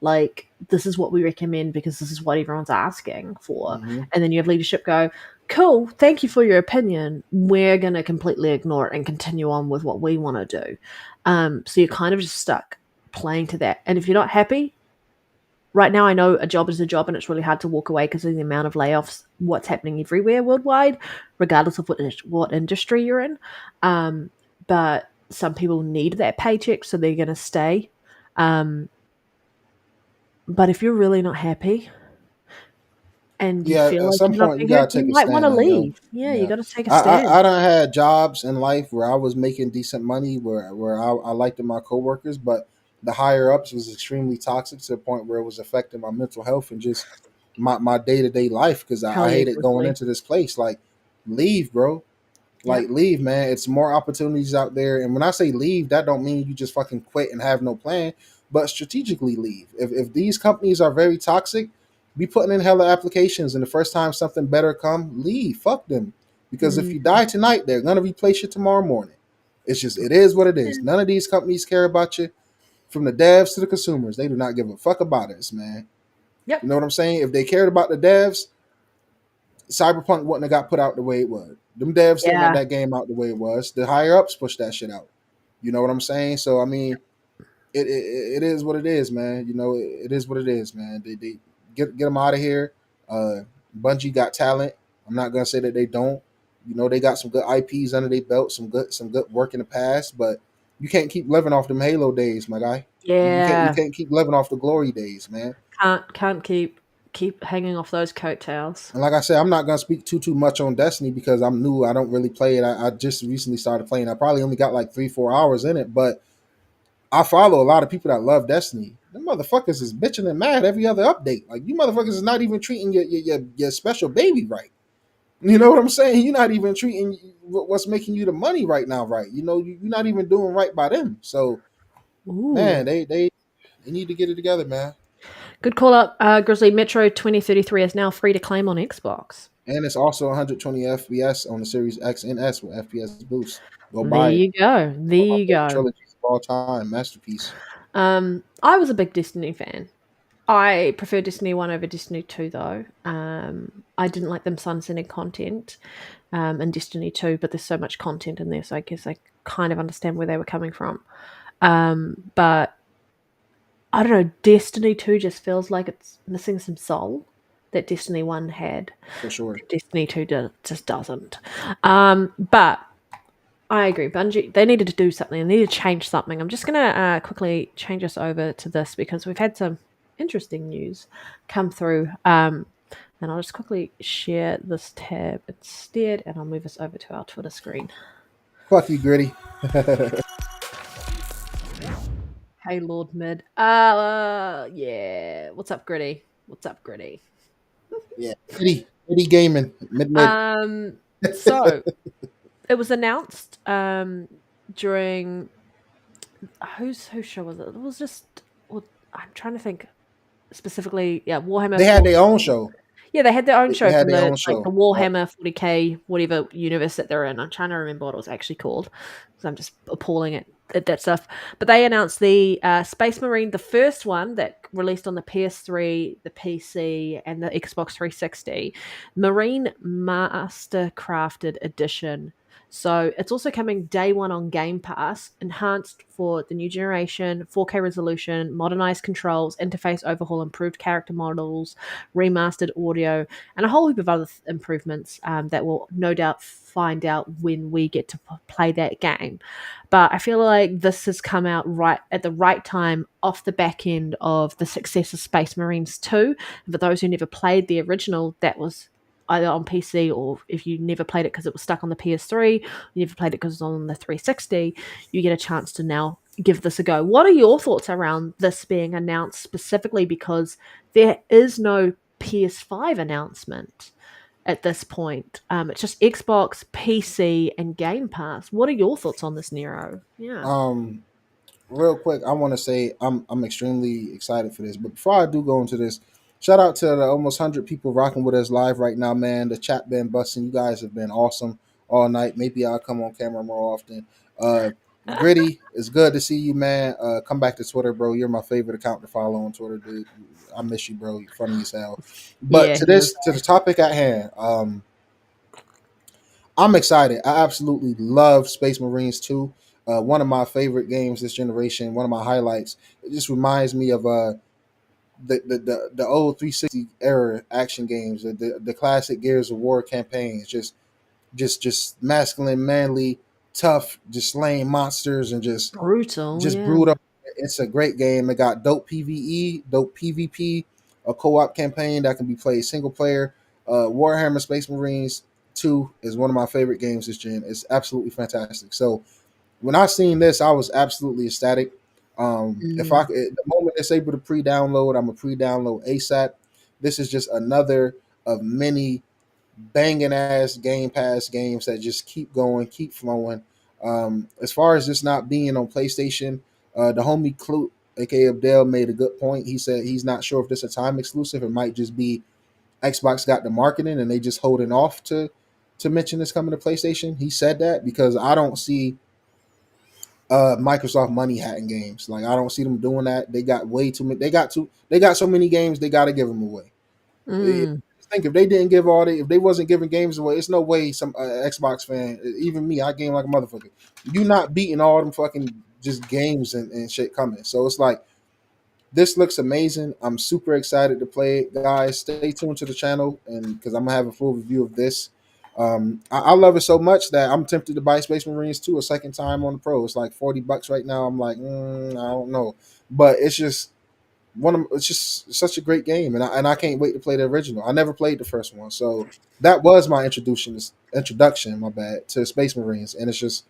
like, this is what we recommend because this is what everyone's asking for. Hmm. And then you have leadership go, cool, thank you for your opinion. We're going to completely ignore it and continue on with what we want to do. So you're kind of just stuck playing to that. And if you're not happy, right now I know a job is a job and it's really hard to walk away because of the amount of layoffs, what's happening everywhere worldwide, regardless of what industry you're in. But some people need that paycheck, so they're going to stay. Um, but if you're really not happy and you Yeah, feel at like some you're not point you being heard, gotta you take a might want to stand, yo. leave. Yeah, you Yeah, got to take a I, stand. I done had jobs in life where I was making decent money, where I liked my coworkers, but the higher ups was extremely toxic to the point where it was affecting my mental health and just my day to day life because I hated going Polyamorously. into this place. Like, leave, bro. Like, Yep. leave, man. It's more opportunities out there. And when I say leave, that don't mean you just fucking quit and have no plan, but strategically leave. If these companies are very toxic, be putting in hella applications, and the first time something better come, leave. Fuck them. Because if Mm. you die tonight, they're gonna replace you tomorrow morning. It's just it is what it Yeah. is. None of these companies care about you, from the devs to the consumers. They do not give a fuck about us, man. Yep. You know what I'm saying? If they cared about the devs, Cyberpunk wouldn't have got put out the way it was. Them devs didn't want Yeah. that game out the way it was. The higher ups pushed that shit out. You know what I'm saying? So I mean, it is what it is, man. You know, it is what it is, man. They get them out of here. Uh, Bungie got talent. I'm not gonna say that they don't. You know, they got some good IPs under their belt, some good work in the past, but you can't keep living off them Halo days, my guy. You Yeah. can't keep living off the glory days, man. Can't keep hanging off those coattails. And like I said, I'm not gonna speak too much on Destiny because I'm new. I don't really play it. I just recently started playing. I probably only got like 3-4 hours in it, but I follow a lot of people that love Destiny. Them motherfuckers is bitching and mad every other update. Like, you motherfuckers is not even treating your special baby right. You know what I'm saying? You're not even treating what's making you the money right now right. You know, you're not even doing right by them. So man, Ooh. they need to get it together, man. Good call up. Grizzly Metro 2033 is now free to claim on Xbox. And it's also 120 FPS on the Series X and S with FPS boost. Go There buy it. you go. There One of my you favorite go. trilogies of all time, masterpiece. I was a big Destiny fan. I prefer Destiny 1 over Destiny 2, though. I didn't like them sunsetting content in Destiny 2, but there's so much content in there, so I guess I kind of understand where they were coming from. But I don't know, Destiny 2 just feels like it's missing some soul that Destiny 1 had. For sure. Destiny 2 just doesn't. But I agree. Bungie, they needed to do something. They needed to change something. I'm just going to quickly change us over to this because we've had some interesting news come through. And I'll just quickly share this tab instead, and I'll move us over to our Twitter screen. Fuck you, Gritty. Hey, Lord Mid. Yeah. What's up, Gritty? What's up, Gritty? Yeah. Gritty gaming. Mid. So it was announced during whose show was it? It was just well, I'm trying to think specifically. Yeah, Warhammer. They had their own show. Yeah, they had their own They show had from their the own the show. Yep. Warhammer 40k whatever universe that they're in. I'm trying to remember what it was actually called because I'm just appalling at that stuff. But they announced the Space Marine, the first one that released on the PS3, the PC, and the Xbox 360, Marine Mastercrafted Edition. So it's also coming day one on Game Pass, enhanced for the new generation, 4K resolution, modernized controls, interface overhaul, improved character models, remastered audio, and a whole heap of other improvements that we'll no doubt find out when we get to play that game. But I feel like this has come out right at the right time off the back end of the success of Space Marines 2. And for those who never played the original, that was either on PC, or if you never played it because it was stuck on the PS3, you never played it because it was on the 360, you get a chance to now give this a go. What are your thoughts around this being announced specifically, because there is no PS5 announcement at this point? It's just Xbox, PC, and Game Pass. What are your thoughts on this, Nero? Yeah. Real quick, I want to say I'm extremely excited for this. But before I do go into this, shout out to the almost 100 people rocking with us live right now, man. The chat been busting. You guys have been awesome all night. Maybe I'll come on camera more often. Gritty, it's good to see you, man. Come back to Twitter, bro. You're my favorite account to follow on Twitter, dude. I miss you, bro. You're funny as hell. But Yeah, to the topic at hand, I'm excited. I absolutely love Space Marines 2. One of my favorite games this generation. One of my highlights. It just reminds me of the old 360 era action games, the classic Gears of War campaigns. Just masculine, manly, tough, just slaying monsters and just brutal. Yeah. brutal. It's a great game. It got dope PVE, dope PvP, a co-op campaign that can be played single player. Warhammer Space Marines 2 is one of my favorite games this gen. It's absolutely fantastic. So when I seen this, I was absolutely ecstatic. If the moment it's able to pre-download, I'm a pre-download ASAP. This is just another of many banging ass Game Pass games that just keep going, keep flowing. As far as this not being on PlayStation, the homie Clute, aka Abdel, made a good point. He said he's not sure if this is a time exclusive. It might just be Xbox got the marketing and they just holding off to mention this coming to PlayStation. He said that because I don't see Microsoft money hatting games. Like I don't see them doing that. They got way too many. They got so many games. They got to give them away. Think if they didn't give if they wasn't giving games away, it's no way some Xbox fan, even me, I game like a motherfucker. You not beating all them fucking just games and shit coming. So it's like this looks amazing. I'm super excited to play it, guys. Stay tuned to the channel, and because I'm gonna have a full review of this. I love it so much that I'm tempted to buy Space Marines 2 a second time on the Pro. It's like $40 right now. I'm like, I don't know, but it's just it's just such a great game, and I can't wait to play the original. I never played the first one, so that was my introduction. My bad, to Space Marines, and it's just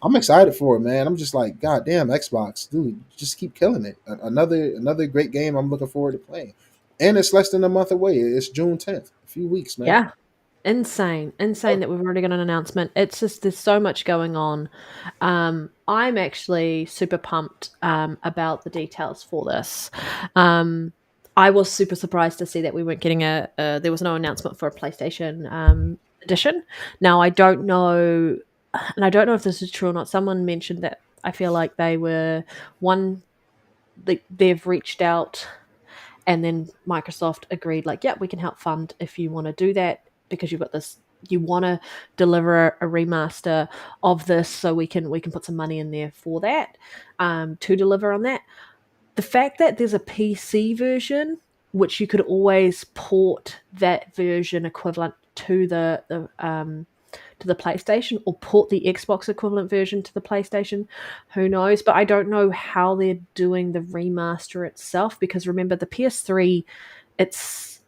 I'm excited for it, man. I'm just like, God damn, Xbox, dude, just keep killing it. Another great game. I'm looking forward to playing, and it's less than a month away. It's June 10th, a few weeks, man. Yeah. Insane that we've already got an announcement. It's just there's so much going on. I'm actually super pumped about the details for this. I was super surprised to see that we weren't getting there was no announcement for a PlayStation edition. Now I don't know, and I don't know if this is true or not. Someone mentioned that I feel like they've reached out, and then Microsoft agreed, like, yeah, we can help fund if you want to do that, because you've got this, you want to deliver a remaster of this, so we can put some money in there for that, to deliver on that. The fact that there's a PC version, which you could always port that version equivalent to the PlayStation, or port the Xbox equivalent version to the PlayStation, who knows? But I don't know how they're doing the remaster itself, because remember the PS3, it's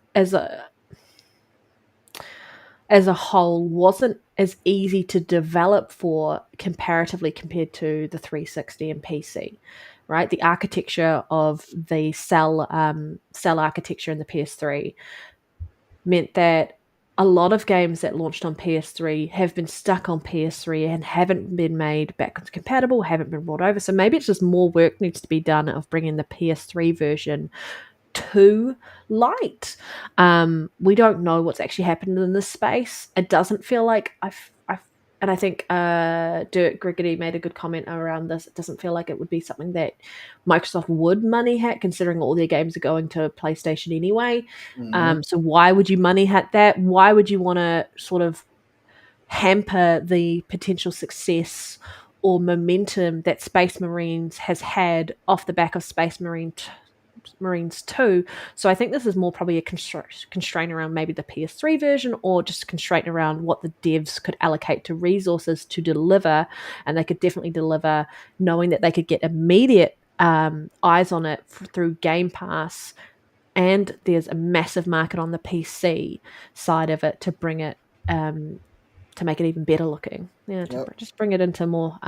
as a whole wasn't as easy to develop for comparatively compared to the 360 and PC, right? The architecture of the cell architecture in the PS3 meant that a lot of games that launched on PS3 have been stuck on PS3 and haven't been made backwards compatible, haven't been brought over. So maybe it's just more work needs to be done of bringing the PS3 version to light. We don't know what's actually happened in this space. It doesn't feel like and I think Dirk Griggity made a good comment around this. It doesn't feel like it would be something that Microsoft would money hack, considering all their games are going to PlayStation anyway. So why would you money hack that? Why would you want to sort of hamper the potential success or momentum that Space Marines has had off the back of Marines 2. So I think this is more probably a constraint around maybe the PS3 version, or just a constraint around what the devs could allocate to resources to deliver. And they could definitely deliver knowing that they could get immediate eyes on it through Game Pass. And there's a massive market on the PC side of it to bring it to make it even better looking. Yeah, to just bring it into more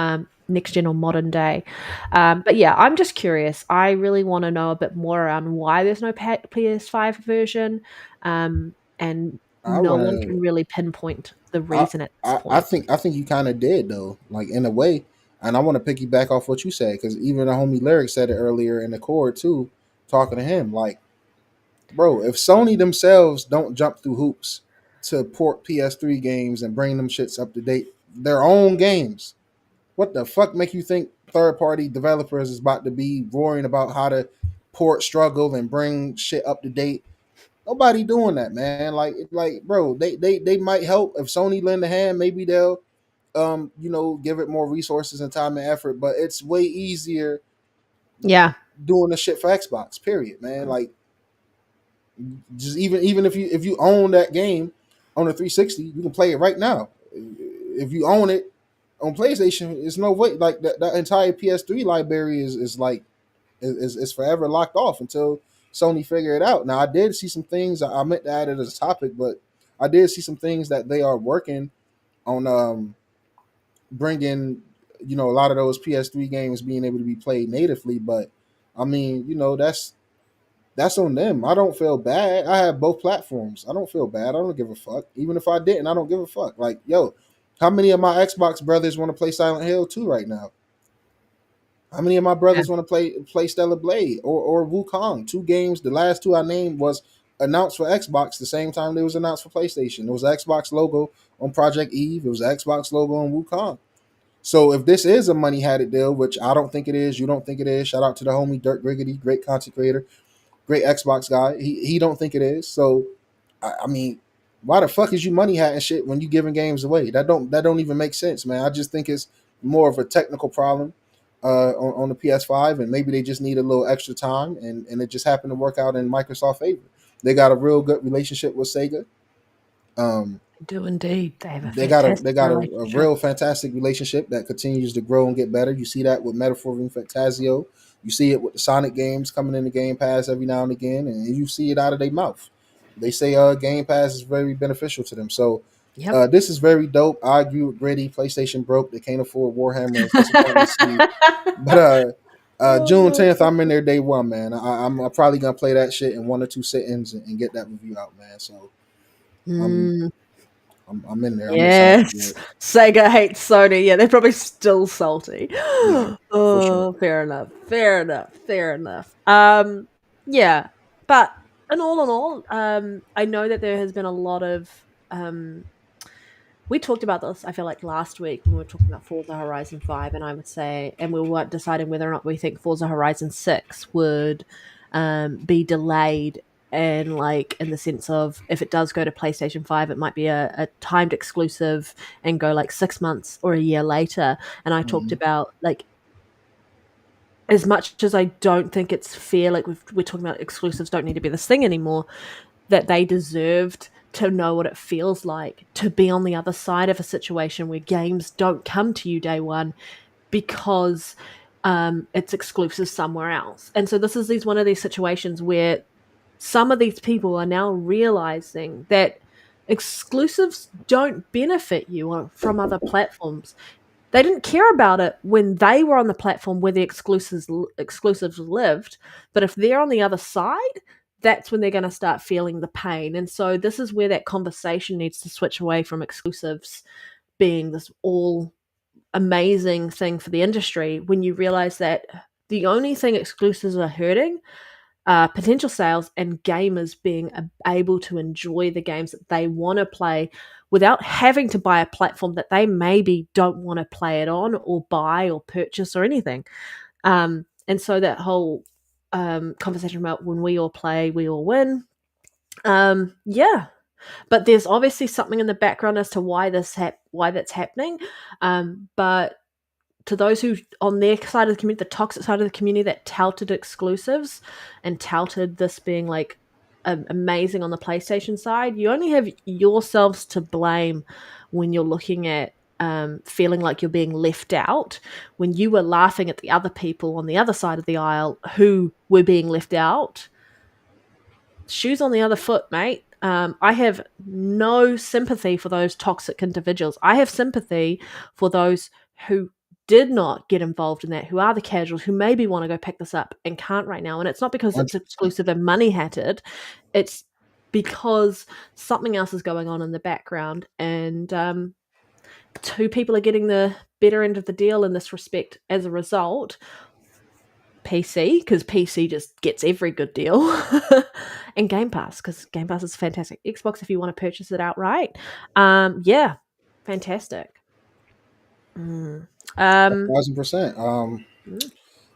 next gen or modern day. But yeah, I'm just curious. I really want to know a bit more around why there's no PS5 version, and no one can really pinpoint the reason at this point. I think you kind of did though, like in a way. And I want to piggyback off what you said because even the homie Lyric said it earlier in the cord too, talking to him. Like, bro, if Sony themselves don't jump through hoops to port PS3 games and bring them shits up to date, their own games, what the fuck make you think third party developers is about to be roaring about how to port struggle and bring shit up to date? Nobody doing that, man. Like, bro, they might help if Sony lend a hand. Maybe they'll, give it more resources and time and effort. But it's way easier, doing the shit for Xbox. Period, man. Like, just even if you own that game on a 360, you can play it right now. If you own it on PlayStation, it's no way. Like that entire PS3 library is forever locked off until Sony figure it out. Now, I did see some things. I meant to add it as a topic, but I did see some things that they are working on, bringing, a lot of those PS3 games being able to be played natively. But I mean, that's on them. I don't feel bad. I have both platforms. I don't feel bad. I don't give a fuck. Even if I didn't, I don't give a fuck. Like, yo, how many of my Xbox brothers want to play Silent Hill 2 right now? How many of my brothers want to play Stellar Blade or Wukong? Two games. The last two I named was announced for Xbox the same time they was announced for PlayStation. It was an Xbox logo on Project Eve. It was an Xbox logo on Wukong. So if this is a money had it deal, which I don't think it is, you don't think it is. Shout out to the homie Dirk Griggity, great content creator, great Xbox guy. He don't think it is. So I mean, why the fuck is you money hatting shit when you giving games away? That don't even make sense, man. I just think it's more of a technical problem on the PS5, and maybe they just need a little extra time, and it just happened to work out in Microsoft's favor. They got a real good relationship with Sega. Do indeed. They have they got a real fantastic relationship that continues to grow and get better. You see that with Metaphor and Fantasio. You see it with the Sonic games coming in the Game Pass every now and again, and you see it out of their mouth. They say Game Pass is very beneficial to them. So this is very dope. I agree with Gritty. PlayStation broke. They can't afford Warhammer. It's disappointing to see. But June 10th, I'm in there day one, man. I'm probably gonna play that shit in 1 or 2 sittings and get that review out, man. So I'm in there. Yes, Sega hates Sony. Yeah, they're probably still salty. Yeah, oh, fair enough. Yeah, but in all, I know that there has been a lot of. We talked about this, I feel like, last week when we were talking about Forza Horizon 5, and I would say, and we were deciding whether or not we think Forza Horizon 6 would be delayed, and like in the sense of if it does go to PlayStation 5, it might be a timed exclusive and go like 6 months or a year later. And I talked about, like, as much as I don't think it's fair, like we're talking about exclusives don't need to be this thing anymore, that they deserved to know what it feels like to be on the other side of a situation where games don't come to you day one because it's exclusive somewhere else. And so this is one of these situations where some of these people are now realizing that exclusives don't benefit you from other platforms. They didn't care about it when they were on the platform where the exclusives lived, but if they're on the other side, that's when they're going to start feeling the pain. And so this is where that conversation needs to switch away from exclusives being this all amazing thing for the industry, when you realize that the only thing exclusives are hurting are potential sales and gamers being able to enjoy the games that they want to play without having to buy a platform that they maybe don't want to play it on or buy or purchase or anything. And so that whole conversation about when we all play, we all win. Yeah, But there's obviously something in the background as to why why that's happening. But to those who on their side of the community, the toxic side of the community that touted exclusives and touted this being like amazing on the PlayStation side, you only have yourselves to blame when you're looking at feeling like you're being left out when you were laughing at the other people on the other side of the aisle who were being left out. Shoes on the other foot, mate. I have no sympathy for those toxic individuals. I have sympathy for those who did not get involved in that, who are the casuals, who maybe want to go pick this up and can't right now. And it's not because it's 100%. exclusive and money hatted, it's because something else is going on in the background. And two people are getting the better end of the deal in this respect as a result. PC, because PC just gets every good deal, and Game Pass, because Game Pass is fantastic. Xbox, if you want to purchase it outright, yeah, fantastic. 1,000%. Mm.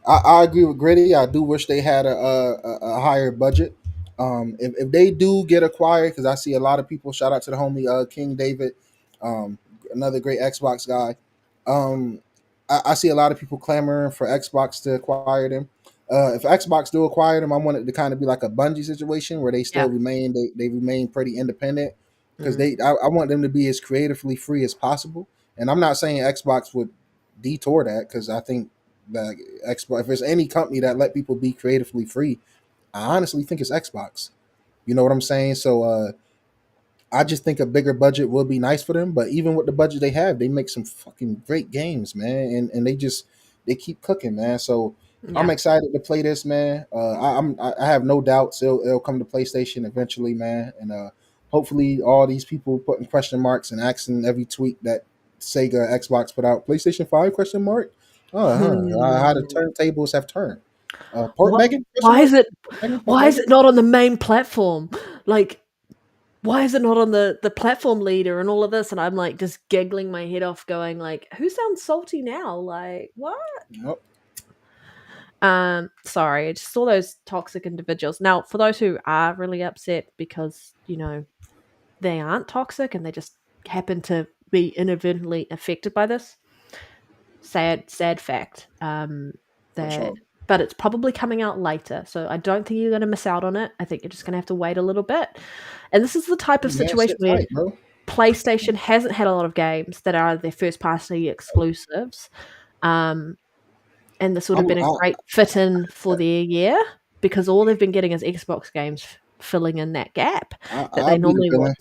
I agree with Gritty. I do wish they had a higher budget. If they do get acquired, because I see a lot of people. Shout out to the homie King David, um, another great Xbox guy. Um, I see a lot of people clamoring for Xbox to acquire them. If Xbox do acquire them, I want it to kind of be like a Bungie situation where they still Yeah. remain they remain pretty independent because Mm. I want them to be as creatively free as possible. And I'm not saying Xbox would detour that because I think that Xbox, if there's any company that let people be creatively free, I honestly think it's Xbox. You know what I'm saying? So I just think a bigger budget would be nice for them. But even with the budget they have, they make some fucking great games, man, and they keep cooking, man. So I'm Yeah. excited to play this, man. I have no doubts it'll come to PlayStation eventually, man, and hopefully all these people putting question marks and asking every tweet that Sega Xbox put out PlayStation 5 question mark. Oh, how the turntables have turned. Port What? Megan question Why mark? is it? Megan, Port Why is Megan? it not on the main platform? Like, why is it not on the platform leader and all of this? And I'm like just giggling my head off, going like, who sounds salty now? Like, what? Yep. Sorry, just all those toxic individuals. Now, for those who are really upset because, they aren't toxic and they just happen to be inadvertently affected by this, sad fact. For That sure. But it's probably coming out later. So I don't think you're gonna miss out on it. I think you're just gonna have to wait a little bit. And this is the type of Hey, man, situation sit where tight, bro. PlayStation hasn't had a lot of games that are their first party exclusives. Um and this would have I'm, been a great fit in for their year because all they've been getting is Xbox games filling in that gap that I'll they be the normally villain.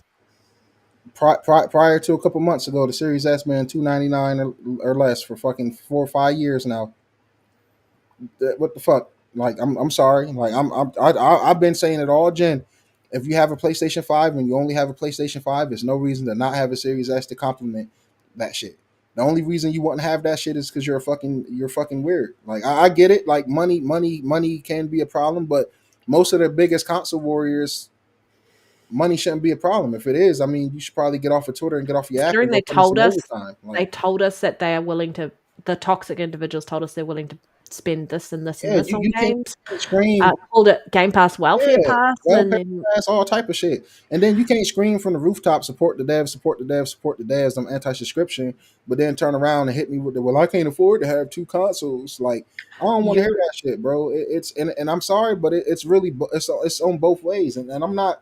would. Prior to a couple months ago, the Series S been $299 or less for fucking 4 or 5 years now. What the fuck? Like I'm sorry. Like I've been saying it all, Jen. If you have a PlayStation 5 and you only have a PlayStation 5, there's no reason to not have a Series S to complement that shit. The only reason you wouldn't have that shit is because you're fucking weird. Like I get it. Like money can be a problem, but most of the biggest console warriors, money shouldn't be a problem. If it is, I mean, you should probably get off of Twitter and get off your app Considering and go put in some overtime. they Like, told us that they are willing to, the toxic individuals told us they're willing to spend this and this and yeah, this on you can't games. scream. Called it Game Pass Welfare Yeah, Pass, well, and then that's all type of shit. And then you can't scream from the rooftop, support the devs, support the devs, support the devs. I'm anti-subscription, but then turn around and hit me with the well, I can't afford to have two consoles. Like, I don't want to you, hear that shit, bro. It's and I'm sorry, but it's really it's on both ways. And I'm not.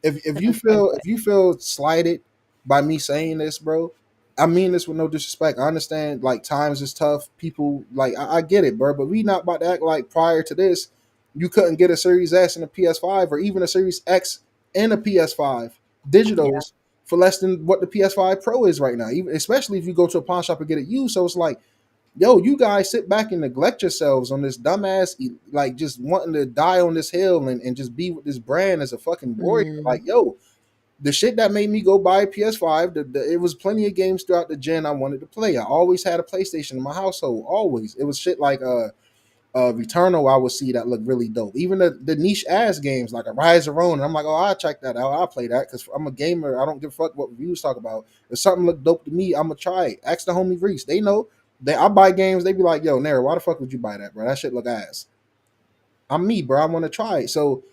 If it you is both feel ways. if you feel slighted by me saying this, bro, I mean this with no disrespect. I understand like times is tough. People like I get it, bro. But we not about to act like prior to this, you couldn't get a Series S and a PS5 or even a Series X and a PS5 Yeah. digitals for less than what the PS5 Pro is right now. Even especially if you go to a pawn shop and get it used. So it's like, yo, you guys sit back and neglect yourselves on this dumbass, like just wanting to die on this hill and just be with this brand as a fucking warrior. Mm. Like, yo, the shit that made me go buy a PS5, it was plenty of games throughout the gen I wanted to play. I always had a PlayStation in my household, always. It was shit like Returnal I would see that looked really dope. Even the niche ass games like a Rise of Ronin, I'm like, oh, I'll check that out. I'll play that because I'm a gamer. I don't give a fuck what reviews talk about. If something look dope to me, I'm gonna try it. Ask the homie Reese. They know. I buy games. They be like, yo, Nero, why the fuck would you buy that, bro? That shit look ass. I'm me, bro. I want to try it. So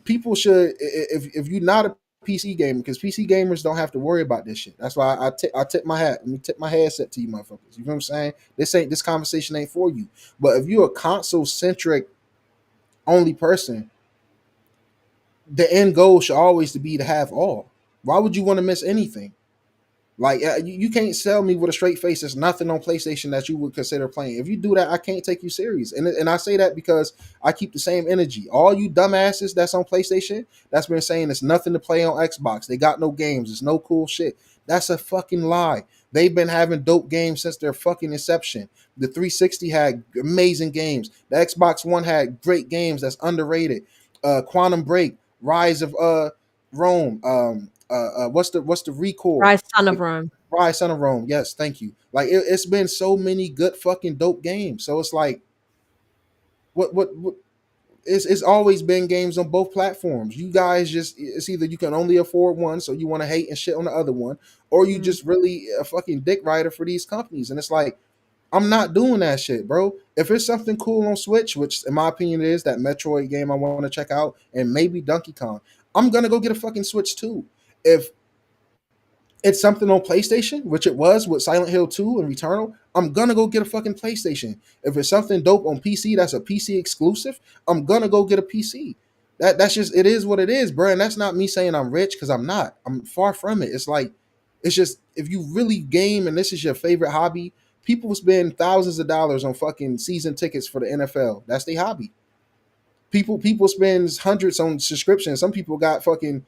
people should, if you're not a PC gamer because PC gamers don't have to worry about this shit. That's why I tip my hat. Let me tip my headset to you, motherfuckers. You know what I'm saying? This conversation ain't for you. But if you're a console centric only person, the end goal should always to be to have all. Why would you want to miss anything? Like you can't sell me with a straight face. There's nothing on PlayStation that you would consider playing. If you do that, I can't take you serious. And I say that because I keep the same energy. All you dumbasses that's on PlayStation that's been saying it's nothing to play on Xbox. They got no games. It's no cool shit. That's a fucking lie. They've been having dope games since their fucking inception. The 360 had amazing games. The Xbox One had great games that's underrated. Quantum Break, Rise of Rome. What's the Record? Rise, Son of Rome. Rise, Son of Rome. Yes, thank you. Like it's been so many good fucking dope games. So it's like, what it's always been games on both platforms. You guys just it's either you can only afford one, so you want to hate and shit on the other one, or you just really a fucking dick rider for these companies. And it's like, I'm not doing that shit, bro. If it's something cool on Switch, which in my opinion is that Metroid game I want to check out, and maybe Donkey Kong, I'm gonna go get a fucking Switch too. If it's something on PlayStation, which it was with Silent Hill 2 and Returnal, I'm gonna go get a fucking PlayStation. If it's something dope on PC that's a PC exclusive, I'm gonna go get a PC. That's just it is what it is, bro. And that's not me saying I'm rich because I'm not. I'm far from it. It's like it's just if you really game and this is your favorite hobby, people spend thousands of dollars on fucking season tickets for the NFL. That's their hobby. People spend hundreds on subscriptions. Some people got fucking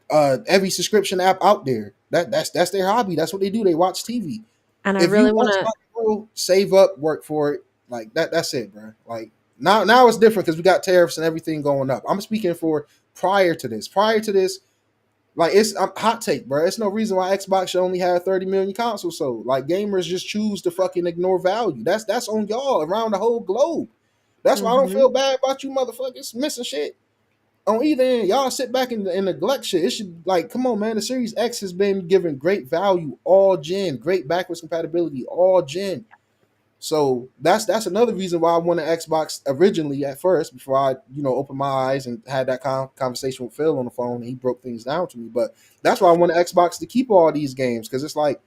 every subscription app out there. That's their hobby. That's what they do. They watch TV. And I If really you want to save up, work for it. Like that. That's it, bro. Like now it's different because we got tariffs and everything going up. I'm speaking for prior to this. Prior to this, like it's hot take, bro. It's no reason why Xbox should only have 30 million consoles sold. Like gamers just choose to fucking ignore value. That's on y'all around the whole globe. That's why I don't feel bad about you motherfuckers missing shit. On either end, y'all sit back and neglect shit. It should like, come on, man. The Series X has been given great value, all gen, great backwards compatibility, all gen. So that's another reason why I wanted Xbox originally at first, before I opened my eyes and had that conversation with Phil on the phone, and he broke things down to me. But that's why I wanted Xbox to keep all these games, because it's like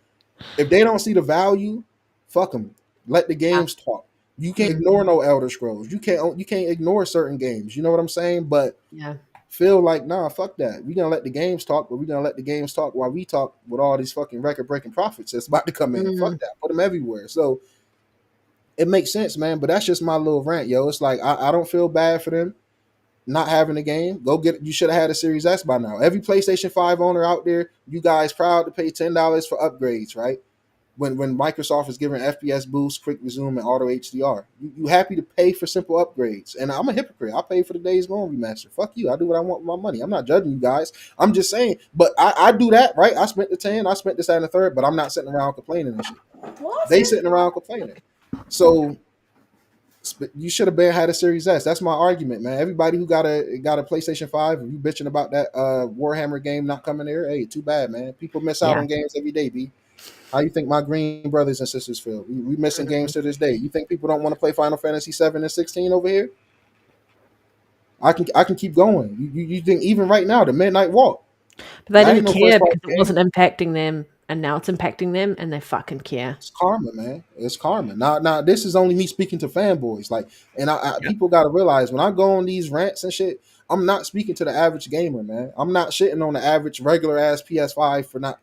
if they don't see the value, fuck them. Let the games talk. You can't ignore no Elder Scrolls. You can't ignore certain games. You know what I'm saying? But feel like, nah, fuck that. We're gonna let the games talk, but we're gonna let the games talk while we talk with all these fucking record breaking profits that's about to come in. Fuck that. Put them everywhere. So it makes sense, man. But that's just my little rant, yo. It's like I don't feel bad for them not having a game. Go get it. You should have had a Series S by now. Every PlayStation 5 owner out there, you guys proud to pay $10 for upgrades, right? When Microsoft is giving FPS boost, quick resume, and auto HDR, you happy to pay for simple upgrades. And I'm a hypocrite. I pay for the Days Gone remaster. Fuck you. I do what I want with my money. I'm not judging you guys. I'm just saying. But I do that, right? I spent the 10. I spent this, that, and the third. But I'm not sitting around complaining and shit. They sitting around complaining. So you should have had a Series S. That's my argument, man. Everybody who got a PlayStation 5, if you bitching about that Warhammer game not coming there, hey, too bad, man. People miss out on games every day, B. How you think my green brothers and sisters feel? We missing games to this day. You think people don't want to play Final Fantasy 7 and 16 over here? I can keep going. You think even right now the Midnight Walk? But they didn't care because it wasn't impacting them, and now it's impacting them, and they fucking care. It's karma, man. It's karma. Now this is only me speaking to fanboys. Like, and people got to realize when I go on these rants and shit, I'm not speaking to the average gamer, man. I'm not shitting on the average regular ass PS5 for not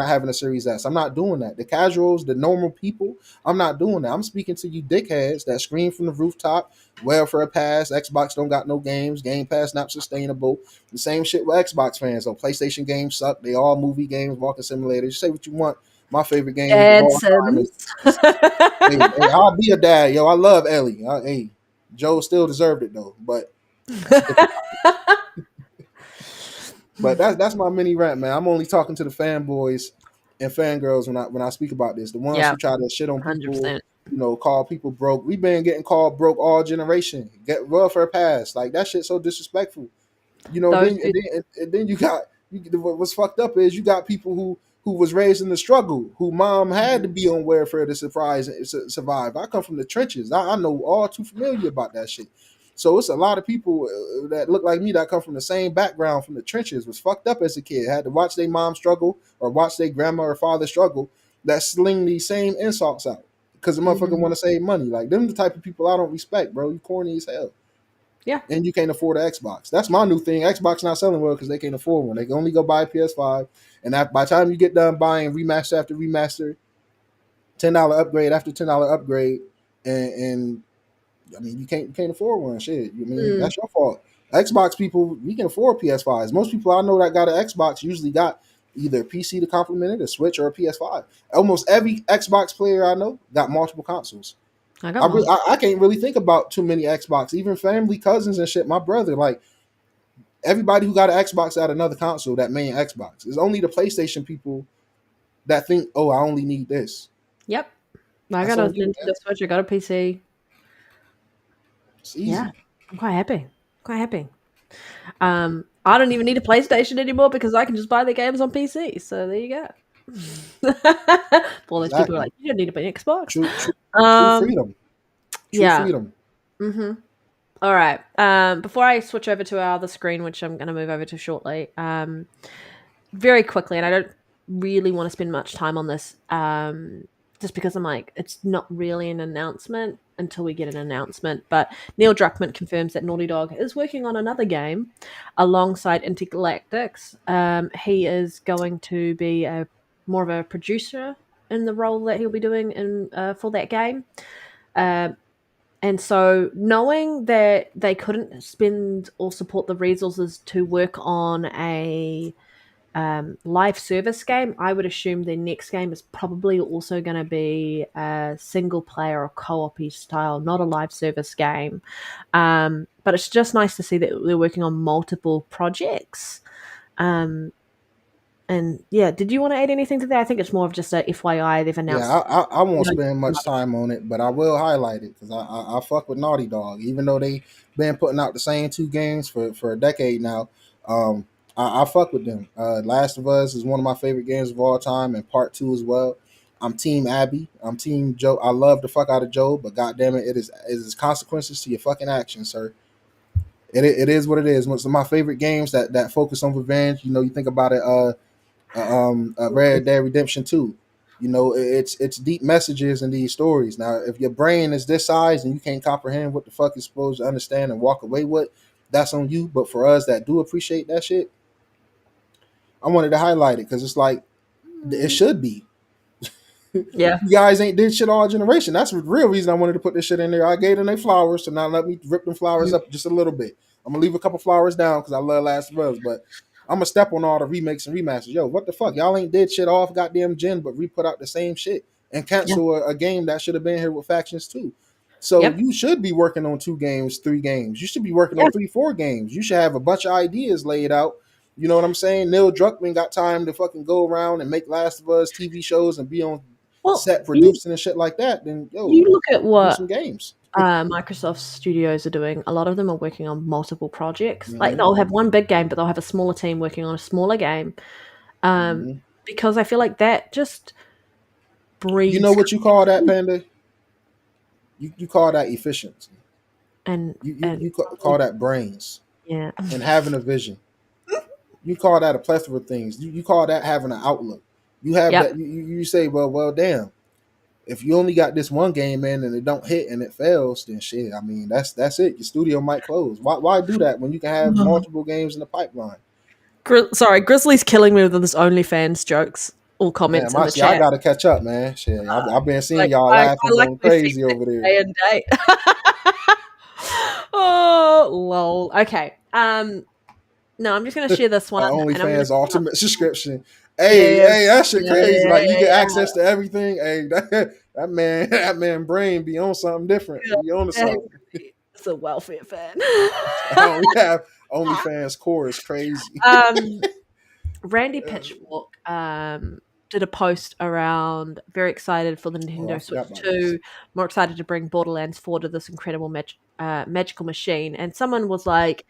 having a Series S. I'm not doing that. The casuals, the normal people, I'm not doing that. I'm speaking to you dickheads that scream from the rooftop, welfare pass, Xbox don't got no games, Game Pass not sustainable. The same shit with Xbox fans. Oh, PlayStation games suck. They all movie games, walking simulators. You say what you want. My favorite game of all time is hey, I'll be a dad, yo. I love Ellie. Hey, Joe still deserved it though, but But that's my mini rant, man. I'm only talking to the fanboys and fangirls when I speak about this. The ones who try to shit on people, 100%. Call people broke. We've been getting called broke all generation. Get welfare pass. Like that shit so disrespectful. Then you got what's fucked up is you got people who was raised in the struggle, who mom had to be on welfare to survive. I come from the trenches. I know all too familiar about that shit. So it's a lot of people that look like me that come from the same background, from the trenches, was fucked up as a kid, had to watch their mom struggle or watch their grandma or father struggle, that sling these same insults out because the motherfucker want to save money. Like, them the type of people I don't respect, bro. You corny as hell. Yeah. And you can't afford an Xbox. That's my new thing. Xbox not selling well because they can't afford one. They can only go buy a PS5. And by the time you get done buying remaster after remaster, $10 upgrade after $10 upgrade, and I mean, you can't afford one. Shit, I mean, that's your fault. Xbox people, we can afford PS5s. Most people I know that got an Xbox usually got either a PC to complement it, a Switch, or a PS5. Almost every Xbox player I know got multiple consoles. I can't really think about too many Xbox. Even family, cousins, and shit. My brother, like everybody who got an Xbox got another console. That main Xbox. It's only the PlayStation people that think, oh, I only need this. Yep. I got a Nintendo Switch. I got a PC. It's easy. Yeah, I'm quite happy. I don't even need a PlayStation anymore because I can just buy the games on PC. So there you go. All those people are like, you don't need an Xbox. True freedom. Freedom. Mm-hmm. All right. Before I switch over to our other screen, which I'm going to move over to shortly, very quickly, and I don't really want to spend much time on this, just because I'm like, it's not really an announcement until we get an announcement. But Neil Druckmann confirms that Naughty Dog is working on another game alongside Intergalactics. He is going to be more of a producer in the role that he'll be doing for that game. And so knowing that they couldn't spend or support the resources to work on a live service game, I would assume their next game is probably also going to be a single player or co-op style, not a live service game. But it's just nice to see that they're working on multiple projects. And yeah, did you want to add anything to that? I think it's more of just a FYI. They've announced. Yeah, I won't spend much time on it, but I will highlight it because I fuck with Naughty Dog, even though they been putting out the same two games for a decade now. I fuck with them. Last of Us is one of my favorite games of all time, and Part 2 as well. I'm Team Abby. I'm Team Joe. I love the fuck out of Joe, but goddamn it, it is consequences to your fucking actions, sir. It is what it is. One of my favorite games that focus on revenge. You know, you think about it. Red Dead Redemption 2. You know, it's deep messages in these stories. Now, if your brain is this size and you can't comprehend what the fuck you're supposed to understand and walk away with, that's on you. But for us that do appreciate that shit, I wanted to highlight it because it's like it should be. Yeah, you guys ain't did shit all generation. That's the real reason I wanted to put this shit in there. I gave them their flowers, so now let me rip them flowers up just a little bit. I'm gonna leave a couple flowers down because I love Last of Us, but I'm gonna step on all the remakes and remasters. Yo, what the fuck? Y'all ain't did shit off goddamn gen, but re-put out the same shit and cancel a game that should have been here with Factions 2. So you should be working on 2 games, 3 games. You should be working on 3, 4 games. You should have a bunch of ideas laid out. You know what I'm saying? Neil Druckmann got time to fucking go around and make Last of Us TV shows and be on set producing and shit like that. Then you look at what some games. Microsoft Studios are doing. A lot of them are working on multiple projects. Like they'll have one big game, but they'll have a smaller team working on a smaller game. Because I feel like that just breeds. You know what you call that, Panda? You call that efficiency, and you call that brains, yeah, and having a vision. You call that a plethora of things. You call that having an outlook. You have that. You say, well, damn. If you only got this one game in and it don't hit and it fails, then shit. I mean, that's it. Your studio might close. Why do that when you can have multiple games in the pipeline? Sorry, Grizzly's killing me with this OnlyFans jokes or comments in the chat. I gotta catch up, man. Shit, I've been seeing y'all laughing going crazy over there. Day and date. Oh, lol. Okay. No, I'm just gonna share this one. OnlyFans ultimate subscription. Hey, that shit crazy. Like you get access to everything. Hey, that man brain be on something different. Be on to something. It's a welfare fan. We have OnlyFans core is crazy. Randy Pitchfork did a post around very excited for the Nintendo Switch 2, more excited to bring Borderlands 4 to this incredible magical machine. And someone was like,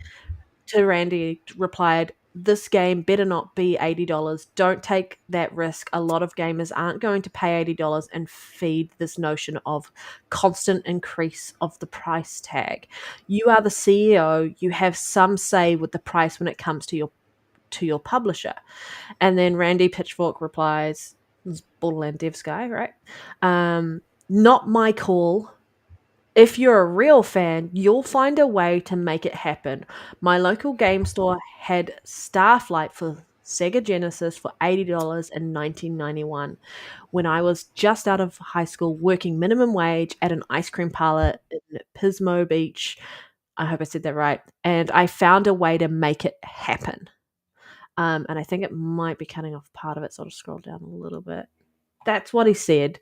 to Randy replied, this game better not be $80. Don't take that risk. A lot of gamers aren't going to pay $80 and feed this notion of constant increase of the price tag. You are the CEO, you have some say with the price when it comes to your publisher. And then Randy Pitchfork replies, this Borderland devs guy, right? Not my call. If you're a real fan, you'll find a way to make it happen. My local game store had Starflight for Sega Genesis for $80 in 1991 when I was just out of high school working minimum wage at an ice cream parlor in Pismo Beach. I hope I said that right. And I found a way to make it happen. And I think it might be cutting off part of it, so I'll just scroll down a little bit. That's what he said.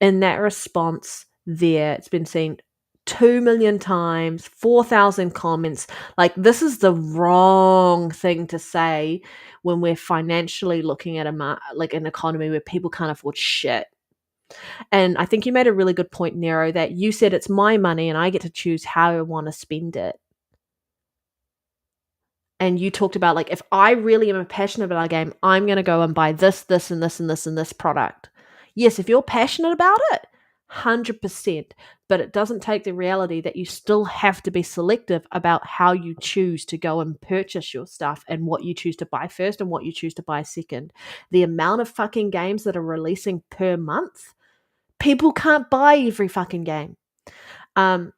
In that response there, it's been seen 2 million times, 4,000 comments. Like, this is the wrong thing to say when we're financially looking at an economy where people can't afford shit. And I think you made a really good point, Nero, that you said it's my money and I get to choose how I want to spend it. And you talked about, like, if I really am passionate about a game, I'm going to go and buy this, this, and this, and this, and this product. Yes, if you're passionate about it, 100%. But it doesn't take the reality that you still have to be selective about how you choose to go and purchase your stuff and what you choose to buy first and what you choose to buy second. The amount of fucking games that are releasing per month, people can't buy every fucking game.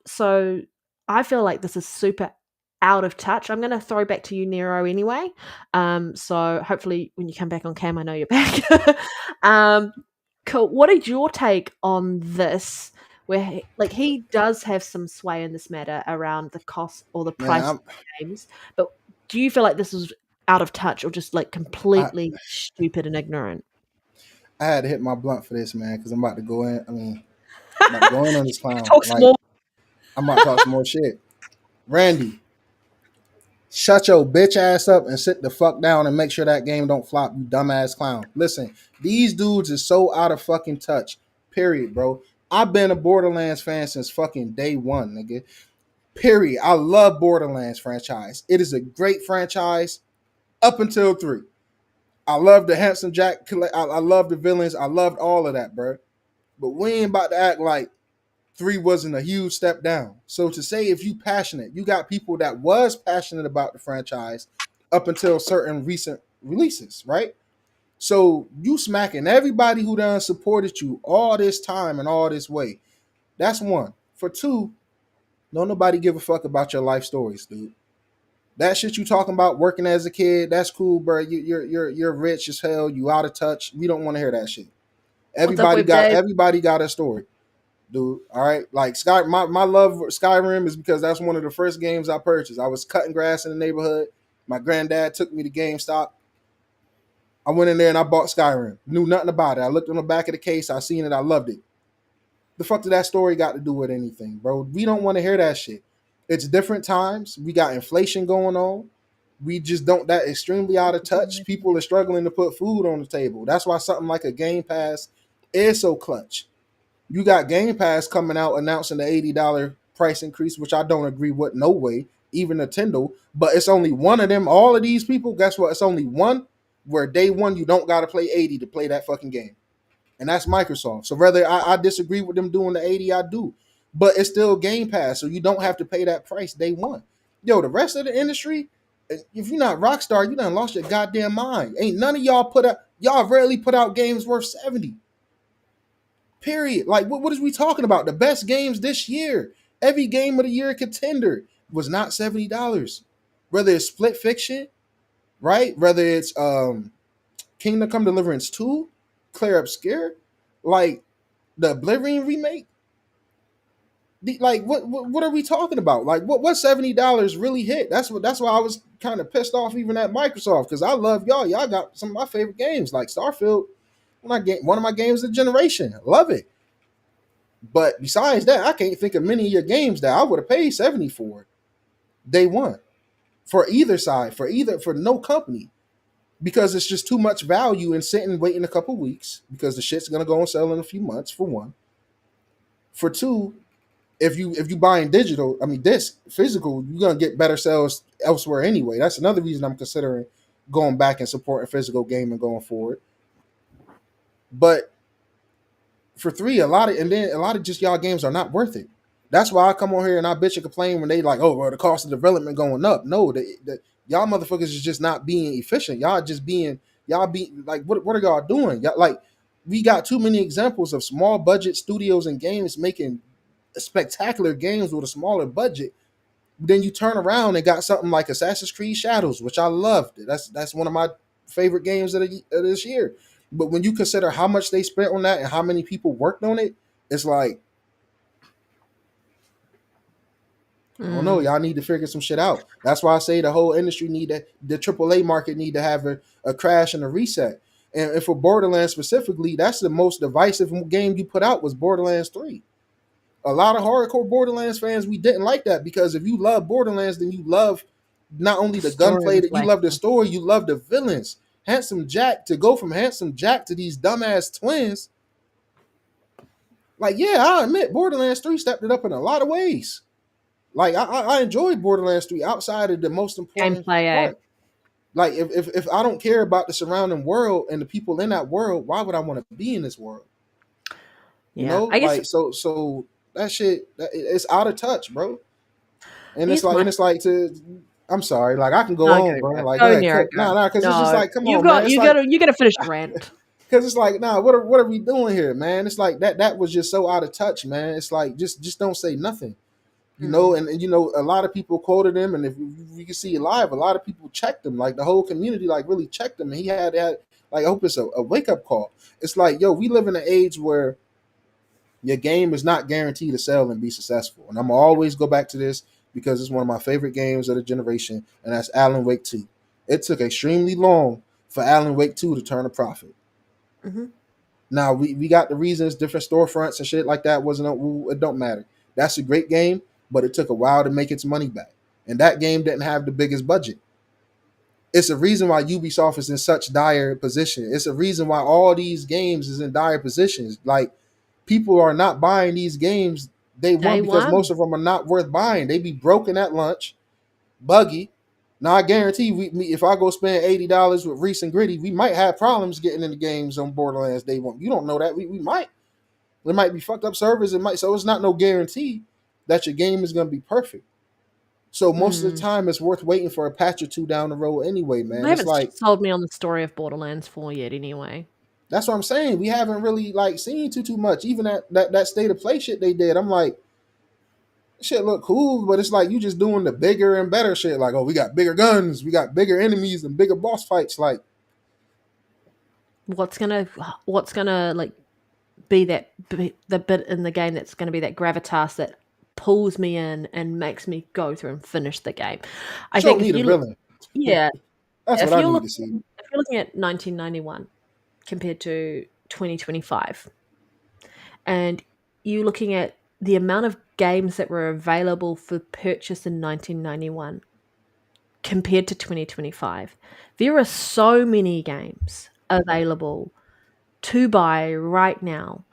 So I feel like this is super out of touch. I'm going to throw back to you, Nero, anyway. So hopefully when you come back on cam, I know you're back. Cool. What is your take on this? Where he does have some sway in this matter around the cost or the price of games, but do you feel like this is out of touch or just like completely stupid and ignorant? I had to hit my blunt for this, man, because I'm about to go in. I'm about to go in on this clown. Talk some more. I'm about to talk some more shit. Randy, shut your bitch ass up and sit the fuck down and make sure that game don't flop, you dumbass clown. Listen, these dudes is so out of fucking touch. Period, bro. I've been a Borderlands fan since fucking day one, nigga. Period. I love Borderlands franchise. It is a great franchise up until 3. I love the Handsome Jack. I love the villains. I loved all of that, bro. But we ain't about to act like 3 wasn't a huge step down. So to say if you passionate, you got people that was passionate about the franchise up until certain recent releases, right? So you smacking everybody who done supported you all this time and all this way. That's 1. For 2, don't nobody give a fuck about your life stories, dude. That shit you talking about working as a kid, that's cool, bro. You're rich as hell. You out of touch. We don't want to hear that shit. Everybody got a story, dude. All right, like my love for Skyrim is because that's one of the first games I purchased. I was cutting grass in the neighborhood. My granddad took me to GameStop. I went in there and I bought Skyrim. Knew nothing about it. I looked on the back of the case. I seen it. I loved it. The fuck did that story got to do with anything, bro? We don't want to hear that shit. It's different times. We got inflation going on. We just don't that extremely out of touch. People are struggling to put food on the table. That's why something like a Game Pass is so clutch. You got Game Pass coming out announcing the $80 price increase, which I don't agree with, no way, even Nintendo. But it's only one of them. All of these people, guess what? It's only one where day one you don't got to play 80 to play that fucking game. And that's Microsoft. So whether I disagree with them doing the 80, I do. But it's still Game Pass, so you don't have to pay that price day one. Yo, the rest of the industry, if you're not Rockstar, you done lost your goddamn mind. Ain't none of y'all rarely put out games worth 70. Period. Like, what is we talking about? The best games this year, every game of the year contender was not $70. Whether it's Split Fiction, right? Whether it's Kingdom Come Deliverance 2, Claire Obscure, like the Oblivion remake. What are we talking about? Like what $70 really hit? That's why I was kind of pissed off even at Microsoft, because I love y'all. Y'all got some of my favorite games, like Starfield. One of my games of the generation. I love it. But besides that, I can't think of many of your games that I would have paid 70 for day one. For either side, for no company. Because it's just too much value in sitting waiting a couple weeks, because the shit's gonna go on sale in a few months, for one. For two, if you buying digital, disc, physical, you're gonna get better sales elsewhere anyway. That's another reason I'm considering going back and supporting physical gaming going forward. But for 3, a lot of just y'all games are not worth it. That's why I come on here and I bitch and complain when they like, oh, well, the cost of development going up. No, y'all motherfuckers is just not being efficient. Y'all be like, what are y'all doing? Y'all, like, we got too many examples of small budget studios and games making spectacular games with a smaller budget. Then you turn around and got something like Assassin's Creed Shadows, which I loved. That's one of my favorite games of this year. But when you consider how much they spent on that and how many people worked on it, it's like, I don't know. Y'all need to figure some shit out. That's why I say the whole industry the AAA market need to have a crash and a reset. And for Borderlands specifically, that's the most divisive game you put out was Borderlands 3. A lot of hardcore Borderlands fans, we didn't like that because if you love Borderlands, then you love not only the gunplay, that you love the story, you love the villains. Handsome Jack, to go from Handsome Jack to these dumbass twins. Like, yeah, I admit Borderlands 3 stepped it up in a lot of ways. Like, I enjoyed Borderlands 3 outside of the most important part. Like, if I don't care about the surrounding world and the people in that world, why would I want to be in this world? You know, I guess, like, so that shit, it's out of touch, bro. And it's like I'm sorry, like I can go on, bro. Like, nah, because it's just like, come on, man. You gotta finish the rant. Because it's like, nah, what are we doing here, man? It's like that was just so out of touch, man. It's like just don't say nothing. You know, and you know, a lot of people quoted him, and if you can see it live, a lot of people checked him. Like the whole community, like really checked him, and he had like, I hope it's a wake up call. It's like, yo, we live in an age where your game is not guaranteed to sell and be successful. And I'm gonna always go back to this because it's one of my favorite games of the generation, and that's Alan Wake 2. It took extremely long for Alan Wake 2 to turn a profit. Mm-hmm. Now we got the reasons, different storefronts and shit like that. It don't matter. That's a great game, but it took a while to make its money back. And that game didn't have the biggest budget. It's a reason why Ubisoft is in such dire position. It's a reason why all these games is in dire positions. Like, people are not buying these games day one because most of them are not worth buying. They be broken at lunch, buggy. Now, I guarantee if I go spend $80 with Reese and Gritty, we might have problems getting into games on Borderlands day one. You don't know that. We might. There might be fucked up servers. So it's not no guarantee that your game is going to be perfect. So most of the time, it's worth waiting for a patch or two down the road anyway, man. They haven't sold me on the story of Borderlands 4 yet anyway. That's what I'm saying. We haven't really like seen too much. Even that state of play shit they did, I'm like, shit look cool, but it's like you just doing the bigger and better shit. Like, oh, we got bigger guns, we got bigger enemies and bigger boss fights. Like, what's gonna like be the bit in the game that's gonna be that gravitas that pulls me in and makes me go through and finish the game? I think need a villain. Yeah, that's what I need to see. If you're looking at 1991 compared to 2025, and you looking at the amount of games that were available for purchase in 1991 compared to 2025, there are so many games available to buy right now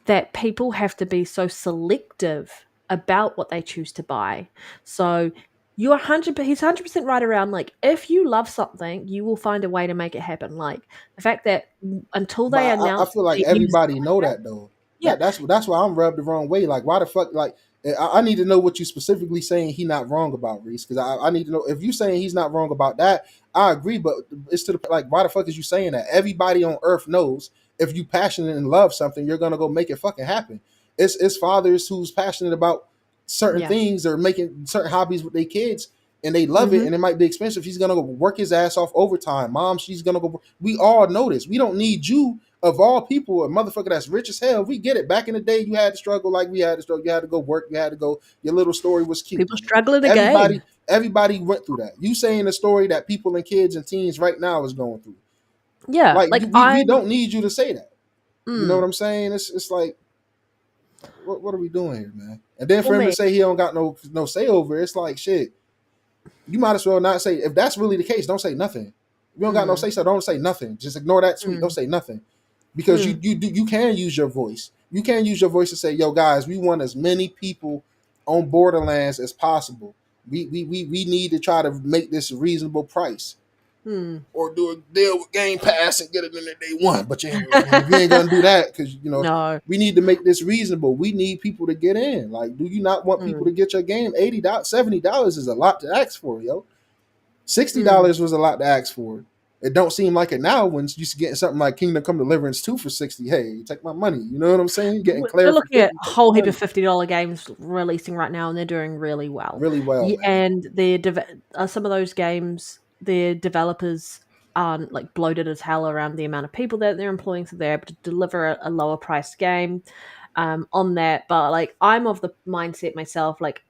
that people have to be so selective about what they choose to buy. So he's 100% right around, like, if you love something, you will find a way to make it happen. Like, the fact that until they announce, I feel like everybody know that though. Yeah, that's why I'm rubbed the wrong way. Like, why the fuck? Like, I need to know what you specifically saying he not wrong about, Reese, because I need to know if you saying he's not wrong about that. I agree, but it's to the like, why the fuck is you saying that? Everybody on Earth knows if you passionate and love something, you're gonna go make it fucking happen. It's fathers who's passionate about certain things or making certain hobbies with their kids, and they love it, and it might be expensive. He's gonna go work his ass off overtime. Mom, she's gonna go. We all know this. We don't need you. Of all people, a motherfucker that's rich as hell, we get it. Back in the day, you had to struggle like we had to struggle. You had to go work. You had to go. Your little story was cute. People struggling again. Everybody went through that. You saying a story that people and kids and teens right now is going through. Yeah, like we don't need you to say that. You know what I'm saying? It's like, what are we doing here, man? And then for him to say he don't got no say over, it's like, shit. You might as well not say. If that's really the case, don't say nothing. If you don't got no say, so don't say nothing. Just ignore that tweet. Don't say nothing. Because you can use your voice. You can use your voice to say, yo, guys, we want as many people on Borderlands as possible. We need to try to make this a reasonable price. or do a deal with Game Pass and get it in there day one. But you ain't gonna do that because No. we need to make this reasonable. We need people to get in. Like, do you not want people to get your game? $80, $70 is a lot to ask for, yo. $60 was a lot to ask for. It don't seem like it now when you getting something like Kingdom Come Deliverance 2 for 60. Hey, you take my money. You know what I'm saying? Getting We're looking at clarification. a whole heap of $50 games releasing right now, and they're doing really well. Really well, man. And some of those games, their developers aren't like bloated as hell around the amount of people that they're employing, so they're able to deliver a lower priced game on that. But like, I'm of the mindset myself, like,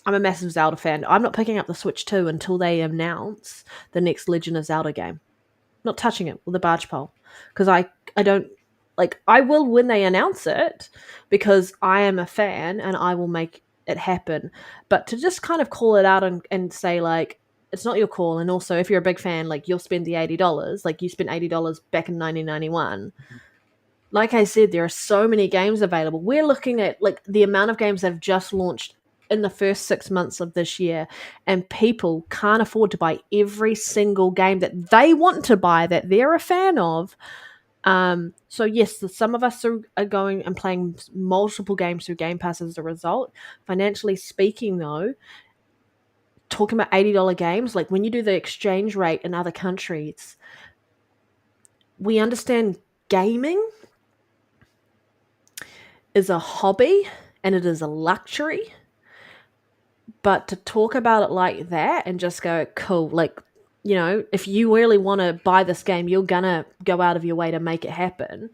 I'm a massive Zelda fan. I'm not picking up the Switch 2 until they announce the next Legend of Zelda game. Not touching it with a barge pole, because I don't like. I will when they announce it, because I am a fan and I will make it happen. But to just kind of call it out and say like it's not your call, and also if you're a big fan, like you'll spend the $80, like you spent $80 back in 1991. Like I said, there are so many games available. We're looking at like the amount of games that have just launched in the first 6 months of this year, and people can't afford to buy every single game that they want to buy, that they're a fan of. So yes, some of us are going and playing multiple games through Game Pass as a result. Financially speaking, though, talking about $80 games, like when you do the exchange rate in other countries, we understand gaming is a hobby and it is a luxury. But to talk about it like that and just go, cool, like, if you really want to buy this game, you're going to go out of your way to make it happen.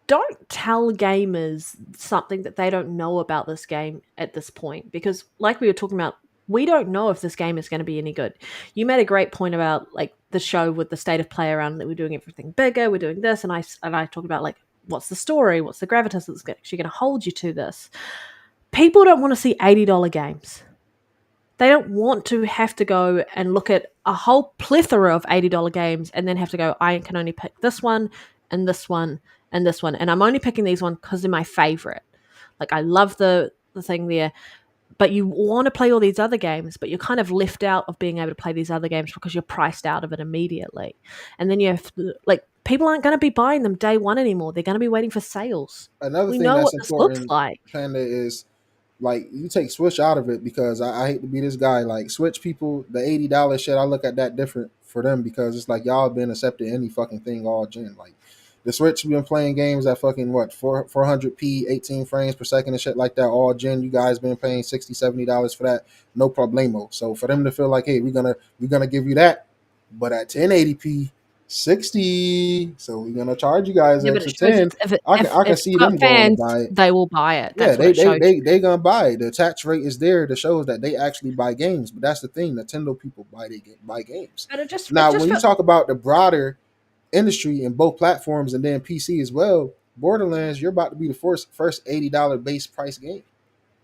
Don't tell gamers something that they don't know about this game at this point. Because like we were talking about, we don't know if this game is going to be any good. You made a great point about like the show with the state of play around that we're doing everything bigger, we're doing this. And I talked about like, what's the story? What's the gravitas that's actually going to hold you to this? People don't want to see $80 games. They don't want to have to go and look at a whole plethora of $80 games and then have to go, I can only pick this one and this one and this one. And I'm only picking these ones because they're my favorite. Like, I love the thing there. But you want to play all these other games, but you're kind of left out of being able to play these other games because you're priced out of it immediately. And then you have to, like, people aren't going to be buying them day one anymore. They're going to be waiting for sales. Another we thing know that's what this important, looks like. Panda, is like you take Switch out of it, because I hate to be this guy. Like, Switch people, the $80 shit, I look at that different for them, because it's like y'all been accepting any fucking thing all gen. Like, the Switch, we've been playing games at fucking 400p, 18 frames per second and shit like that all gen. You guys been paying $60, $70 for that, no problemo. So for them to feel like, hey, we're gonna give you that, but at 1080p, 60, so we're gonna charge you guys extra 10. I can see them going to buy it. They will buy it. That's they gonna buy it. The attach rate is there to show that they actually buy games. But that's the thing, Nintendo people buy games. But when you talk about the broader industry in both platforms and then PC as well, Borderlands, you're about to be the first $80 base price game.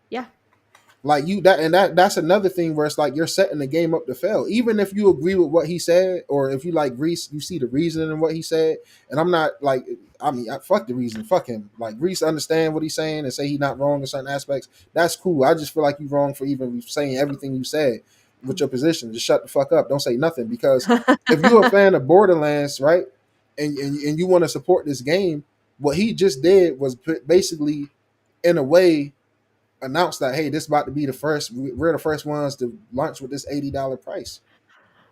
Yeah. Like that's another thing where it's like you're setting the game up to fail. Even if you agree with what he said, or if you like Reese, you see the reasoning in what he said. And I'm not like, fuck the reason, fuck him. Like, Reese understand what he's saying and say he's not wrong in certain aspects. That's cool. I just feel like you're wrong for even saying everything you said with your position. Just shut the fuck up. Don't say nothing, because if you're a fan of Borderlands, right, and you want to support this game, what he just did was basically, in a way, announced that, hey, this is about to be we're the first ones to launch with this $80 price.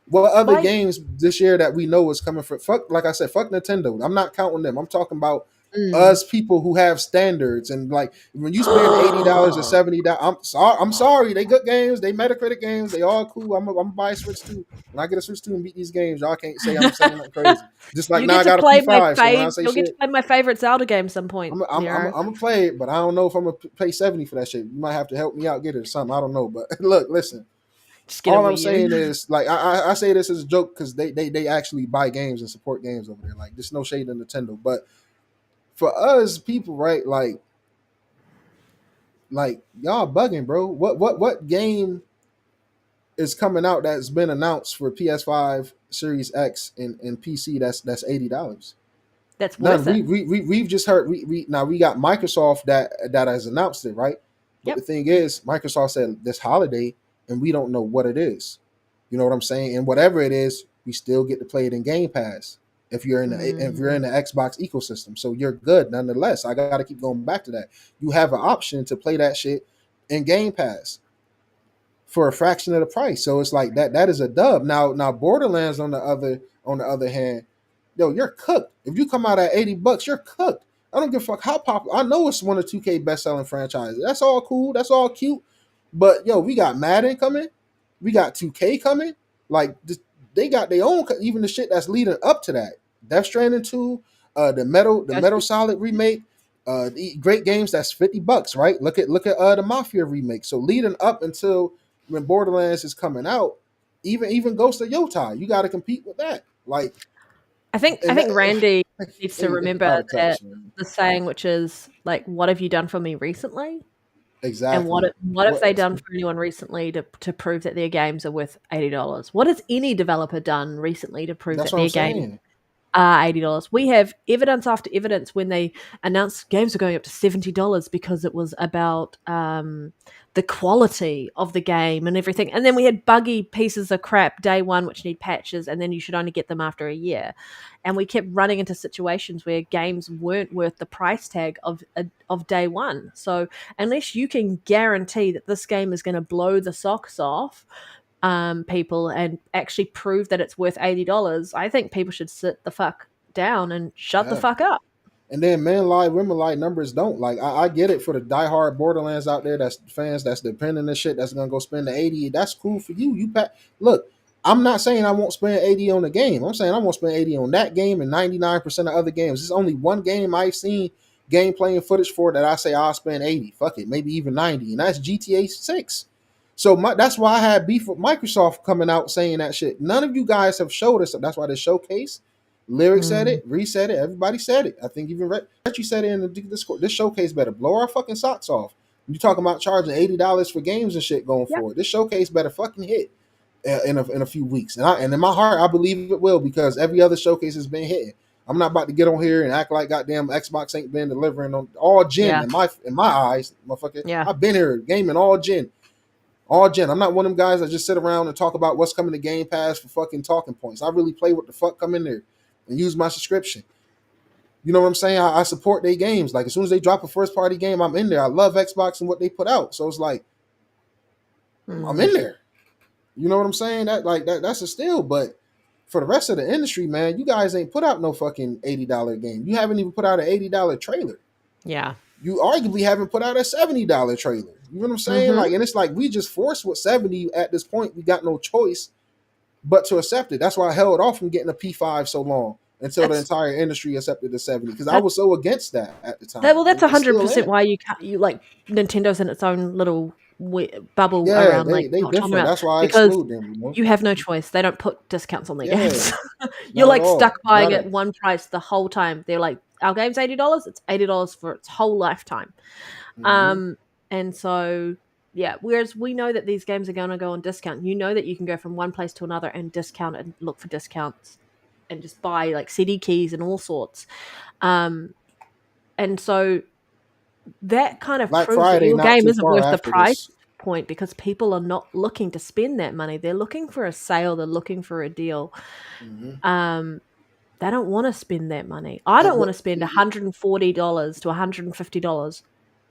What other games this year that we know is coming for like I said, fuck Nintendo. I'm not counting them. I'm talking about us people who have standards. And like, when you spend $80 or $70, I'm sorry, they good games, they Metacritic games, they all cool. I'm gonna buy a Switch 2. When I get a Switch 2 and beat these games, y'all can't say I'm saying nothing crazy. Just like, now I got a P5, so when I say you'll get to play my favorite Zelda game some point. I'm gonna play it, but I don't know if I'm gonna pay $70 for that shit. You might have to help me out, get it or something. I don't know. But look, listen. All I'm saying is, like, I say this as a joke because they actually buy games and support games over there. Like, there's no shade in Nintendo, but for us people, right? Like y'all bugging, bro. What game is coming out that's been announced for PS5, Series X, and PC that's $80? That's worth it. We've just heard we got Microsoft that has announced it, right? But the thing is, Microsoft said this holiday, and we don't know what it is. You know what I'm saying? And whatever it is, we still get to play it in Game Pass if you're in the Mm. Xbox ecosystem. So you're good nonetheless. I got to keep going back to that. You have an option to play that shit in Game Pass for a fraction of the price. So it's like that is a dub. Now Borderlands on the other hand, yo, you're cooked. If you come out at $80, you're cooked. I don't give a fuck how popular. I know it's one of 2K best selling franchises. That's all cool. That's all cute. But yo, we got Madden coming. We got 2K coming. Like they got their own. Even the shit that's leading up to that. Death Stranding 2, the Metal Solid remake. The great games that's $50, right? Look at the Mafia remake. So leading up until when Borderlands is coming out, even Ghost of Yotai, you got to compete with that. Like, I think Randy needs to remember touch, the saying, which is like, "What have you done for me recently?" exactly. And what have they done for anyone recently to prove that their games are worth $80? What has any developer done recently to prove that their games are $80? We have evidence after evidence when they announced games were going up to $70 because it was about the quality of the game and everything. And then we had buggy pieces of crap day one which need patches, and then you should only get them after a year. And we kept running into situations where games weren't worth the price tag of day one. So unless you can guarantee that this game is going to blow the socks off people and actually prove that it's worth $80, I think people should sit the fuck down and shut the fuck up. And then men lie, women lie, numbers don't. Like I get it for the diehard Borderlands out there, that's fans that's depending on this shit, that's gonna go spend the 80. That's cool for you. Look, I'm not saying I won't spend 80 on the game. I'm saying I won't spend 80 on that game and 99% of other games. There's only one game I've seen gameplay and footage for that I say I'll spend 80. Fuck it, maybe even 90, and that's GTA 6. So that's why I had beef with Microsoft coming out saying that shit. None of you guys have showed us. That's why they showcase. Lyric said it, reset it, everybody said it. I think even Reggie said it in the Discord. This showcase better blow our fucking socks off. You talking about charging $80 for games and shit going forward. This showcase better fucking hit in a few weeks. And in my heart, I believe it will, because every other showcase has been hitting. I'm not about to get on here and act like goddamn Xbox ain't been delivering on all gen in my eyes, motherfucker. Yeah. I've been here gaming all gen. All gen. I'm not one of them guys that just sit around and talk about what's coming to Game Pass for fucking talking points. I really play what the fuck come in there and use my subscription. You know what I'm saying? I support their games. Like as soon as they drop a first party game, I'm in there. I love Xbox and what they put out. So it's like I'm in there. You know what I'm saying? That's a steal. But for the rest of the industry, man, you guys ain't put out no fucking $80 game. You haven't even put out an $80 trailer. Yeah. You arguably haven't put out a $70 trailer. You know what I'm saying? Like, and it's like we just forced with 70 at this point. We got no choice but to accept it. That's why I held off from getting a P5 so long until the entire industry accepted the 70, because I was so against that at the time. That's 100% why you like Nintendo's in its own little bubble around. They different. That's why I exclude them. You know? You have no choice. They don't put discounts on their games. You're like stuck buying it one price the whole time. They're like, our game's $80. It's $80 for its whole lifetime. And so, yeah, whereas we know that these games are going to go on discount. You know that you can go from one place to another and discount and look for discounts and just buy like CD keys and all sorts. And so that kind of proves that your game isn't worth the price point, because people are not looking to spend that money. They're looking for a sale. They're looking for a deal. They don't want to spend that money. I don't want to spend $140 to $150.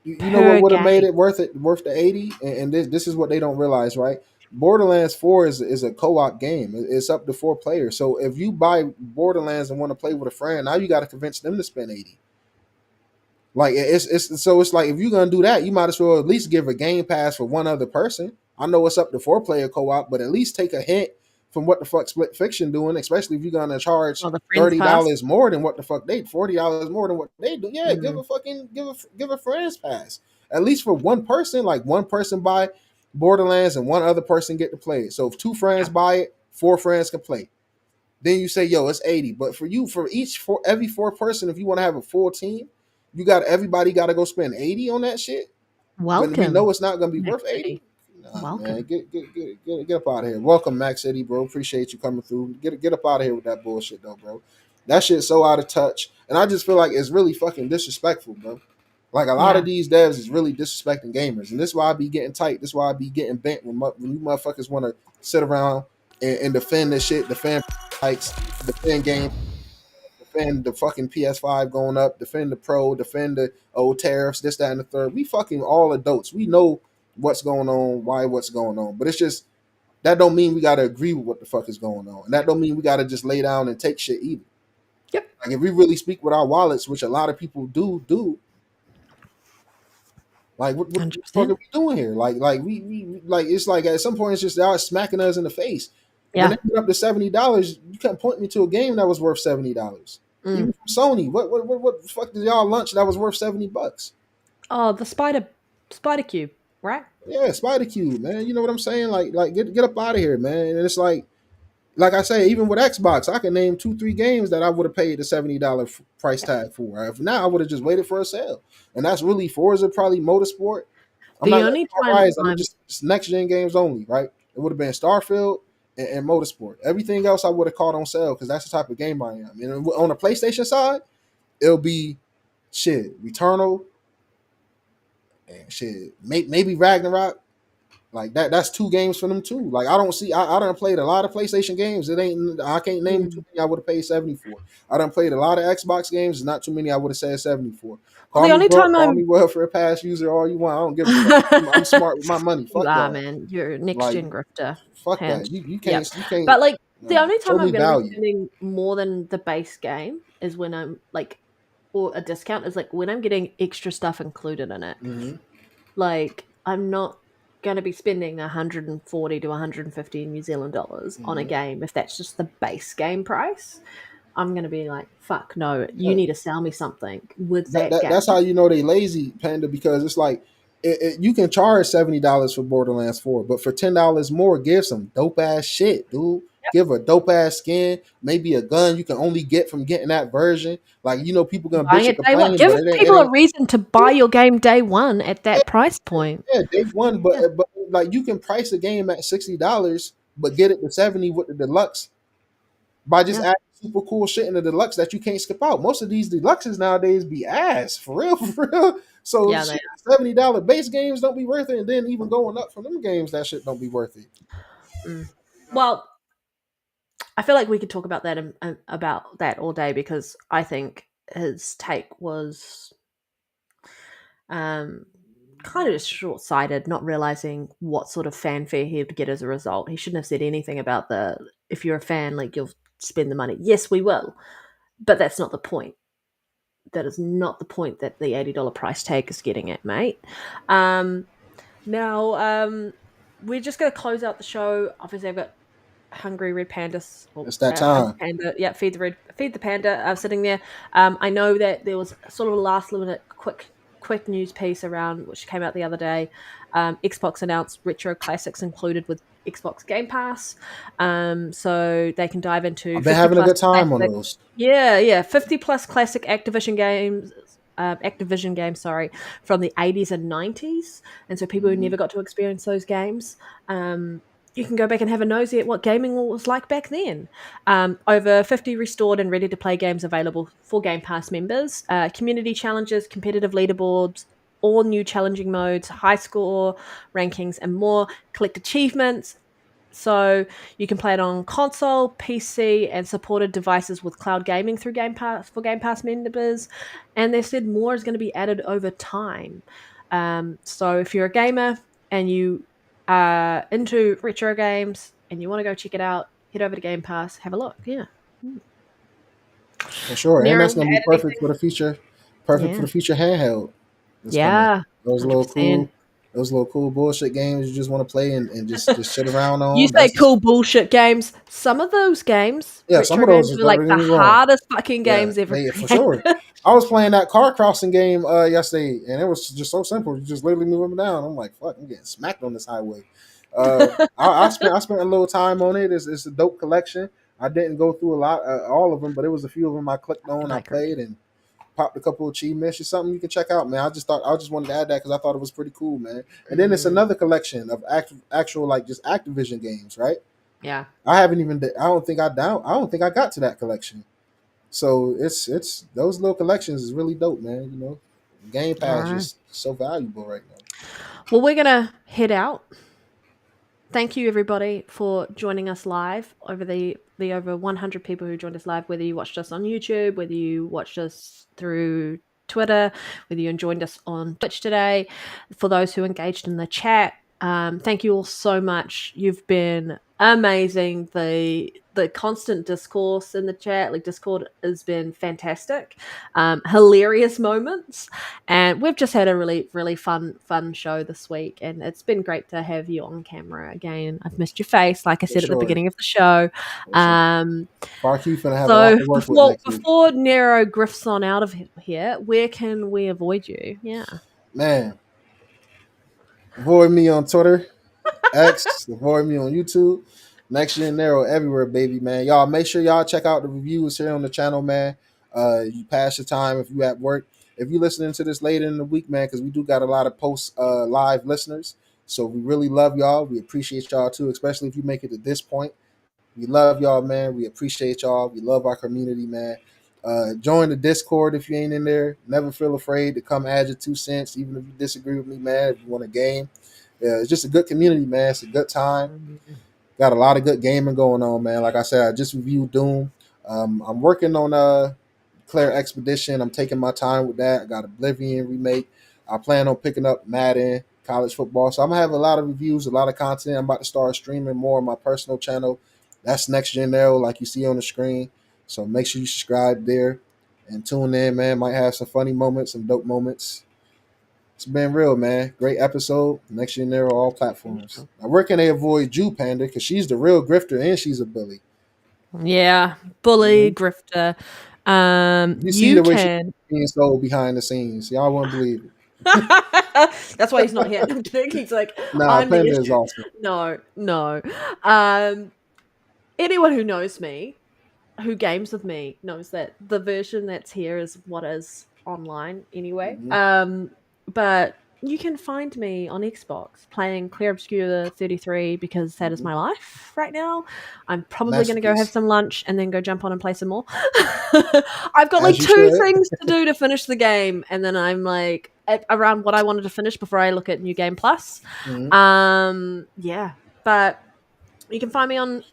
You know what would have made it worth the 80? And this is what they don't realize, right? Borderlands 4 is a co-op game. It's up to 4 players. So if you buy Borderlands and want to play with a friend, now you got to convince them to spend 80. Like it's like if you're gonna do that, you might as well at least give a Game Pass for one other person. I know it's up to 4-player co-op, but at least take a hint from what the fuck Split Fiction doing, especially if you're gonna charge $30 more than what the fuck they $40 more than what they do. Yeah, give a friends pass. At least for one person, like one person buy Borderlands and one other person get to play it. So if 2 friends buy it, 4 friends can play. Then you say, yo, it's 80. But for every 4 person, if you want to have a full team, everybody got to go spend 80 on that shit. Welcome. When we know it's not gonna be worth 80. Welcome. Man, get up out of here. Welcome, Max City, bro. Appreciate you coming through. Get up out of here with that bullshit, though, bro. That shit's so out of touch, and I just feel like it's really fucking disrespectful, bro. Like a lot of these devs is really disrespecting gamers, and this is why I be getting tight. This is why I be getting bent when you motherfuckers want to sit around and defend this shit, defend likes, defend game, defend the fucking PS5 going up, defend the Pro, defend the old tariffs, this, that, and the third. We fucking all adults. We know what's going on, why what's going on. But it's just that don't mean we gotta agree with what the fuck is going on, and that don't mean we gotta just lay down and take shit either. Yep. Like if we really speak with our wallets, which a lot of people do, like what the fuck are 100%. we doing here? Like we like it's like at some point it's just they are smacking us in the face. When Yeah. they went up to $70, you can't point me to a game that was worth $70. Even from Sony, what the fuck did y'all launch that was worth $70? Oh, the spider cube, right? Yeah, Spider Cube, man. You know what I'm saying? Like get up out of here, man. And it's like I say, even with Xbox, I can name 2-3 games that I would have paid the $70 price tag for. If not, I would have just waited for a sale. And that's really Forza, probably Motorsport. I'm The not only gonna time Horizon, I'm just next gen games only, right? It would have been Starfield and Motorsport. Everything else I would have caught on sale because that's the type of game I am. And on the PlayStation side, it'll be shit, Returnal and shit, maybe Ragnarok. Like that's 2 games for them too. Like I don't see. I done played a lot of PlayStation games. It ain't. I can't name too many I would have paid 70 for. I done played a lot of Xbox games. It's not too many I would have said 70 for. Well, the only time Call I'm me welfare pass user all you want. I don't give a fuck. I'm smart with my money. Fuck nah, y'all. man, you're a next Like gen grifter. fuck Hand. that. You Yeah. can't. You can't. But like the only show time I'm me going to be value. spending more than the base game is when I'm like, or a discount is like when I'm getting extra stuff included in it. Mm-hmm. Like I'm not going to be spending 140 to 150 New Zealand dollars on a game if that's just the base game price. I'm going to be like, fuck no, you need to sell me something with that game. That's how you know they lazy, Panda, because it's like you can charge $70 for Borderlands 4, but for $10 more, give some dope ass shit, dude. Give a dope ass skin, maybe a gun you can only get from getting that version. Like people gonna Buying bitch and it day one. complain, Give but it people a ain't reason to buy your game day one at that price point. yeah, day one. But like you can price a game at $60, but get it to 70 with the deluxe by just Yeah. adding super cool shit in the deluxe that you can't skip out. Most of these deluxes nowadays be ass for real, for real. So Yeah, shit, $70 base games don't be worth it, and then even going up from them games, that shit don't be worth it. Well, I feel like we could talk about that all day because I think his take was kind of just short-sighted, not realizing what sort of fanfare he would get as a result. He shouldn't have said anything about if you're a fan, like you'll spend the money. Yes, we will, but that's not the point. That is not the point that the $80 price tag is getting at, mate. Now, we're just going to close out the show. Obviously, I've got hungry red pandas. It's that time. Panda, yeah, feed the panda. Sitting there. I know that there was sort of a last minute quick news piece around which came out the other day. Xbox announced retro classics included with Xbox Gamepass, so they can dive into. I've been having a good time on those. Yeah, 50 plus classic Activision games. Sorry, from the 80s and 90s, and so people who never got to experience those games, you can go back and have a nosy at what gaming was like back then. Over 50 restored and ready to play games available for Game Pass members, community challenges, competitive leaderboards, all new challenging modes, high score rankings, and more. Collect achievements. So you can play it on console, PC, and supported devices with cloud gaming through Game Pass for Game Pass members. And they said more is going to be added over time. So if you're a gamer and you are into retro games and you want to go check it out, head over to Game Pass, have a look. Yeah. For sure. And that's gonna be perfect for the future. Perfect for the future handheld. Yeah. Those 100%. little cool bullshit games you just want to play and just sit around on. You say cool bullshit games. Some of those games, some of those are like the hardest fucking games ever. For sure. I was playing that car crossing game yesterday, and it was just so simple. You just literally move them down. I'm like, fuck, I'm getting smacked on this highway. I spent a little time on it. It's a dope collection. I didn't go through all of them, but it was a few of them I clicked on. I played and popped a couple of achievements. It's something you can check out, man. I just wanted to add that because I thought it was pretty cool, man. And then it's another collection of actual like just Activision games, right? Yeah. I don't think I got to that collection. So it's those little collections is really dope, man. Game Pass is so valuable right now. Well, we're gonna head out. Thank you everybody for joining us live over the the over 100 people who joined us live, whether you watched us on YouTube, whether you watched us through Twitter, whether you joined us on Twitch today, for those who engaged in the chat. Thank you all so much. You've been amazing. The constant discourse in the chat, like Discord, has been fantastic. Hilarious moments, and we've just had a really fun show this week, and it's been great to have you on camera again. I've missed your face, like I For said at the sure. beginning of the show. For sure. Farkeith finna have a lot So to work with next week. before Nero grifts on out of here, where can we avoid you? Yeah. Man, avoid me on Twitter, X, avoid me on YouTube. NextGenNero everywhere, baby, man. Y'all make sure y'all check out the reviews here on the channel, man. You pass your time if you at work. If you listening to this later in the week, man, because we do got a lot of post live listeners. So we really love y'all. We appreciate y'all too, especially if you make it to this point. We love y'all, man. We appreciate y'all. We love our community, man. Join the Discord if you ain't in there. Never feel afraid to come add your 2 cents, even if you disagree with me, man. If you want a game, yeah, it's just a good community, man. It's a good time. Got a lot of good gaming going on, man. Like I said, I just reviewed Doom. I'm working on Claire Expedition. I'm taking my time with that. I got Oblivion remake. I plan on picking up Madden, college football. So I'm gonna have a lot of reviews, a lot of content. I'm about to start streaming more on my personal channel. That's NextGenNero, like you see on the screen. So make sure you subscribe there and tune in, man. Might have some funny moments, some dope moments. It's been real, man. Great episode. NextGenNero, all platforms. Now, where can they avoid Jew Panda? Because she's the real grifter and she's a bully. Yeah, bully, grifter. You see You the way she's can. being sold behind the scenes. Y'all wouldn't believe it. That's why he's not here. He's like, Nah, I'm the Panda is issue. awesome. No. Anyone who knows me, who games with me, knows that the version that's here is what is online anyway. But you can find me on Xbox playing Clear Obscure 33 because that is my life right now. I'm probably going to go have Masterpiece. some lunch and then go jump on and play some more. I've got like As you 2 should. things to do to finish the game, and then I'm like around what I wanted to finish before I look at New Game Plus. Yeah, but you can find me on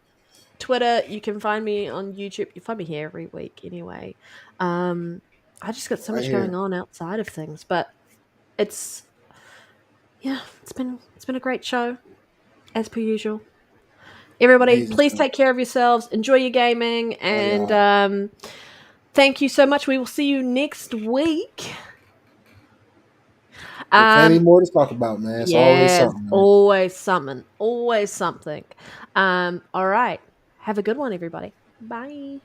Twitter. You can find me on YouTube. You find me here every week anyway. I just got so Right much here. going on outside of things, but it's been a great show as per usual. Everybody, Amazing please stuff. take care of yourselves. Enjoy your gaming, and thank you so much. We will see you next week. Plenty more to talk about, man. It's always Yes, something, man. always something. Always something. All right. Have a good one, everybody. Bye.